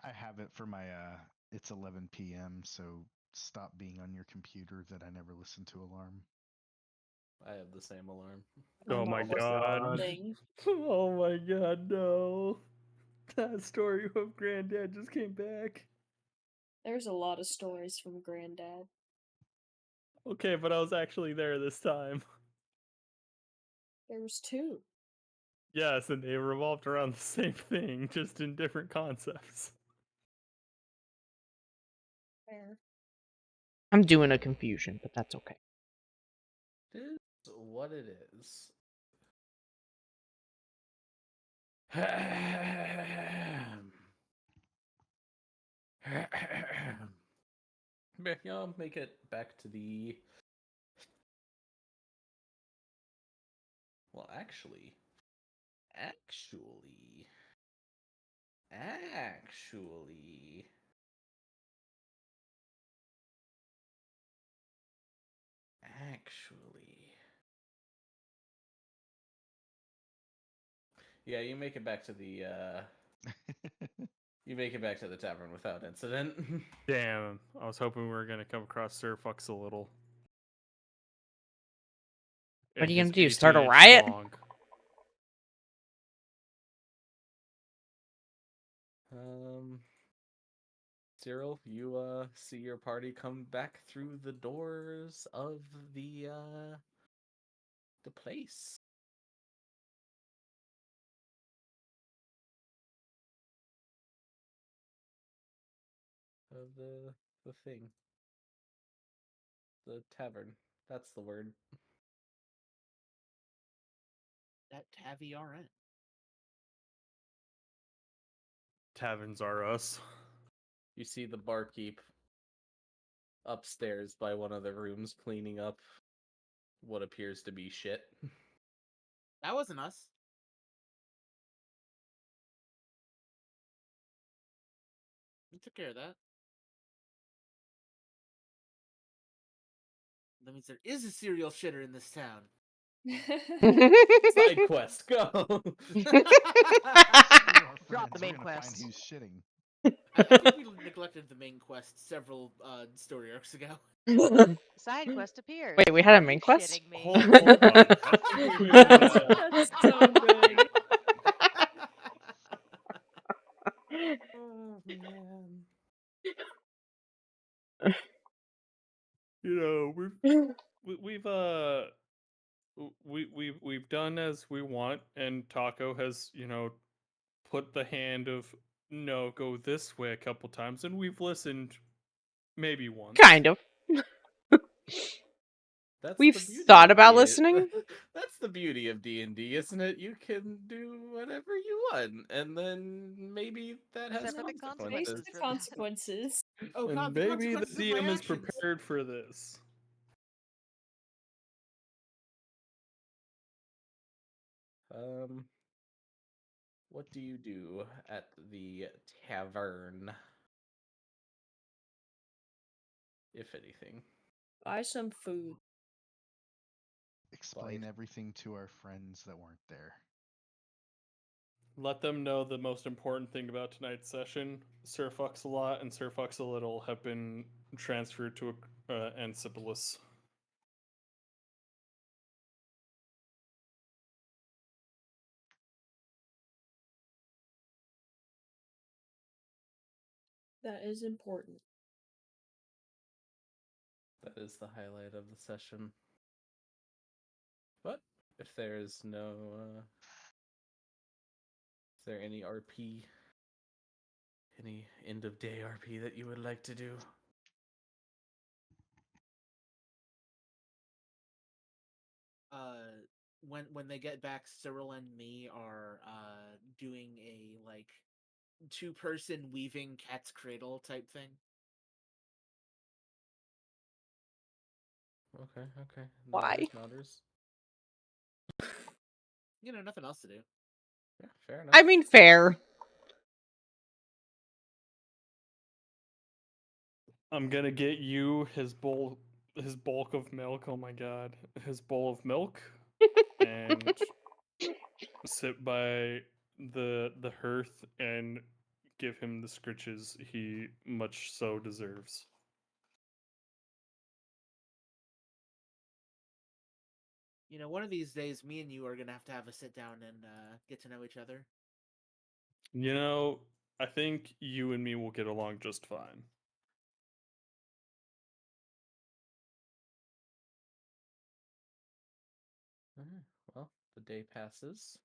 I have it for my it's 11 p.m. so stop being on your computer that I never listen to alarm. I have the same alarm. Oh my god. Thing. Oh my god, no. That story of Granddad just came back. There's a lot of stories from Granddad. Okay, but I was actually there this time. There was two. Yes, and they revolved around the same thing, just in different concepts. Fair. I'm doing a confusion, but that's okay. It is what it is. Y'all make it back to the. Well, actually, actually, actually. Actually. Yeah, you make it back to the You make it back to the tavern without incident. Damn, I was hoping we were gonna come across Sir Fux a little. What are you And gonna his do, start a 18-inch riot? schlong. Cyril, you see your party come back through the doors of the place. Of the thing. The tavern. That's the word. That TaviRN. Taverns are us. You see the barkeep upstairs by one of the rooms cleaning up what appears to be shit. That wasn't us. We took care of that. That means there is a serial shitter in this town. Side quest, go! Screw our Drop friends, the we're main gonna quest. find who's shitting. I think we neglected the main quest several story arcs ago. Side quest appears. Wait, we had a Are main you quest? shitting me? Hold on. I think we missed that. That's so good. Oh man. You know, we've done as we want, and Taco has, put the hand of no, go this way a couple times, and we've listened maybe once. Kind of. That's We've the beauty thought of about D- listening. That's the beauty of D&D, isn't it? You can do whatever you want, and then maybe that has Except for the Face consequences. the for that. consequences. Oh And god, the maybe the consequences of my DM is actions. prepared for this. What do you do at the tavern? If anything. Buy some food. Explain Slide. everything to our friends that weren't there. Let them know the most important thing about tonight's session. Sir Fux a lot and Sir Fux a little have been transferred to Ancipilis. That is important. That is the highlight of the session. But if there is no is there any RP, any end of day RP that you would like to do? When they get back, Cyril and me are doing a like 2-person weaving cat's cradle type thing. Okay. Why? Nodders. You know, nothing else to do. Yeah, fair enough. I mean, fair. I'm gonna get you his bulk of milk. Oh my god, his bowl of milk, and sit by the hearth and give him the scritches he much so deserves. You know, one of these days, me and you are gonna have a sit down and get to know each other. You know, I think you and me will get along just fine. Alright, well, the day passes.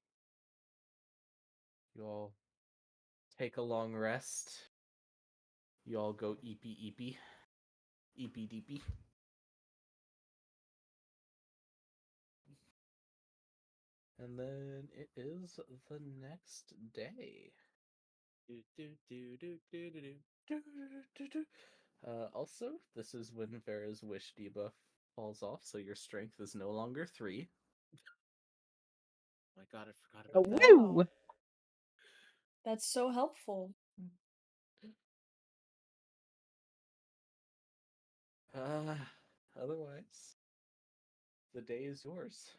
You all take a long rest. You all go eepy deepy. And then it is the next day. Do do do do do do do. Also, this is when Vera's wish debuff falls off, so your strength is no longer 3. Oh my god, I forgot about that. Wow. Woo! That's so helpful. Otherwise, the day is yours.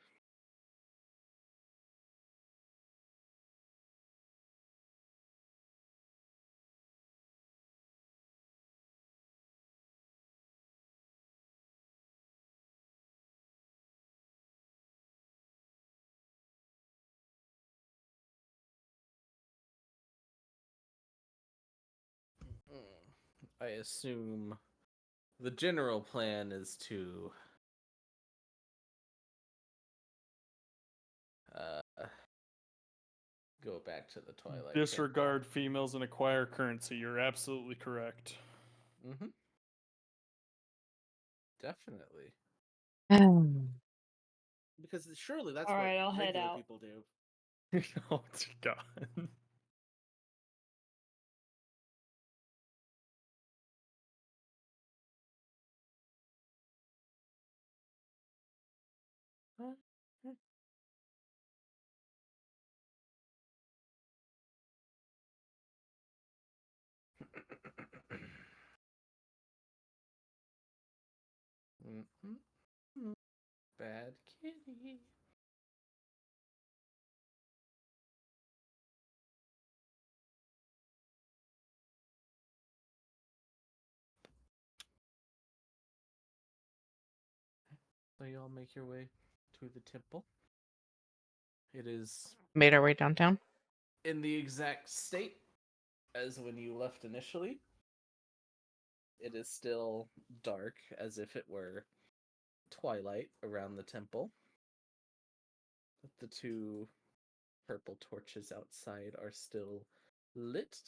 I assume the general plan is to go back to the Twilight. Disregard females and acquire currency. You're absolutely correct. Mm-hmm. Definitely. Because surely that's All what right, I'll head regular out. people do. Oh God. Mm-hmm. Bad kitty. So you all make your way to the temple. It is Made our way downtown. in the exact state as when you left initially. It is still dark, as if it were twilight around the temple. The two purple torches outside are still lit,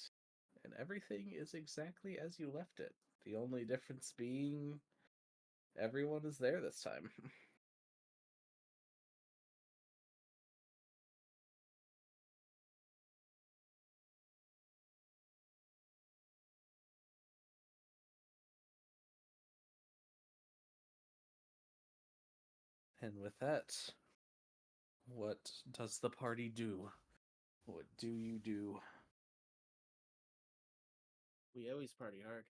and everything is exactly as you left it. The only difference being everyone is there this time. And with that, what does the party do? What do you do? We always party hard.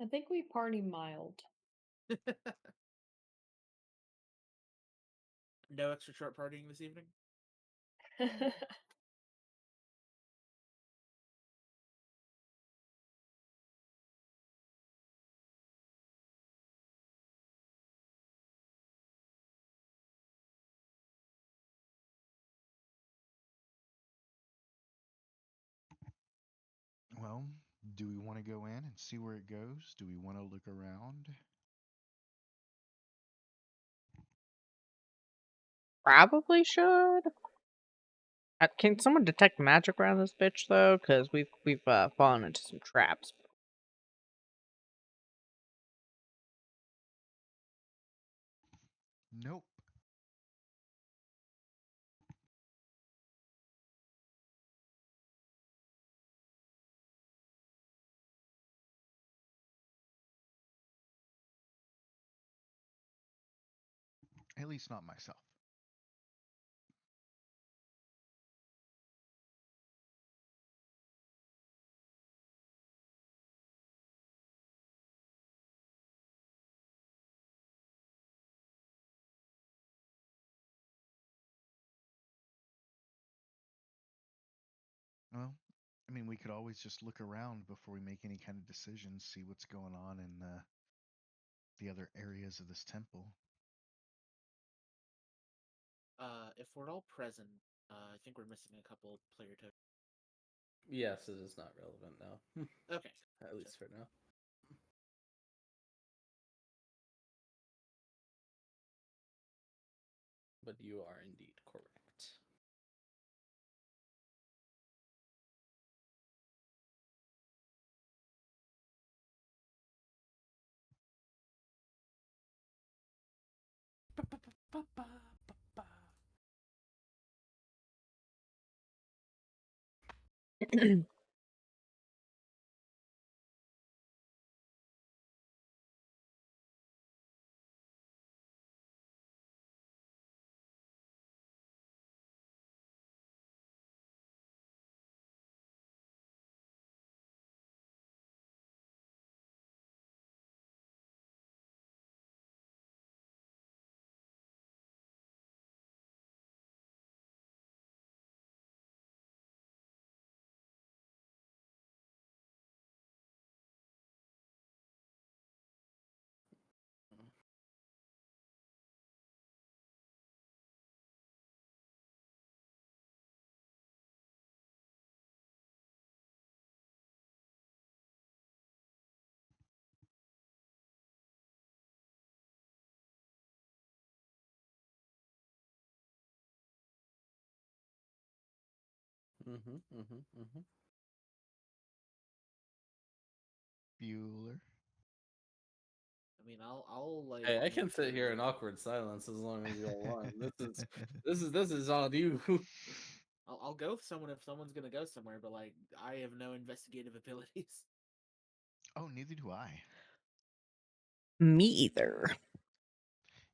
I think we party mild. No extra short partying this evening? Well, do we want to go in and see where it goes? Do we want to look around? Probably should. Can someone detect magic around this bitch though? Because we've fallen into some traps. Nope. At least not myself. Well, I mean, we could always just look around before we make any kind of decisions, see what's going on in the other areas of this temple. If we're all present, I think we're missing a couple player tokens. Yes, it is not relevant now. Okay. At least for now. But you are indeed correct. Bueller. I mean, I'll like. Hey, I can make sit sure here in that- awkward silence as long as you all want. This is on you. I'll go with someone if someone's gonna go somewhere, but like I have no investigative abilities. Oh, neither do I. Me either.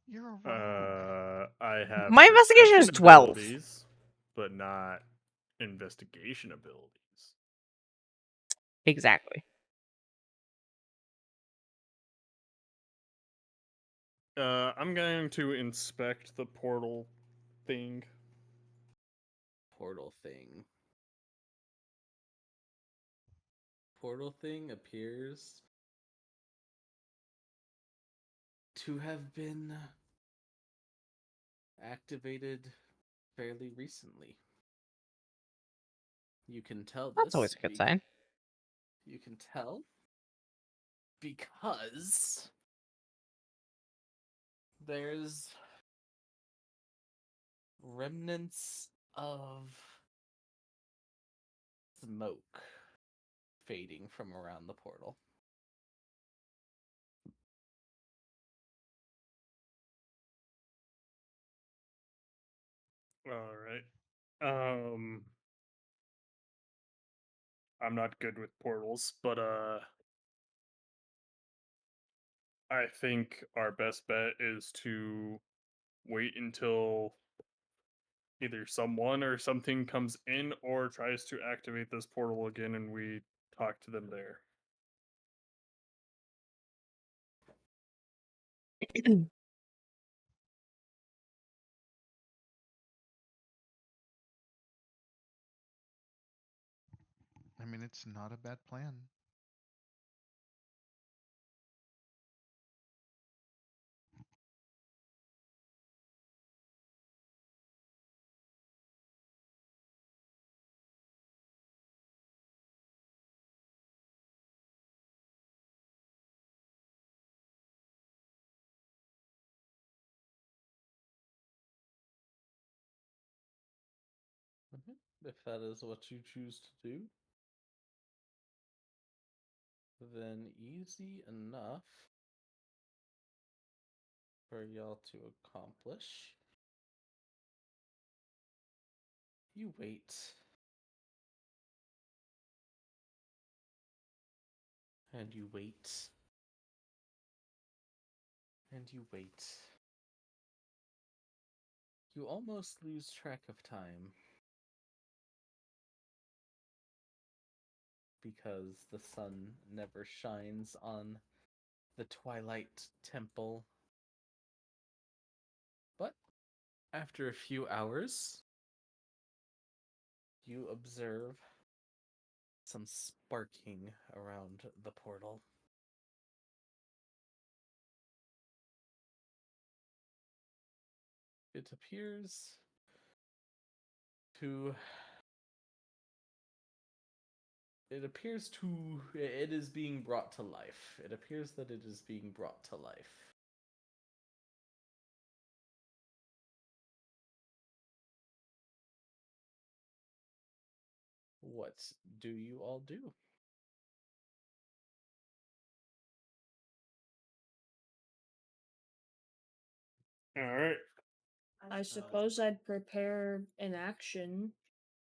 You're a rogue. I have My investigation is perception 12. abilities, but not investigation abilities. Exactly. I'm going to inspect the portal thing. Portal thing. Portal thing appears to have been activated fairly recently. You can tell this. That's always a good sign. You can tell because there's remnants of smoke fading from around the portal. All right. I'm not good with portals, but I think our best bet is to wait until either someone or something comes in or tries to activate this portal again and we talk to them there. I mean, it's not a bad plan. If that is what you choose to do, then easy enough for y'all to accomplish. You wait. And you wait. And you wait. You almost lose track of time. Because the sun never shines on the Twilight Temple. But after a few hours, you observe some sparking around the portal. It appears to. It is being brought to life. It appears that it is being brought to life. What do you all do? All right. I suppose I'd prepare an action.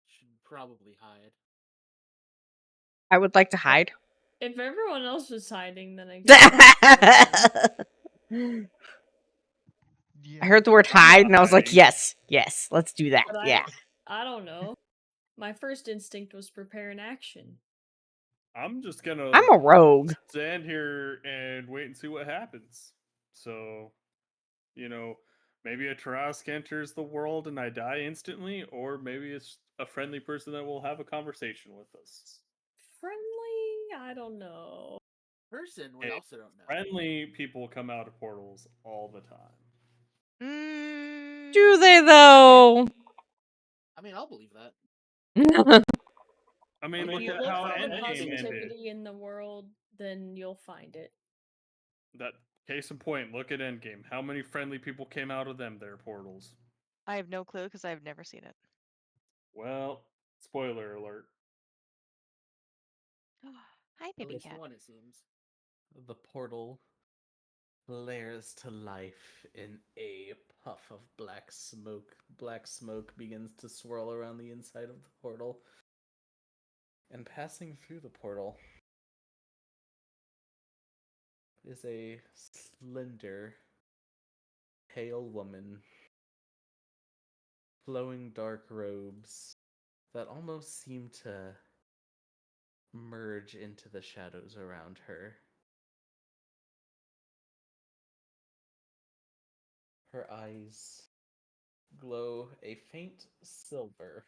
Should probably hide. I would like to hide. If everyone else was hiding, then I guess. Yeah. I heard the word I'm hide not and I was like, hiding. yes, let's do that. But Yeah. I don't know. My first instinct was prepare an action. I'm just gonna I'm a rogue. stand here and wait and see what happens. So, maybe a Tarask enters the world and I die instantly, or maybe it's a friendly person that will have a conversation with us. Friendly? I don't know. Person, we Hey, also don't know. Friendly people come out of portals all the time. Do Mm, they though? I mean, I'll believe that. I mean, If look you at look how for the Endgame ended. positivity in the world, then you'll find it. That case in point, look at Endgame. How many friendly people came out of them their portals? I have no clue because I've never seen it. Well, Spoiler alert. Hi, At baby least cat. one, it seems. The portal flares to life in a puff of black smoke. Black smoke begins to swirl around the inside of the portal. And passing through the portal is a slender, pale woman, flowing dark robes that almost seem to merge into the shadows around her. Her eyes glow a faint silver.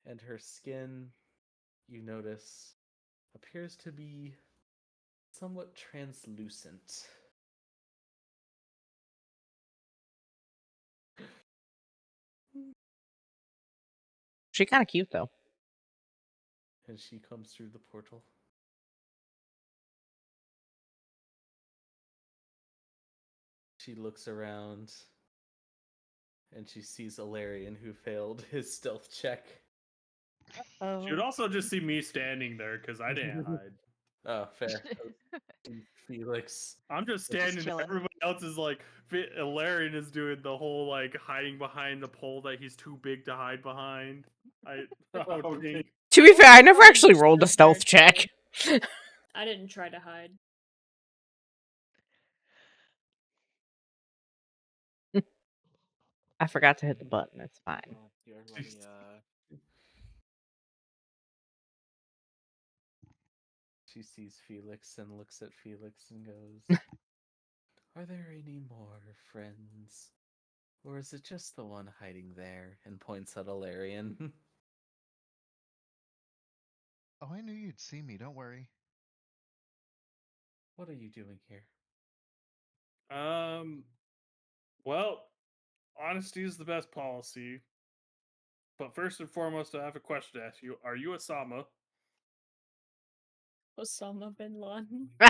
And her skin, you notice, appears to be somewhat translucent. She kind of cute though. And she comes through the portal. She looks around and she sees Alarian, who failed his stealth check. She would Oh. also just see me standing there because I didn't hide. Oh, fair. And Felix. I'm just Just standing there. chilling. Everybody else is like, Ilarion is doing the whole like hiding behind the pole that he's too big to hide behind. I would think. To be fair, I never actually rolled a stealth check. I didn't try to hide. I forgot to hit the button. It's fine. Here, let me She sees Felix and looks at Felix and goes, "Are there any more friends? Or is it just the one hiding there?" And points at Alarian. Oh, I knew you'd see me. Don't worry. What are you doing here? Well, honesty is the best policy. But first and foremost, I have a question to ask you. Are you Osama? Osama bin Laden. A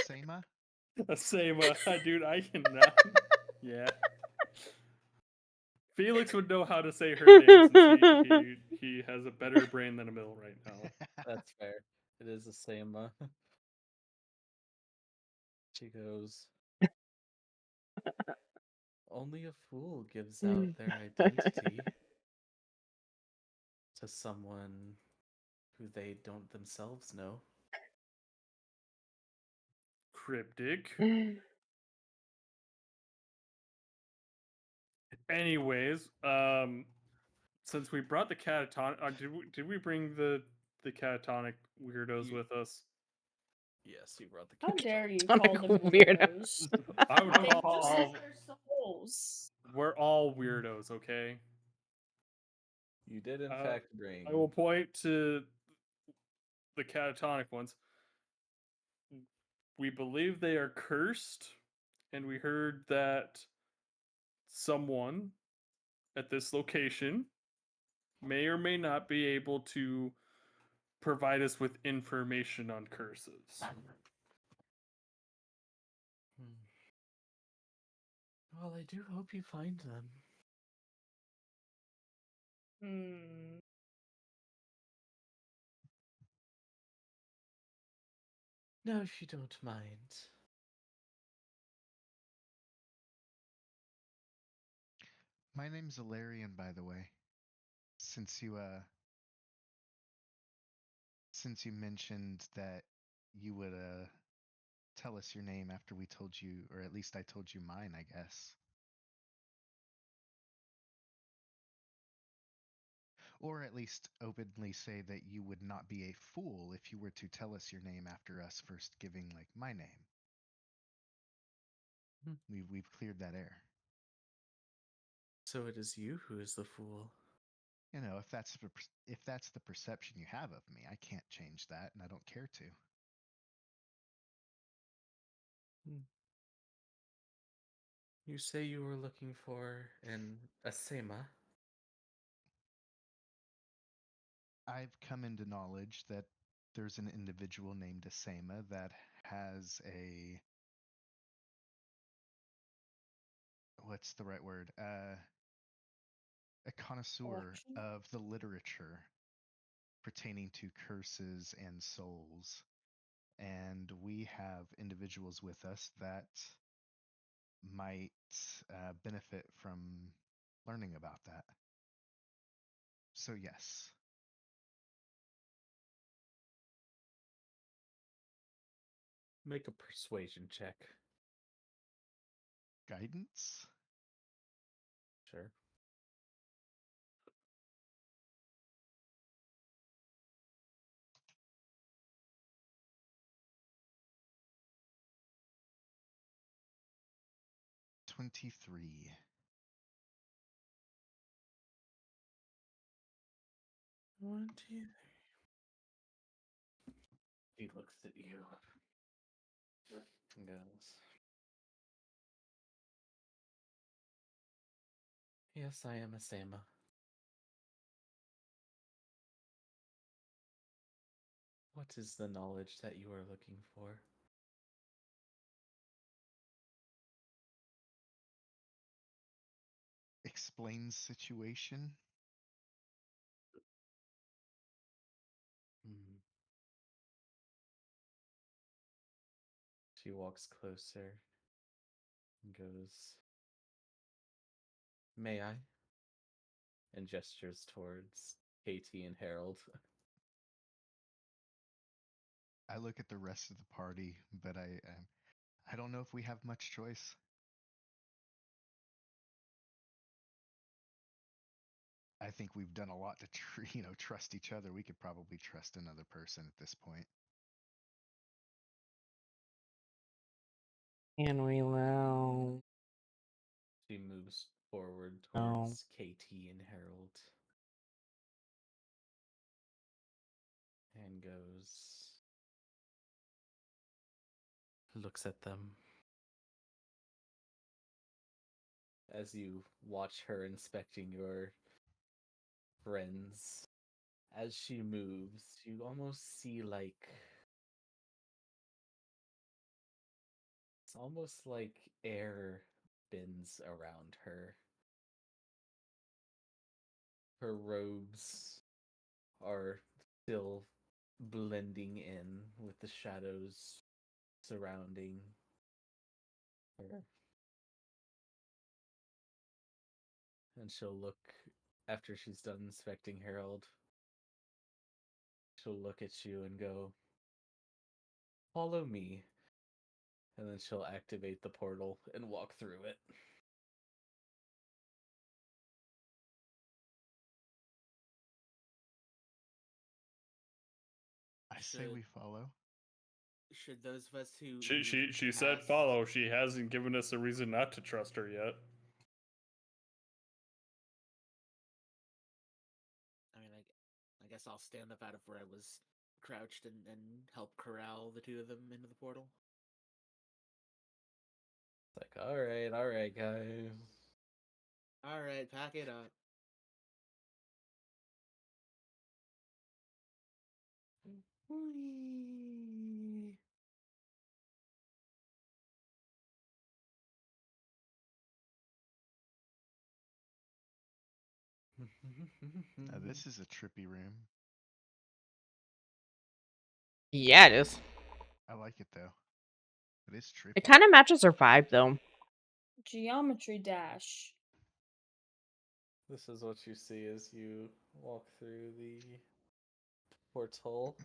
Sema? Osama, dude, I cannot. Yeah. Felix would know how to say her name since he has a better brain than a mill right now. That's fair. It is a Sama. She goes, "Only a fool gives out their identity to someone who they don't themselves know." Cryptic. Anyways, since we brought the catatonic, did we bring the catatonic weirdos with us? Yes, you brought the How dare you Tonic call them weirdo. weirdos? I would They call just all. their souls. We're all weirdos, okay? You did, in fact, bring. I will point to the catatonic ones. We believe they are cursed, and we heard that someone at this location may or may not be able to provide us with information on curses. Well, I do hope you find them. Hmm. No, if you don't mind. My name's Alarian, by the way. Since you mentioned that you would tell us your name after we told you, or at least I told you mine, I guess. Or at least openly say that you would not be a fool if you were to tell us your name after us first giving like my name. We've cleared that air. So it is you who is the fool. You know, if that's the perception you have of me, I can't change that, and I don't care to. You say you were looking for an Asema. I've come into knowledge that there's an individual named Asema that has a what's the right word? A connoisseur Collection? of the literature pertaining to curses and souls. And we have individuals with us that might benefit from learning about that. So, yes. Make a persuasion check. Guidance? Sure. $23. 20. He looks at you and goes, "Yes, I am a Sama. What is the knowledge that you are looking for?" Explains situation. Hmm. She walks closer and goes, "May I?" And gestures towards Katie and Harold. I look at the rest of the party, but I don't know if we have much choice. I think we've done a lot to trust each other. We could probably trust another person at this point. And we will. She moves forward Oh. towards Katie and Harold and looks at them as you watch her inspecting your friends. As she moves, you almost see it's almost like air bends around her. Her robes are still blending in with the shadows surrounding her. And she'll look, after she's done inspecting Harold, she'll look at you and go, "Follow me." And then she'll activate the portal and walk through it. I say we Should follow. should those of us who She said pass- follow. She hasn't given us a reason not to trust her yet. I mean, I guess I'll stand up out of where I was crouched and help corral the two of them into the portal. It's like, all right, guys. All right, pack it up. Whee! Now, this is a trippy room. Yeah, it is. I like it though. It is trippy. It kind of matches her vibe, though. Geometry Dash. This is what you see as you walk through the portal.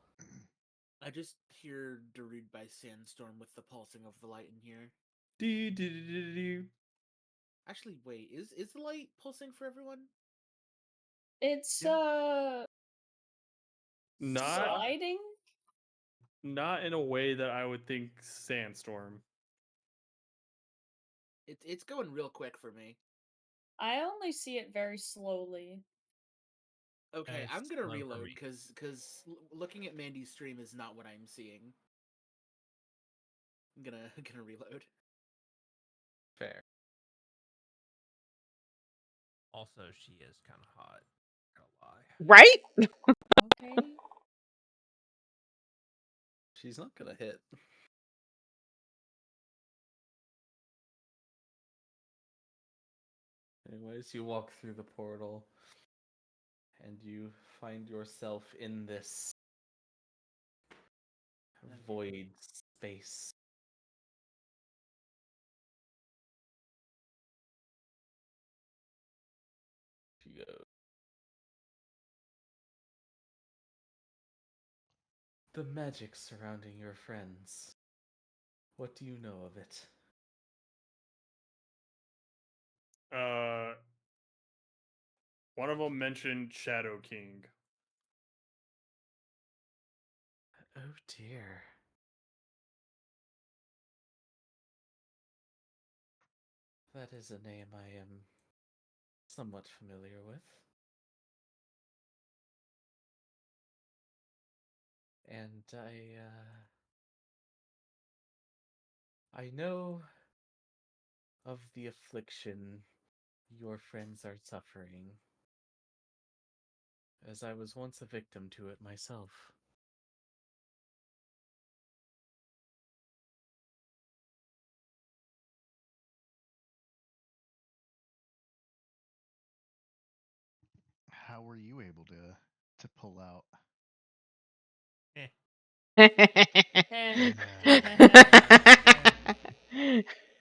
I just hear Darude by Sandstorm with the pulsing of the light in here. Dee-dee-dee-dee-dee. Actually, wait, is the light pulsing for everyone? It's Yeah. Not sliding? not in a way that I would think Sandstorm. It's going real quick for me. I only see it very slowly. Okay, it's I'm gonna slow for reload me. because looking at Mandy's stream is not what I'm seeing. I'm gonna reload. Fair. Also, she is kind of hot. Not gonna lie. Right? Okay. She's not gonna hit. Anyways, you walk through the portal and you find yourself in this void space. She goes, the magic surrounding your friends. What do you know of it? One of them mentioned Shadow King. Oh dear. That is a name I am somewhat familiar with. And I know of the affliction your friends are suffering, as I was once a victim to it myself. How were you able to pull out? Eh.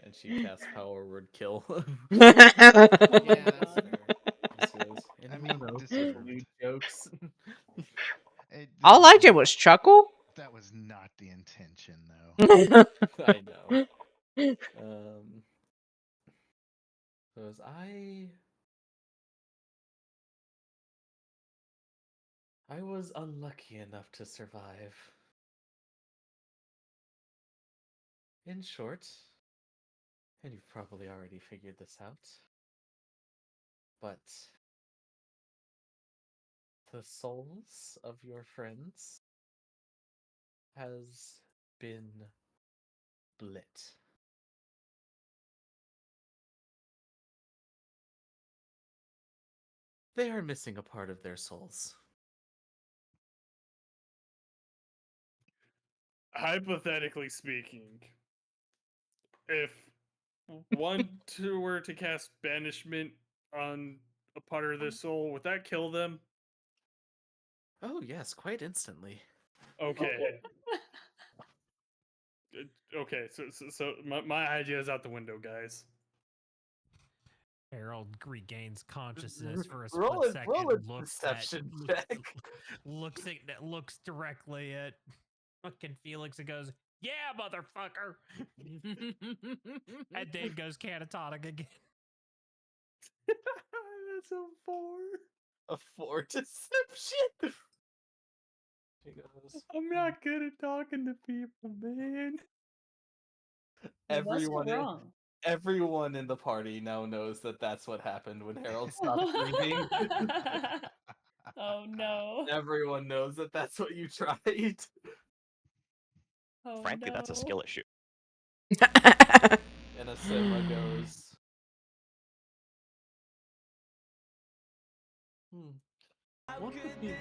And she casts Power Word Kill. Oh Yeah, my that's god. fair. And she goes, I anyone mean, else with lewd deserved. jokes? That All was I did not, was chuckle. that was not the intention, though. I know. Goes, I was unlucky enough to survive. In short, and you've probably already figured this out, but the souls of your friends has been split. They are missing a part of their souls. Hypothetically speaking, if one were to cast banishment on a part of their soul, would that kill them? Oh, yes, quite instantly. Okay. Okay, so my idea is out the window, guys. Harold regains consciousness for a Roll split a second. Looks at deception check. looks directly at fucking Felix and goes, "Yeah, motherfucker," and then goes catatonic again. That's a 4. A 4 deception. She goes, I'm not good at talking to people, man. You wasn't everyone wrong. everyone in the party now knows that that's what happened when Harold stopped breathing. Oh no. Everyone knows that that's what you tried. Oh Frankly, that's a no. skill issue. And Asima goes, what would be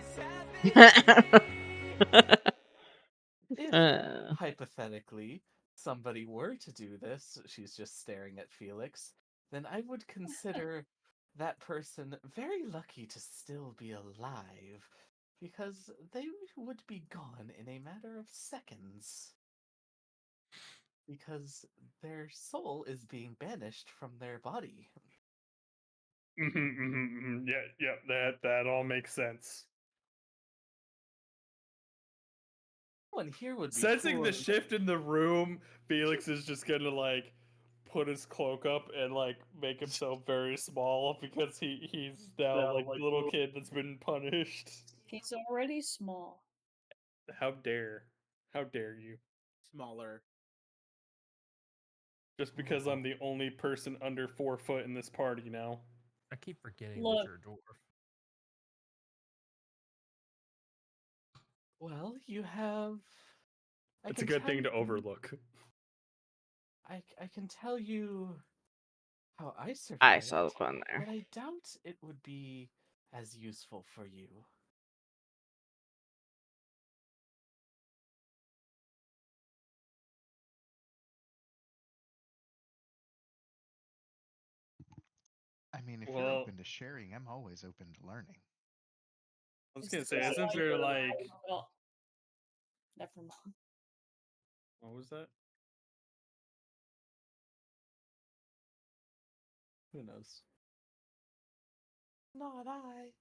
if hypothetically somebody were to do this? She's just staring at Felix. Then I would consider that person very lucky to still be alive, because they would be gone in a matter of seconds. Because their soul is being banished from their body. Yeah, that all makes sense. One here would be Sensing full the of shift in the room, Felix is just gonna like put his cloak up and like make himself very small because he's now like little kid that's been punished. He's already small. How dare you? Smaller. Just because I'm the only person under 4 foot in this party now. I keep forgetting Look. that you're a dwarf. Well, you have. It's a good thing to overlook. I can tell you how I survived. I saw the fun there. But I doubt it would be as useful for you. I mean, if you're Well, open to sharing, I'm always open to learning. I was Is gonna say, this isn't why there you're like alive? Well, never mind. what was that? Who knows? Not I.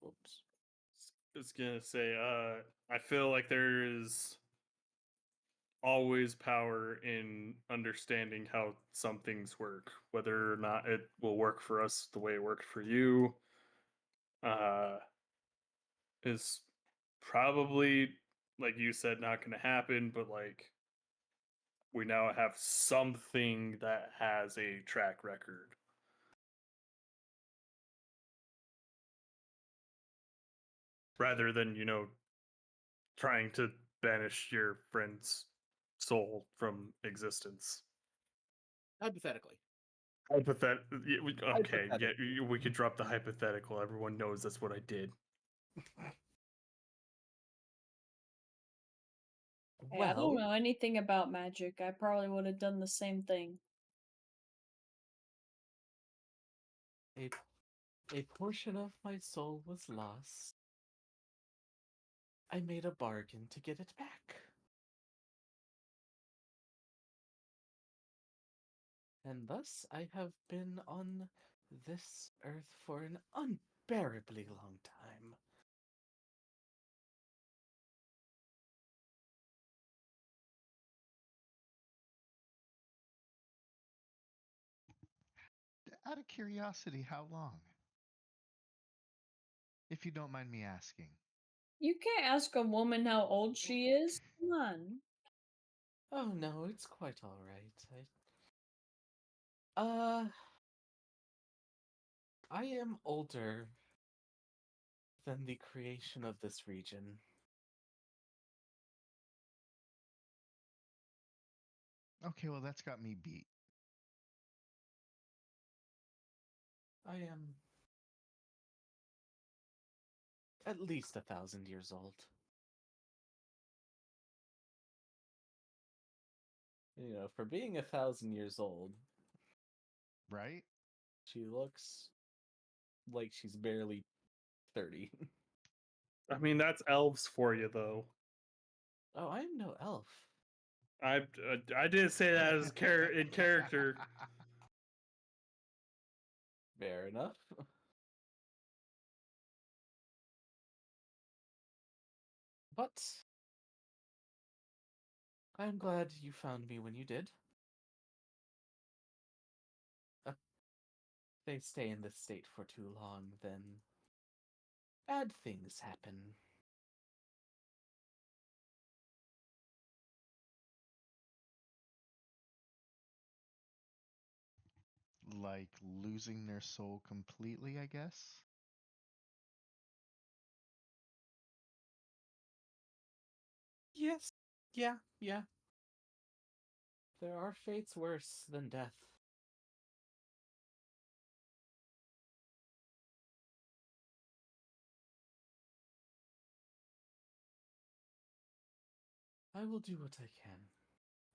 Whoops. I was gonna say, I feel like there is always power in understanding how some things work, whether or not it will work for us the way it worked for you. Uh, is probably, like you said, not going to happen, but like we now have something that has a track record. Rather than, trying to banish your friend's soul from existence. Hypothetically. Okay, yeah, Hypothetically. we could drop the hypothetical. Everyone knows that's what I did. Hey, I don't Well, know anything about magic. I probably would have done the same thing. a portion of my soul was lost. I made a bargain to get it back. And thus I have been on this earth for an unbearably long time. Out of curiosity, how long? If you don't mind me asking. You can't ask a woman how old she is. Come on. Oh no, it's quite all right. Uh, I am older than the creation of this region. Okay, well, that's got me beat. I am at least 1,000 years old. You know, for being 1,000 years old, Right? she looks like she's barely 30. I mean, that's elves for you, though. Oh, I'm no elf. I did say that as in character. Fair enough. But I'm glad you found me when you did. If they stay in this state for too long, then bad things happen. Like losing their soul completely, I guess? Yes. Yeah. There are fates worse than death. I will do what I can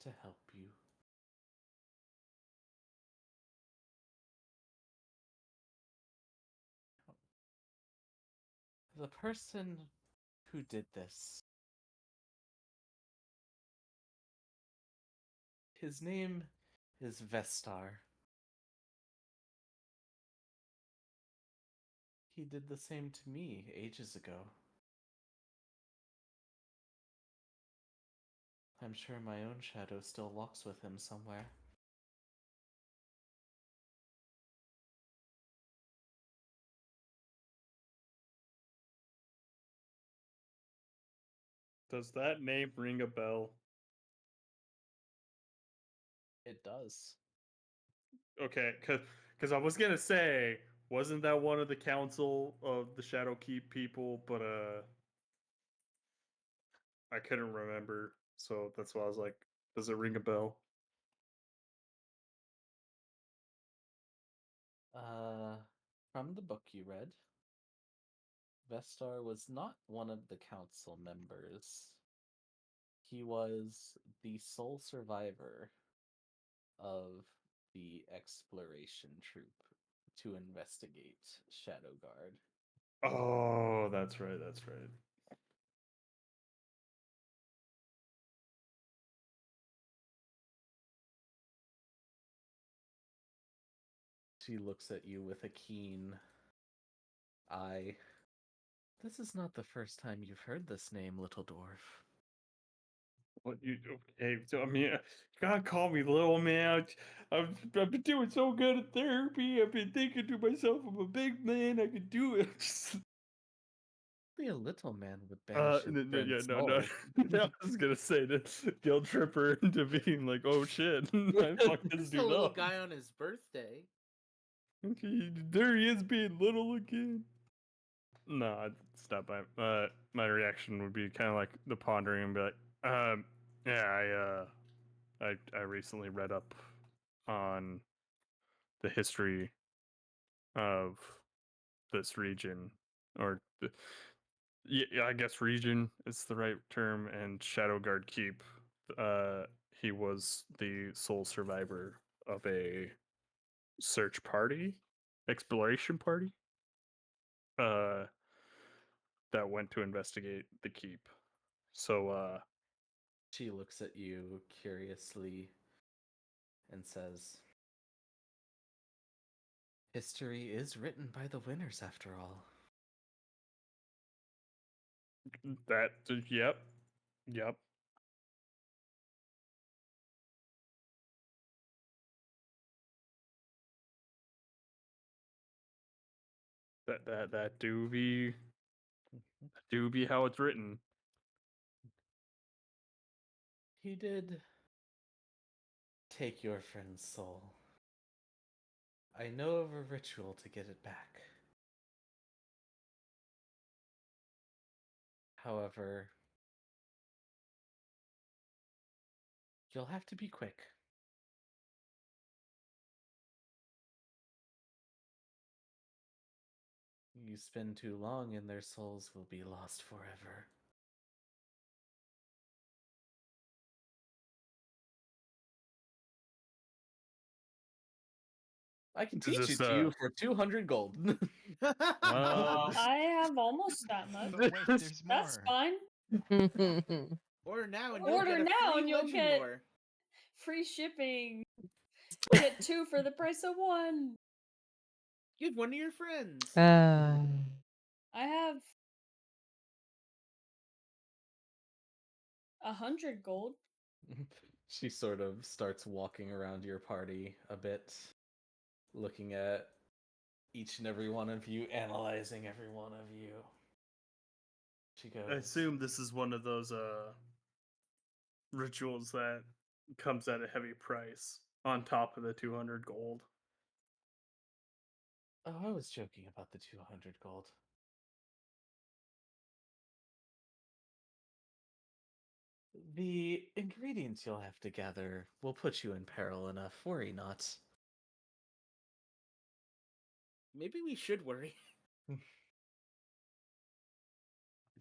to help you. The person who did this, his name is Vestar. He did the same to me ages ago. I'm sure my own shadow still walks with him somewhere. Does that name ring a bell? It does. Okay, because I was gonna say, wasn't that one of the council of the Shadowkeep people? But I couldn't remember, so that's why I was like, does it ring a bell? Uh, from the book you read, Vestar was not one of the council members. He was the sole survivor of the exploration troop to investigate Shadow Guard. Oh, that's right. That's right. She looks at you with a keen eye. This is not the first time you've heard this name, little dwarf. What you okay? So I mean, God, call me little man. I've been doing so good at therapy. I've been thinking to myself, I'm a big man. I can do it. Be a little man would banish his No, yeah, friend's no, no. soul. I was gonna say that guilt tripper into being like, oh shit, I fucked this This is the dude little up. guy on his birthday. There he is being little again. No, I'd stop by. My reaction would be kind of like the pondering and be like, yeah, I recently read up on the history of this region, or yeah, I guess region is the right term, and Shadowguard Keep. He was the sole survivor of a search party, exploration party, uh, that went to investigate the keep. So, She looks at you curiously and says, history is written by the winners after all. yep, yep. That do be how it's written. He did take your friend's soul. I know of a ritual to get it back. However, you'll have to be quick. You spend too long and their souls will be lost forever. I can teach this, it to you for 200 gold. I have almost that much. But wait, there's more. That's fine. Order now and Order you'll get a now free and you'll legend get- lore. Free shipping. Get 2 for the price of 1. Give one to your friends. I have 100 gold. She sort of starts walking around your party a bit, looking at each and every one of you, analyzing every one of you. She goes, I assume this is one of those rituals that comes at a heavy price on top of the 200 gold. oh, I was joking about the 200 gold. The ingredients you'll have to gather will put you in peril enough. Worry not. Maybe we should worry.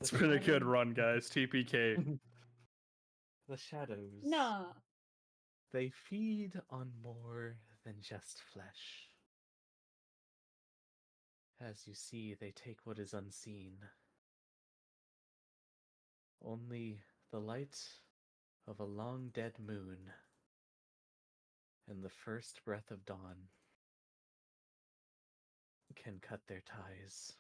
It's The been a good shadow- run, guys. TPK. The shadows. Nah. They feed on more than just flesh. As you see, they take what is unseen. Only the light of a long dead moon and the first breath of dawn can cut their ties.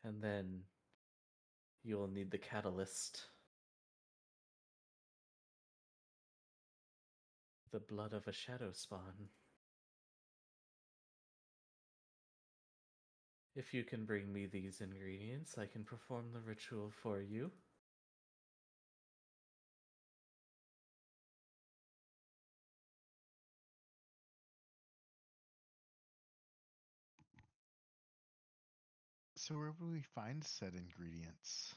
And then you will need the catalyst. The blood of a shadow spawn. If you can bring me these ingredients, I can perform the ritual for you. So where will we find said ingredients?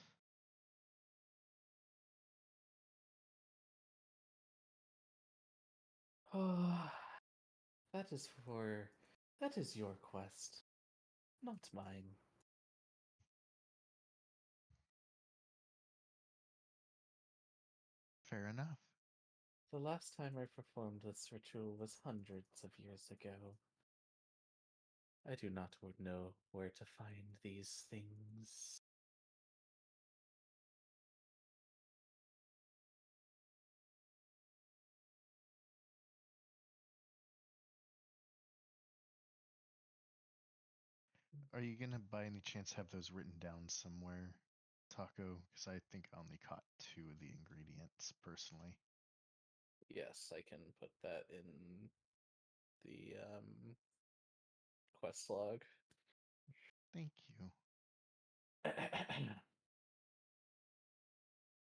Oh, that is your quest, not mine. Fair enough. The last time I performed this ritual was hundreds of years ago. I do not know where to find these things. Are you gonna by any chance have those written down somewhere, Taco? Because I think I only caught 2 of the ingredients personally. Yes, I can put that in the quest log. Thank you.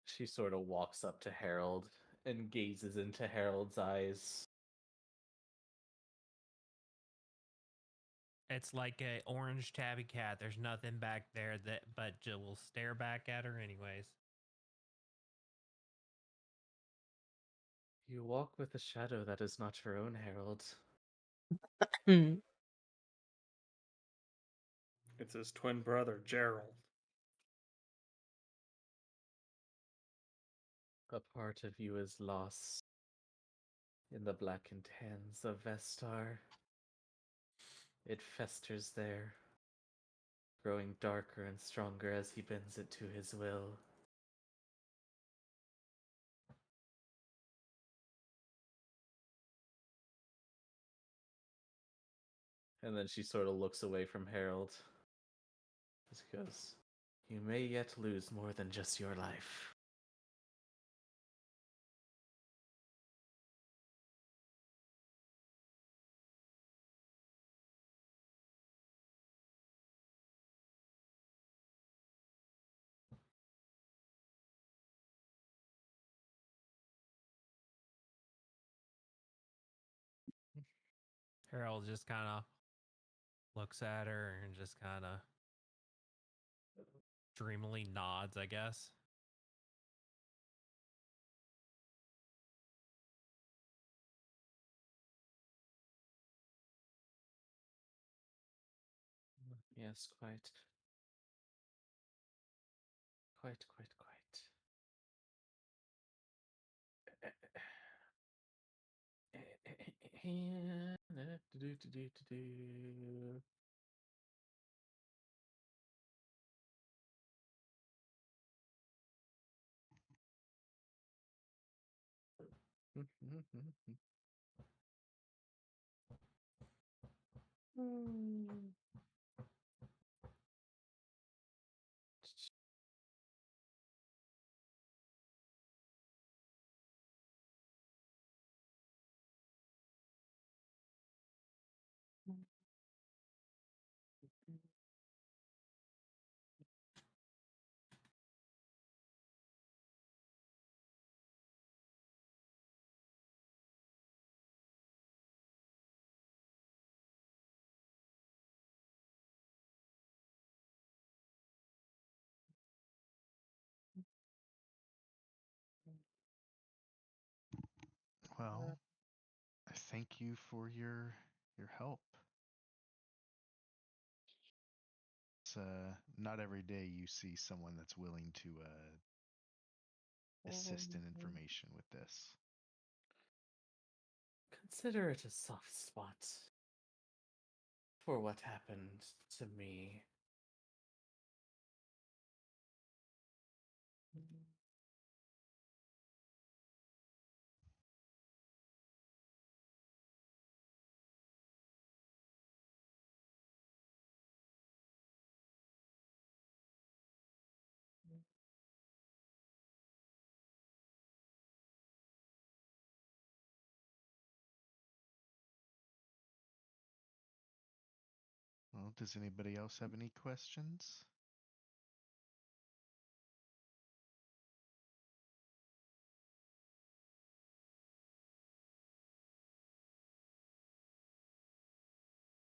She sort of walks up to Harold and gazes into Harold's eyes. It's like a orange tabby cat. There's nothing back there that but Jill will stare back at her anyways. You walk with a shadow that is not your own, Harold. It's his twin brother, Gerald. A part of you is lost in the blackened hands of Vestar. It festers there, growing darker and stronger as he bends it to his will. And then she sort of looks away from Harold. She goes, "You may yet lose more than just your life." Harold just kind of looks at her and just kind of dreamily nods, I guess. Yes, quite. Quite. Well, thank you for your help. It's not every day you see someone that's willing to assist in information with this. Consider it a soft spot for what happened to me. Well, does anybody else have any questions?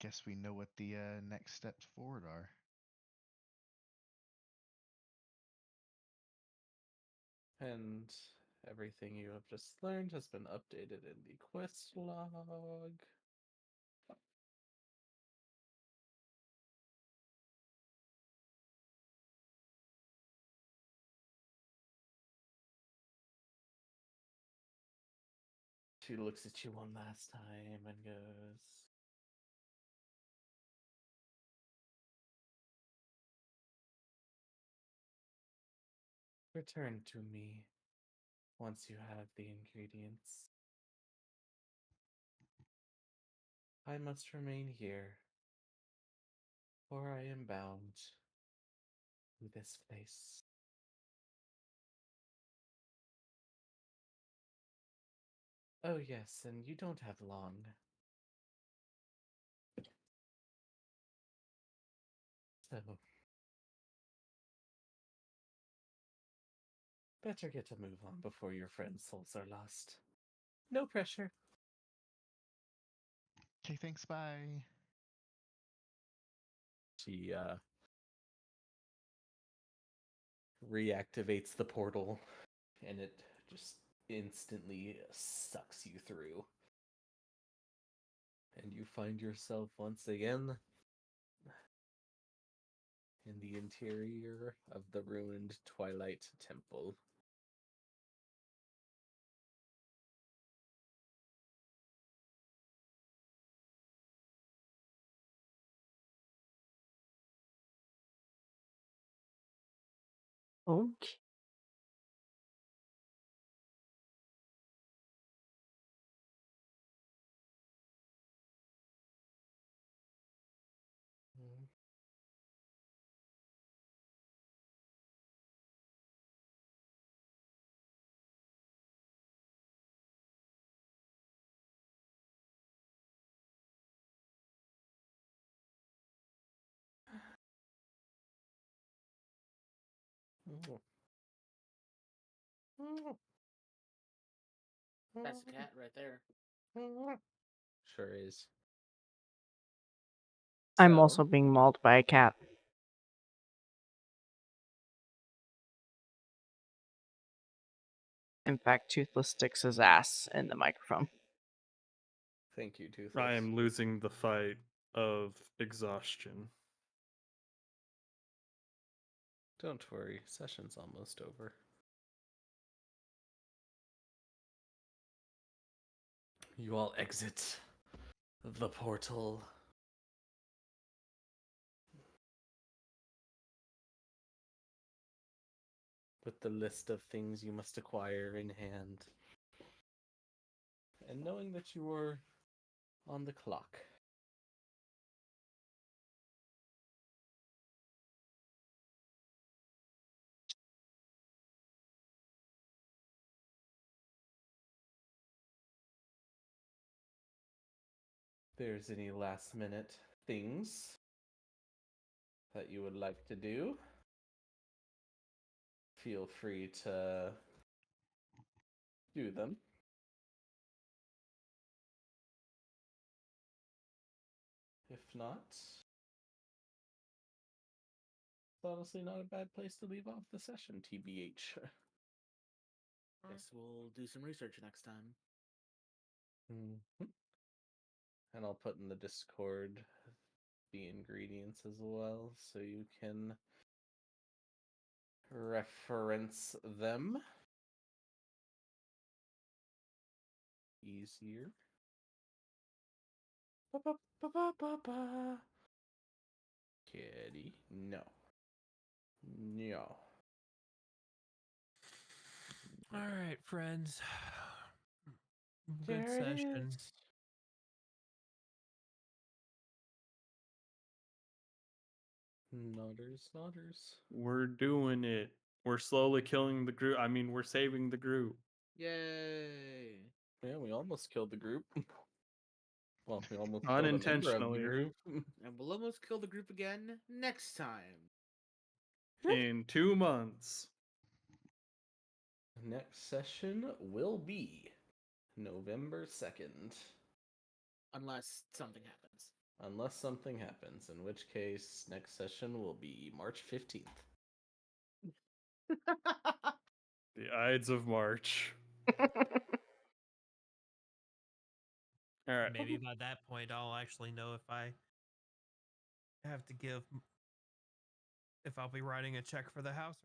Guess we know what the next steps forward are. And everything you have just learned has been updated in the quest log. She looks at you one last time and goes, "Return to me once you have the ingredients. I must remain here, for I am bound to this place." Oh, yes, and you don't have long. So, better get a move on before your friend's souls are lost. No pressure. Okay, thanks. Bye. She reactivates the portal, and it just instantly sucks you through. And you find yourself once again in the interior of the ruined Twilight Temple. Okay. That's a cat right there. Sure is. I'm So, also being mauled by a cat. In fact, Toothless sticks his ass in the microphone. thank you, Toothless. I am losing the fight of exhaustion. Don't worry, session's almost over. You all exit the portal. With the list of things you must acquire in hand. And knowing that you are on the clock. If there's any last minute things that you would like to do, feel free to do them. If not, it's honestly not a bad place to leave off the session, TBH. Guess we'll do some research next time. Mhm. And I'll put in the Discord the ingredients as well, so you can reference them. Easier. Ba-ba-ba-ba-ba-ba. Kitty, no. No. All right, friends. Good There it session. is. Nodders. We're doing it. We're slowly killing the group. I mean, we're saving the group. Yay! Yeah, we almost killed the group. Well, we almost killed a member of the Unintentionally. group. And we'll almost kill the group again next time. In 2 months. Next session will be November 2nd. Unless something happens. Unless something happens, in which case, next session will be March 15th. The Ides of March. All right. Maybe by that point, I'll actually know if I have to give, if I'll be writing a check for the house